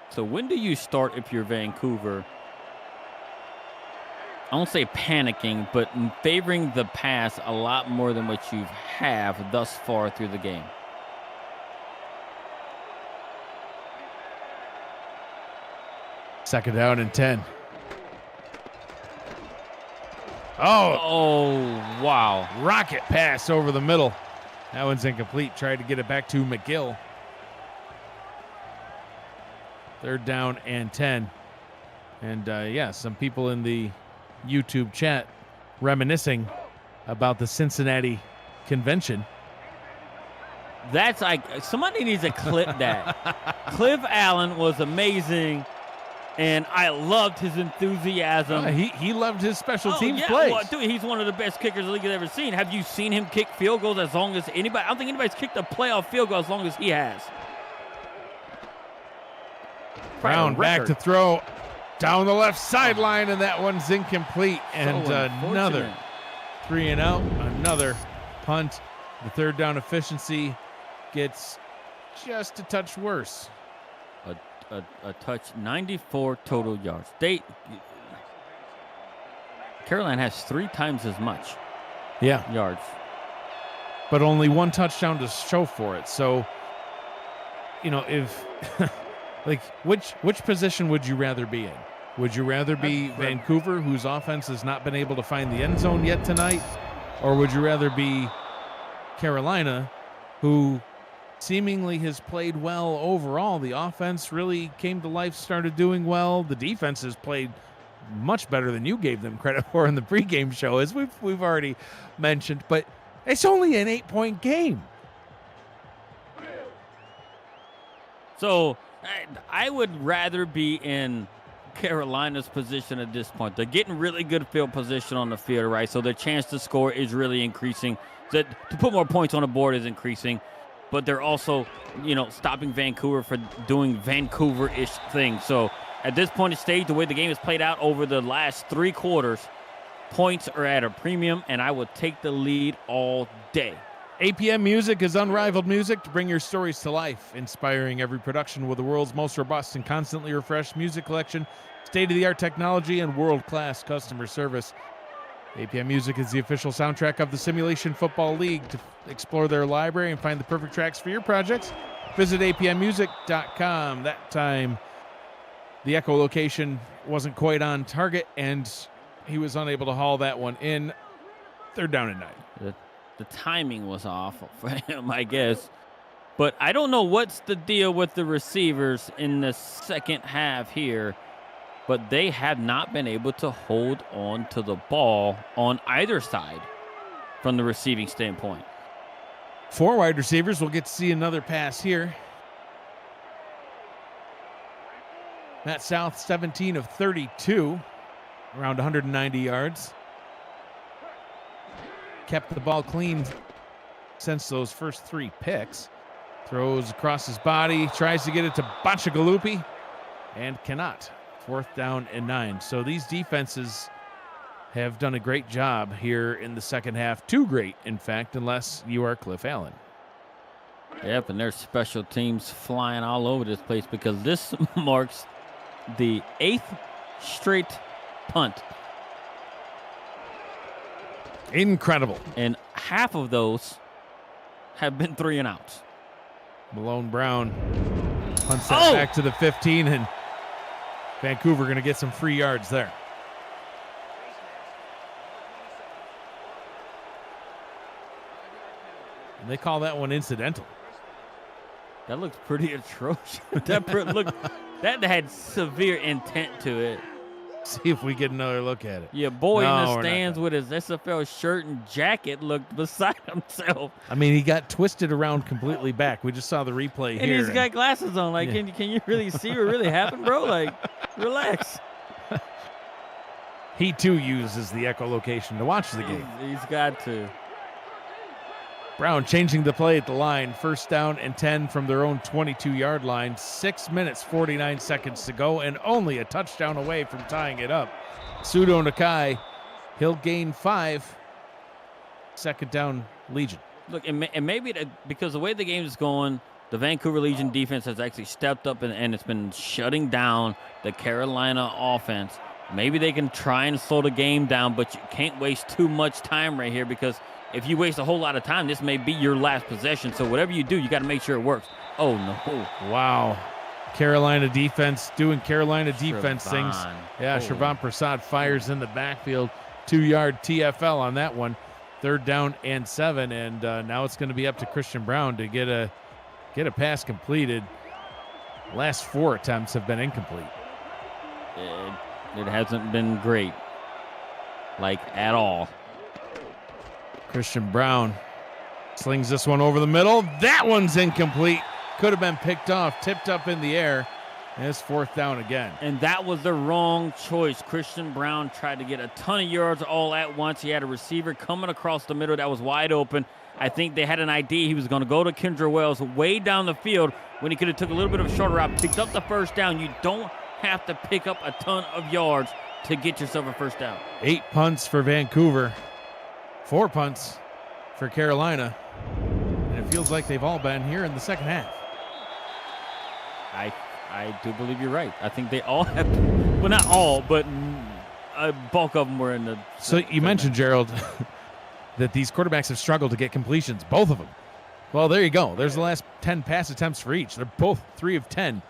So when do you start if you're Vancouver? I won't say panicking, but favoring the pass a lot more than what you have thus far through the game.
Second down and 10.
Oh, wow.
Rocket pass over the middle. That one's incomplete. Tried to get it back to McGill. 3rd down and 10. And some people in the YouTube chat reminiscing about the Cincinnati convention.
That's like, somebody needs to clip that. Cliff Allen was amazing, and I loved his enthusiasm.
He loved his special teams plays.
Well, dude, he's one of the best kickers the league has ever seen. Have you seen him kick field goals as long as anybody? I don't think anybody's kicked a playoff field goal as long as he has.
Brown back to throw down the left sideline, and that one's incomplete. And another 3 and out, another punt. The 3rd down efficiency gets just a touch worse.
A touch, 94 total yards. Carolina has 3 times as much yards.
But only 1 touchdown to show for it. So, if like which position would you rather be in? Would you rather be Vancouver, whose offense has not been able to find the end zone yet tonight? Or would you rather be Carolina, who seemingly has played well overall? The offense really came to life, started doing well. The defense has played much better than you gave them credit for in the pregame show, as we've already mentioned. But it's only an 8-point game.
So I would rather be in Carolina's position at this point. They're getting really good field position on the field, right? So their chance to score is really increasing. To put more points on the board is increasing. But they're also, stopping Vancouver for doing Vancouver-ish things. So at this point in the stage, the way the game has played out over the last 3 quarters, points are at a premium, and I would take the lead all day.
APM Music is unrivaled music to bring your stories to life, inspiring every production with the world's most robust and constantly refreshed music collection, state-of-the-art technology, and world-class customer service. APM Music is the official soundtrack of the Simulation Football League. To explore their library and find the perfect tracks for your projects, visit apmmusic.com. That time, the echolocation wasn't quite on target, and he was unable to haul that one in. 3rd down and 9.
The timing was off for him, I guess. But I don't know what's the deal with the receivers in the second half here. But they have not been able to hold on to the ball on either side from the receiving standpoint.
4 wide receivers. We'll get to see another pass here. Matt South, 17 of 32, around 190 yards. Kept the ball clean since those first 3 picks. Throws across his body, tries to get it to Bachagalupi, and cannot 4th down and 9. So these defenses have done a great job here in the second half. Too great, in fact, unless you are Cliff Allen.
Yep, and there's special teams flying all over this place because this marks the 8th straight punt.
Incredible.
And half of those have been 3 and outs.
Malone Brown punts that back to the 15, and Vancouver going to get some free yards there. And they call that one incidental.
That looks pretty atrocious. That had severe intent to it.
See if we get another look at it.
Your boy in the stands with his SFL shirt and jacket looked beside himself.
I mean, he got twisted around completely back. We just saw the replay
and
here.
He's got glasses on. Like, yeah. Can you really see what really happened, bro? Like, relax.
He, too, uses the echolocation to watch the game.
He's got to.
Brown changing the play at the line. 1st down and 10 from their own 22-yard line. 6 minutes, 49 seconds to go, and only a touchdown away from tying it up. Pseudo Nakai, he'll gain 5. 2nd down, Legion.
Look, and maybe because the way the game is going, the Vancouver Legion defense has actually stepped up and it's been shutting down the Carolina offense. Maybe they can try and slow the game down, but you can't waste too much time right here because if you waste a whole lot of time, this may be your last possession. So whatever you do, you got to make sure it works. Oh, no.
Wow. Carolina defense doing Carolina defense things. Yeah, Shervon Prasad fires in the backfield. 2-yard TFL on that one. 3rd down and 7. And now it's going to be up to Christian Brown to get a pass completed. Last 4 attempts have been incomplete.
It hasn't been great. Like, at all.
Christian Brown slings this one over the middle. That one's incomplete. Could have been picked off, tipped up in the air. And it's 4th down again.
And that was the wrong choice. Christian Brown tried to get a ton of yards all at once. He had a receiver coming across the middle that was wide open. I think they had an idea he was going to go to Kendra Wells way down the field when he could have took a little bit of a shorter route, picked up the 1st down. You don't have to pick up a ton of yards to get yourself a 1st down.
8 punts for Vancouver. 4 punts for Carolina. And it feels like they've all been here in the second half.
I do believe you're right. I think they all have, well, not all, but a bulk of them were in the.
So you mentioned, Gerald, that these quarterbacks have struggled to get completions, both of them. Well, there you go. There's the last 10 pass attempts for each. They're both 3 of 10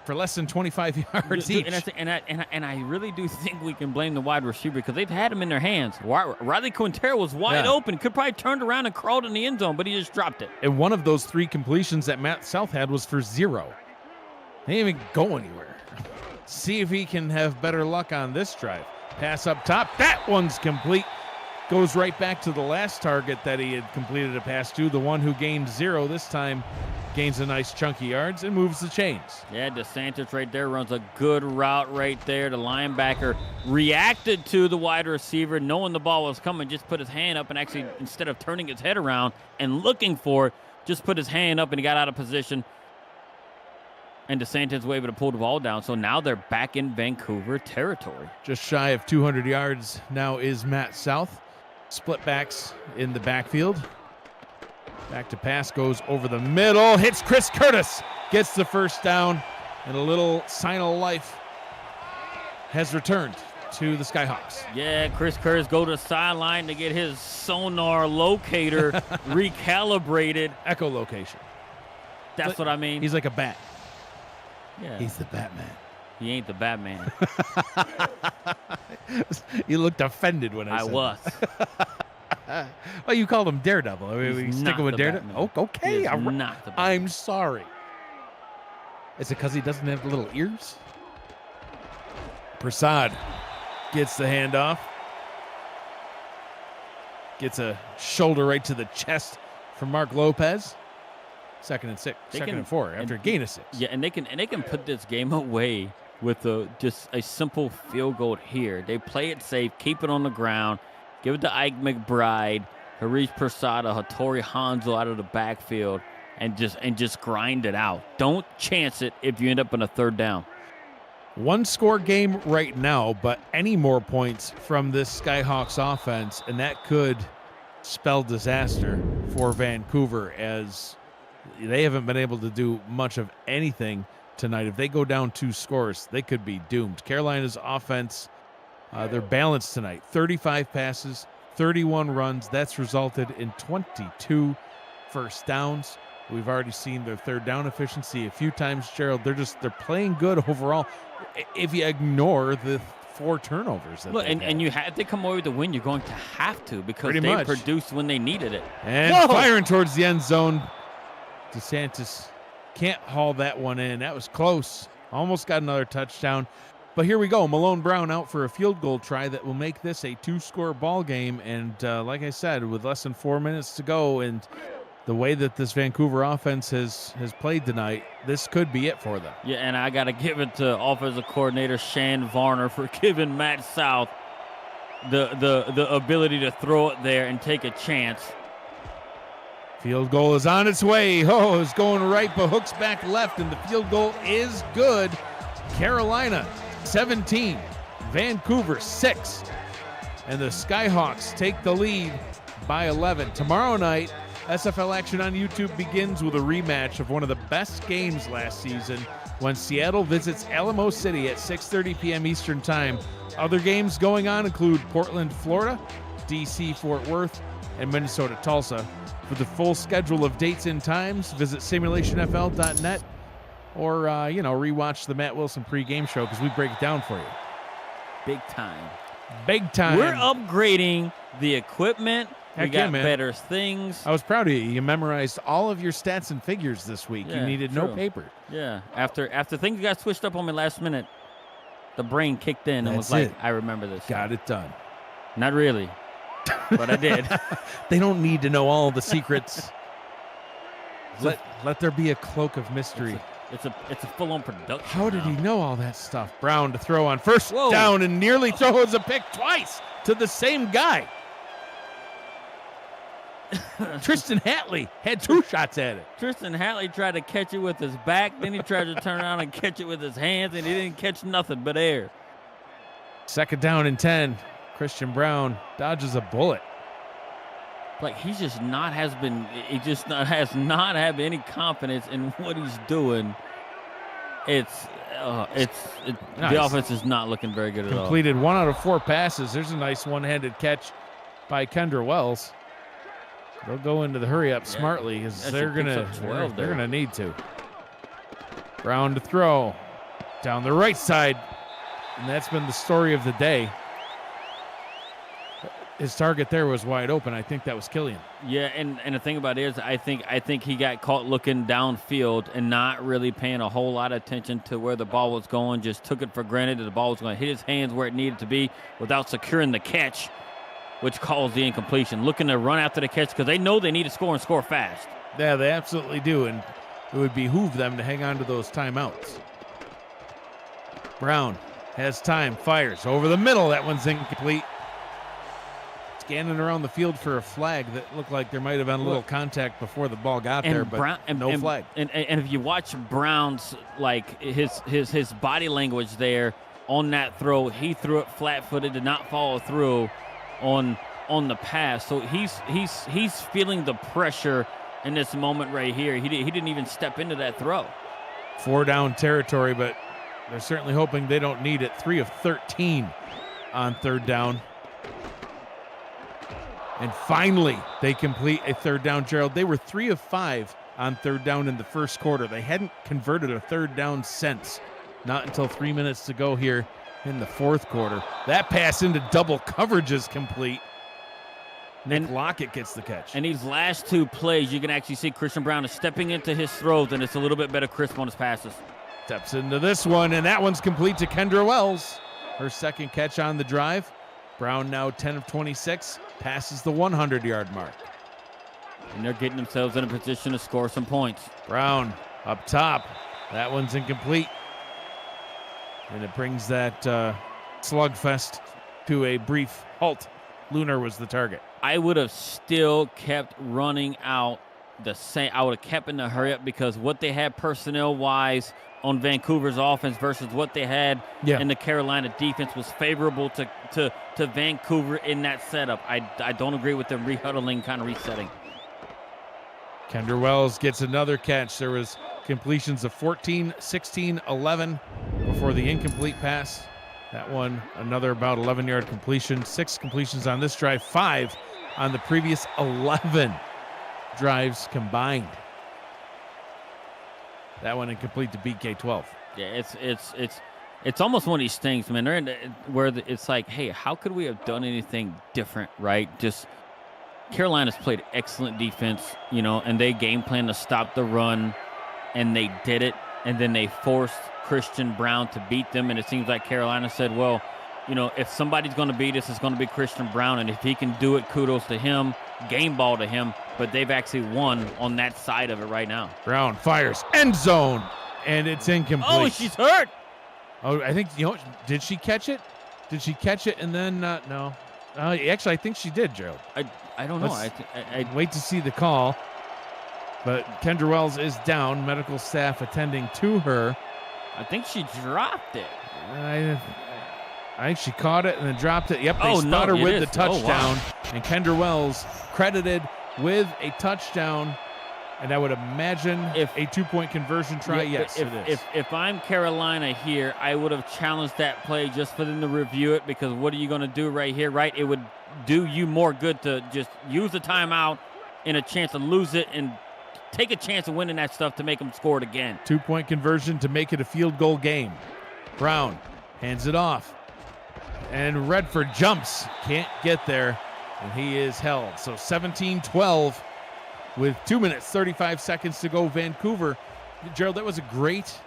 for less than 25 yards each.
And I really do think we can blame the wide receiver because they've had him in their hands. Riley Quintero was wide open, could probably turned around and crawled in the end zone, but he just dropped it.
And one of those 3 completions that Matt South had was for 0. They didn't even go anywhere. See if he can have better luck on this drive. Pass up top. That one's complete. Goes right back to the last target that he had completed a pass to. The one who gained 0 this time gains a nice chunky yards and moves the chains.
Yeah, DeSantis right there runs a good route right there. The linebacker reacted to the wide receiver, knowing the ball was coming, just put his hand up and actually, instead of turning his head around and looking for it, just put his hand up and he got out of position. And DeSantis was able to pull the ball down. So now they're back in Vancouver territory.
Just shy of 200 yards now is Matt South. Split backs in the backfield. Back to pass, goes over the middle, hits Chris Curtis, gets the 1st down, and a little sign of life has returned to the Skyhawks.
Yeah, Chris Curtis go to the sideline to get his sonar locator recalibrated.
Echolocation.
That's what I mean.
He's like a bat.
Yeah.
He's the Batman.
He ain't the Batman.
You looked offended when I said
was.
Well, you called him Daredevil. I mean, we sticking with Daredevil.
Batman.
Oh, okay.
Not the Batman.
I'm sorry. Is it because he doesn't have little ears? Prasad gets the handoff. Gets a shoulder right to the chest from Mark Lopez. 2nd and 6, 2nd and 4 after a gain of 6.
Yeah, and they can put this game away with just a simple field goal here. They play it safe, keep it on the ground, give it to Ike McBride, Harish Prasada, Hattori Hanzo out of the backfield, and just grind it out. Don't chance it if you end up in a 3rd down.
one-score game right now, but any more points from this Skyhawks offense, and that could spell disaster for Vancouver, as they haven't been able to do much of anything tonight. If they go down 2 scores, they could be doomed. Carolina's offense, they're balanced tonight. 35 passes, 31 runs. That's resulted in 22 first downs. We've already seen their third down efficiency a few times, Gerald. They're playing good overall. If you ignore the 4 turnovers.
Look, and you had to come away with the win. You're going to have to, because
Pretty
they
much
produced when they needed it.
And firing towards the end zone. DeSantis can't haul that one in. That was close. Almost got another touchdown. But here we go. Malone Brown out for a field goal try that will make this a 2-score ball game. And like I said, with less than 4 minutes to go, and the way that this Vancouver offense has played tonight, this could be it for them.
Yeah, and I got to give it to offensive coordinator Shan Varner for giving Matt South the ability to throw it there and take a chance.
Field goal is on its way. Oh, it's going right, but hooks back left, and the field goal is good. Carolina 17, Vancouver 6, and the Skyhawks take the lead by 11. Tomorrow night, SFL action on YouTube begins with a rematch of one of the best games last season when Seattle visits Alamo City at 6:30 p.m. Eastern Time. Other games going on include Portland, Florida, DC, Fort Worth, and Minnesota, Tulsa. For the full schedule of dates and times, visit simulationfl.net or, rewatch the Matt Wilson pregame show, because we break it down for you.
Big time.
Big time.
We're upgrading the equipment. We
Heck
got
yeah, man.
better things.
I was proud of you. You memorized all of your stats and figures this week.
Yeah,
you needed
true.
no paper.
Yeah. After things got switched up on me last minute, the brain kicked in and
That's
was like,
it.
I remember this.
Got it done.
Not really, but I did.
They don't need to know all the secrets. Let there be a cloak of mystery.
It's a full-on production.
How did he know all that stuff? Brown to throw on first
Whoa.
down and nearly throws a pick twice to the same guy. Tristan Hatley had 2 shots at it.
Tristan Hatley tried to catch it with his back, then he tried to turn around and catch it with his hands, and he didn't catch nothing but air.
2nd down and 10. Christian Brown dodges a bullet.
Like, he just has not had any confidence in what he's doing.
Nice.
The offense is not looking very good at all.
Completed 1 out of 4 passes. There's a nice one-handed catch
by
Kendra Wells. They'll go into the hurry up smartly, because they're gonna need to. Brown to throw down the right side, and that's been the story of the day. His target there was wide open. I think that was Killian.
Yeah, and the thing about it is, I think he got caught looking downfield and not really paying a whole lot of attention to where the ball was going. Just took it for granted that the ball was going to hit his hands where it needed to be without securing the catch, which caused the incompletion. Looking to run after the catch because they know they need to score and score fast.
Yeah, they absolutely do, and it would behoove them to hang on to those timeouts. Brown has time, fires over the middle. That one's incomplete. Scanning around the field for a flag that looked like there might have been a little contact before the ball got there, but no flag.
And if you watch Brown's, like, his body language there on that throw, he threw it flat-footed, did not follow through on the pass. So he's feeling the pressure in this moment right here. He didn't even step into that throw.
4 down territory, but they're certainly hoping they don't need it. 3 of 13 on 3rd down. And finally, they complete a 3rd down, Gerald. They were 3 of 5 on 3rd down in the first quarter. They hadn't converted a 3rd down since. Not until 3 minutes to go here in the 4th quarter. That pass into double coverage is complete. Nick Lockett gets the catch.
And these last 2 plays, you can actually see Christian Brown is stepping into his throws, and it's a little bit better crisp on his passes.
Steps into this one, and that one's complete to Kendra Wells. Her 2nd catch on the drive. Brown now 10 of 26, passes the 100-yard mark.
And they're getting themselves in a position to score some points.
Brown up top. That one's incomplete. And it brings that slugfest to a brief halt. Lunar was the target.
I would have still kept running out the same. I would have kept in the hurry up because what they had personnel-wise on Vancouver's offense versus what they had in the Carolina defense was favorable to Vancouver in that setup. I don't agree with them rehuddling, kind of resetting.
Kendra Wells gets another catch. There was completions of 14, 16, 11 before the incomplete pass. That one, another about 11-yard completion. 6 completions on this drive, 5 on the previous 11 drives combined. That one incomplete to BK12.
Yeah, it's almost one of these things, man. They're in where it's like, hey, how could we have done anything different, right? Just Carolina's played excellent defense, and they game plan to stop the run, and they did it, and then they forced Christian Brown to beat them, and it seems like Carolina said, well, if somebody's going to beat us, it's going to be Christian Brown, and if he can do it, kudos to him, game ball to him, but they've actually won on that side of it right now.
Brown fires, end zone, and it's incomplete.
Oh, she's hurt.
Oh, I think, did she catch it? Did she catch it and then no? Actually, I think she did, Gerald.
I don't know.
I'd wait to see the call. But Kendra Wells is down. Medical staff attending to her.
I think she dropped it.
I think she caught it and then dropped it. Yep, they spot her with the touchdown.
Oh, wow.
And Kendra Wells credited with a touchdown. And I would imagine if a 2-point conversion try, yes, it is.
If I'm Carolina here, I would have challenged that play just for them to review it, because what are you going to do right here, right? It would do you more good to just use the timeout and a chance to lose it and take a chance of winning that stuff to make them score it again.
2-point conversion to make it a field goal game. Brown hands it off. And Redford jumps. Can't get there. And he is held. So 17-12. With 2 minutes, 35 seconds to go, Vancouver. Gerald, that was a great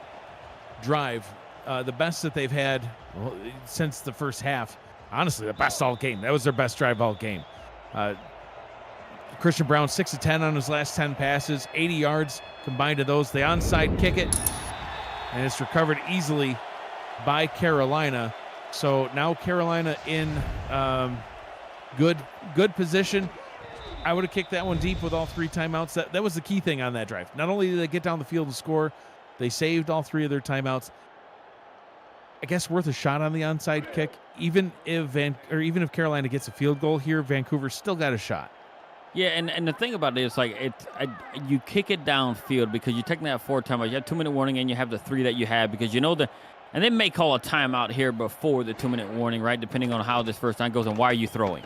drive. The best that they've had since the first half. Honestly, the best all game. That was their best drive all game. Christian Brown, 6 of 10 on his last 10 passes, 80 yards combined to those. The onside kick it, and it's recovered easily by Carolina. So now Carolina in good position. I would have kicked that one deep with all 3 timeouts. That was the key thing on that drive. Not only did they get down the field and score, they saved all 3 of their timeouts. I guess worth a shot on the onside kick. Even if Carolina gets a field goal here, Vancouver's still got a shot.
Yeah, and the thing about it is, like, you kick it downfield because you're taking that 4 timeouts. You have 2-minute warning, and you have the 3 that you have because and they may call a timeout here before the 2-minute warning, right? Depending on how this first time goes and why are you throwing.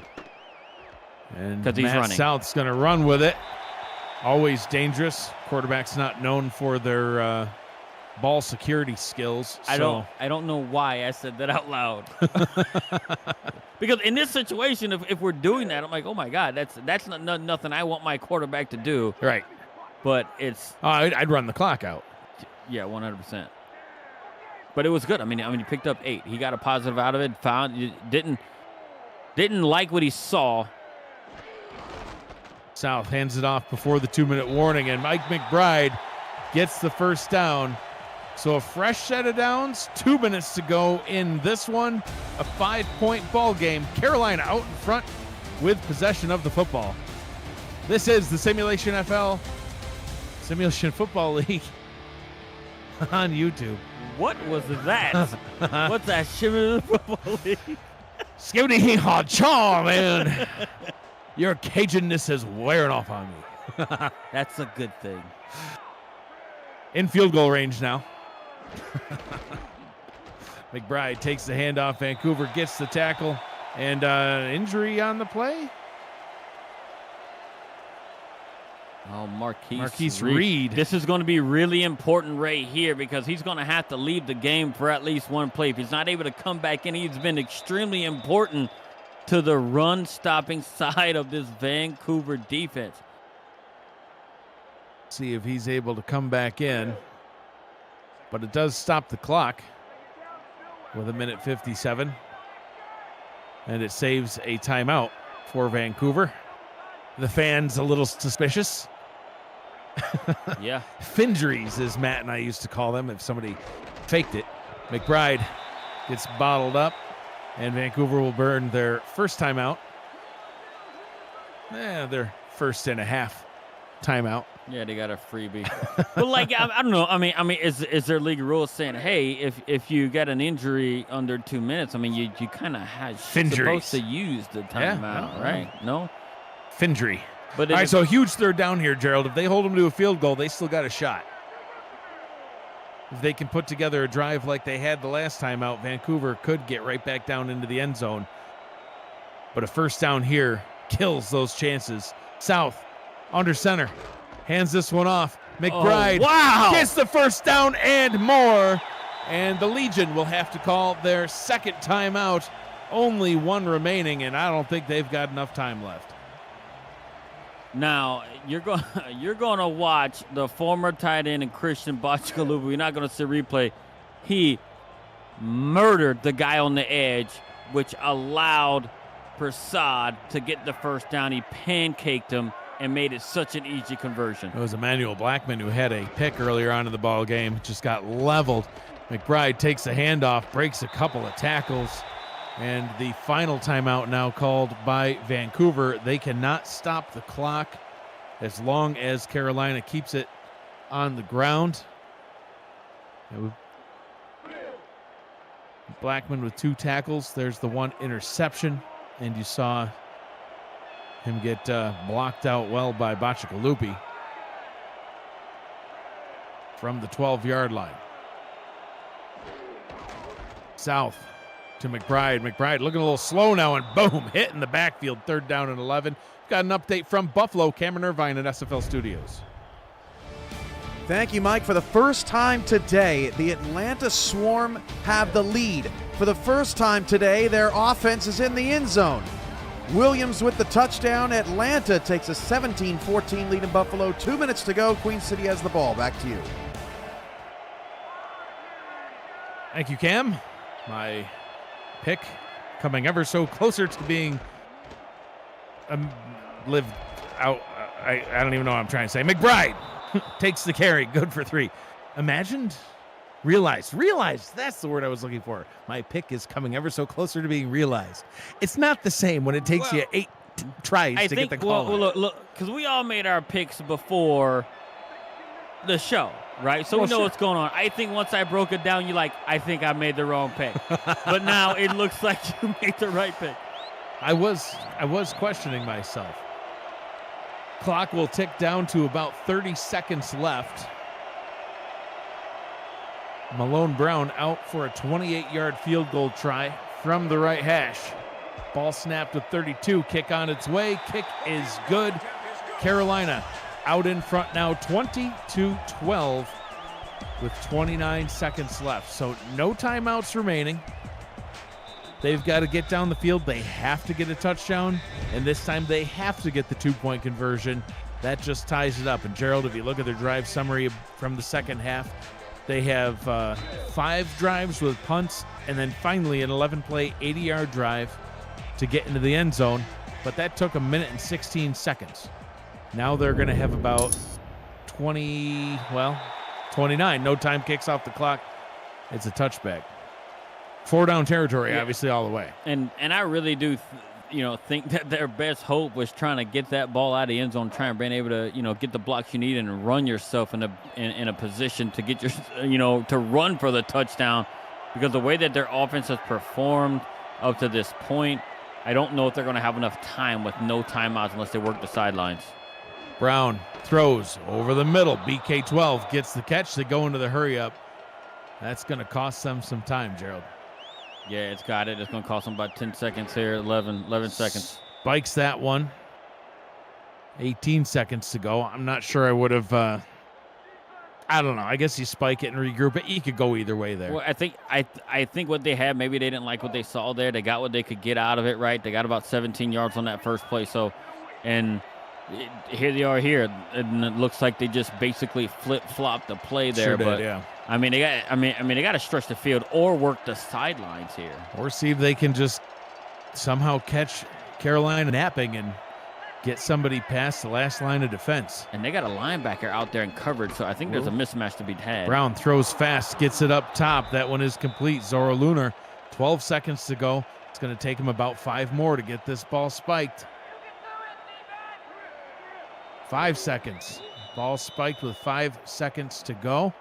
And
because he's running.
South's going to run with it. Always dangerous. Quarterback's not known for their ball security skills.
I don't know why I said that out loud. Because in this situation, if we're doing that, I'm like, oh my God, that's not nothing I want my quarterback to do.
Right.
But it's
I'd run the clock out.
Yeah, 100%. But it was good. I mean, he picked up 8. He got a positive out of it. Didn't like what he saw.
South hands it off before the 2-minute warning, and Mike McBride gets the first down. So a fresh set of downs, 2 minutes to go in this one. A 5-point ball game. Carolina out in front with possession of the football. This is the Simulationfl Simulation Football League on YouTube.
What was that? What's that? Simulation Football League?
Skibbity hee haw chaw, man. Your Cajunness is wearing off on me.
That's a good thing.
In field goal range now. McBride takes the handoff. Vancouver gets the tackle. And injury on the play?
Oh,
Marquise Reed.
This is going to be really important right here because he's going to have to leave the game for at least one play. If he's not able to come back in, he's been extremely important to the run-stopping side of this Vancouver defense.
See if he's able to come back in. But it does stop the clock with 1:57. And it saves a timeout for Vancouver. The fans a little suspicious.
Yeah.
Fingeries, as Matt and I used to call them if somebody faked it. McBride gets bottled up. And Vancouver will burn their first timeout. Their first and a half timeout.
Yeah, they got a freebie. But like, I don't know. I mean, is there league rules saying, hey, if you get an injury under 2 minutes, I mean, you kind of supposed to use the timeout, right? No,
Findry.
But
all right, so huge third down here, Gerald. If they hold them to a field goal, they still got a shot. If they can put together a drive like they had the last time out, Vancouver could get right back down into the end zone. But a first down here kills those chances. South, under center, hands this one off. McBride gets the first down and more. And the Legion will have to call their second timeout. Only one remaining, and I don't think they've got enough time left.
Now, you're going to watch the former tight end and Christian Bachkalubu. You're not going to see replay. He murdered the guy on the edge, which allowed Prasad to get the first down. He pancaked him and made it such an easy conversion.
It was Emmanuel Blackman who had a pick earlier on in the ball game. Just got leveled. McBride takes a handoff, breaks a couple of tackles. And the final timeout now called by Vancouver. They cannot stop the clock as long as Carolina keeps it on the ground. Blackman with 2 tackles. There's the 1 interception. And you saw him get blocked out well by Bachikalupi from the 12-yard line. South to McBride. McBride looking a little slow now, and boom, hit in the backfield. Third down and 11. Got an update from Buffalo. Cameron Irvine at SFL Studios.
Thank you, Mike. For the first time today, the Atlanta Swarm have the lead. For the first time today, their offense is in the end zone. Williams with the touchdown. Atlanta takes a 17-14 lead in Buffalo. 2 minutes to go. Queen City has the ball. Back to you.
Thank you, Cam. My pick coming ever so closer to being lived out. I don't even know what I'm trying to say. McBride takes the carry. Good for 3. Imagined? Realized. That's the word I was looking for. My pick is coming ever so closer to being realized. It's not the same when it takes you 8 tries to get the call.
Well, look, because we all made our picks before the show, right? So we know what's going on. I think once I broke it down, you're like, I think I made the wrong pick. But now it looks like you made the right pick.
I was questioning myself. Clock will tick down to about 30 seconds left. Malone Brown out for a 28-yard field goal try from the right hash. Ball snapped with 32. Kick on its way. Kick is good. Carolina out in front now, 20-12 with 29 seconds left. So no timeouts remaining. They've got to get down the field. They have to get a touchdown, and this time they have to get the 2-point conversion. That just ties it up. And Gerald, if you look at their drive summary from the second half, they have 5 drives with punts, and then finally an 11-play, 80-yard drive to get into the end zone. But that took 1 minute and 16 seconds. Now they're going to have about 29. No time kicks off the clock. It's a touchback. 4-down territory, obviously, all the way.
And I really do, think that their best hope was trying to get that ball out of the end zone, trying to be able to, get the blocks you need and run yourself in a position to get your, to run for the touchdown. Because the way that their offense has performed up to this point, I don't know if they're going to have enough time with no timeouts unless they work the sidelines.
Brown throws over the middle. BK12 gets the catch. They go into the hurry up. That's going to cost them some time, Gerald.
Yeah, it's got it. It's going to cost them about 10 seconds here, 11 seconds.
Spikes that one. 18 seconds to go. I'm not sure I would have, I don't know. I guess you spike it and regroup it. You could go either way there.
Well, I think what they had, maybe they didn't like what they saw there. They got what they could get out of it, right? They got about 17 yards on that first play. So, and here they are here, and it looks like they just basically flip-flopped the play there.
Sure did,
but
yeah.
I mean, they got to stretch the field or work the sidelines here,
or see if they can just somehow catch Carolina napping and get somebody past the last line of defense.
And they got a linebacker out there in coverage, so I think there's a mismatch to be had.
Brown throws fast, gets it up top. That one is complete. Zora Lunar, 12 seconds to go. It's going to take him about 5 more to get this ball spiked. 5 seconds. Ball spiked with 5 seconds to go.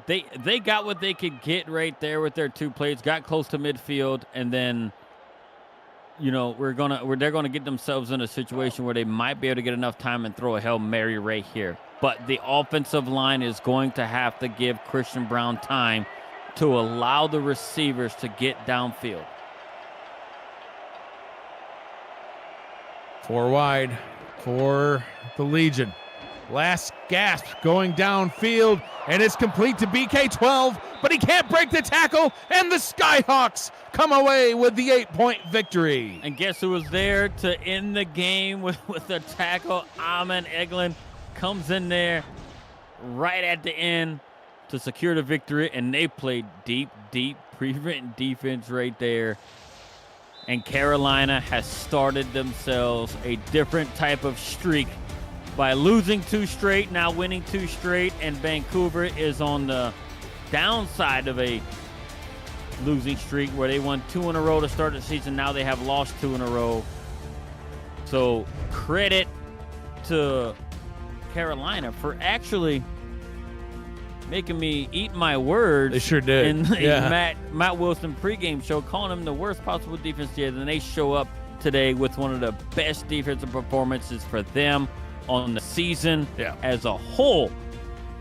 They got what they could get right there with their 2 plays. Got close to midfield, and then, they're gonna get themselves in a situation where they might be able to get enough time and throw a Hail Mary right here. But the offensive line is going to have to give Christian Brown time to allow the receivers to get downfield.
4 wide for the Legion. Last gasp going downfield, and it's complete to BK12, but he can't break the tackle, and the Skyhawks come away with the 8-point victory.
And guess who was there to end the game with the tackle? Ahmed Eglin comes in there right at the end to secure the victory, and they played deep prevent defense right there. And Carolina has started themselves a different type of streak by losing 2 straight, now winning 2 straight, and Vancouver is on the downside of a losing streak where they won 2 in a row to start the season. Now they have lost 2 in a row. So credit to Carolina for actually making me eat my words.
They sure did.
In the Matt Wilson pregame show, calling them the worst possible defense yet, and they show up today with one of the best defensive performances for them on the season as a whole.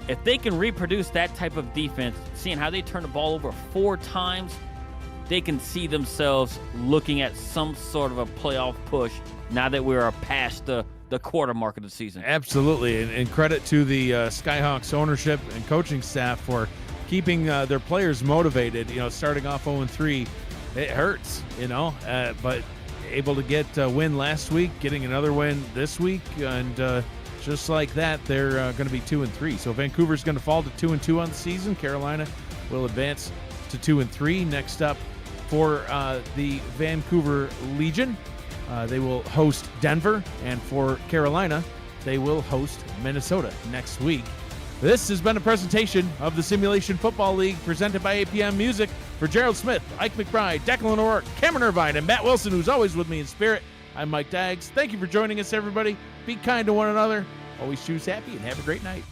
If they can reproduce that type of defense, seeing how they turn the ball over 4 times, they can see themselves looking at some sort of a playoff push now that we are past the quarter mark of the season.
Absolutely, and credit to the Skyhawks ownership and coaching staff for keeping their players motivated. Starting off 0-3, it hurts, but able to get a win last week, getting another win this week, and just like that, they're going to be 2-3. So Vancouver's going to fall to 2-2 on the season. Carolina will advance to 2-3. Next up for the Vancouver Legion, they will host Denver, and for Carolina, they will host Minnesota next week. This has been a presentation of the Simulation Football League presented by APM Music. For Gerald Smith, Ike McBride, Declan O'Rourke, Cameron Irvine, and Matt Wilson, who's always with me in spirit, I'm Mike Daggs. Thank you for joining us, everybody. Be kind to one another. Always choose happy, and have a great night.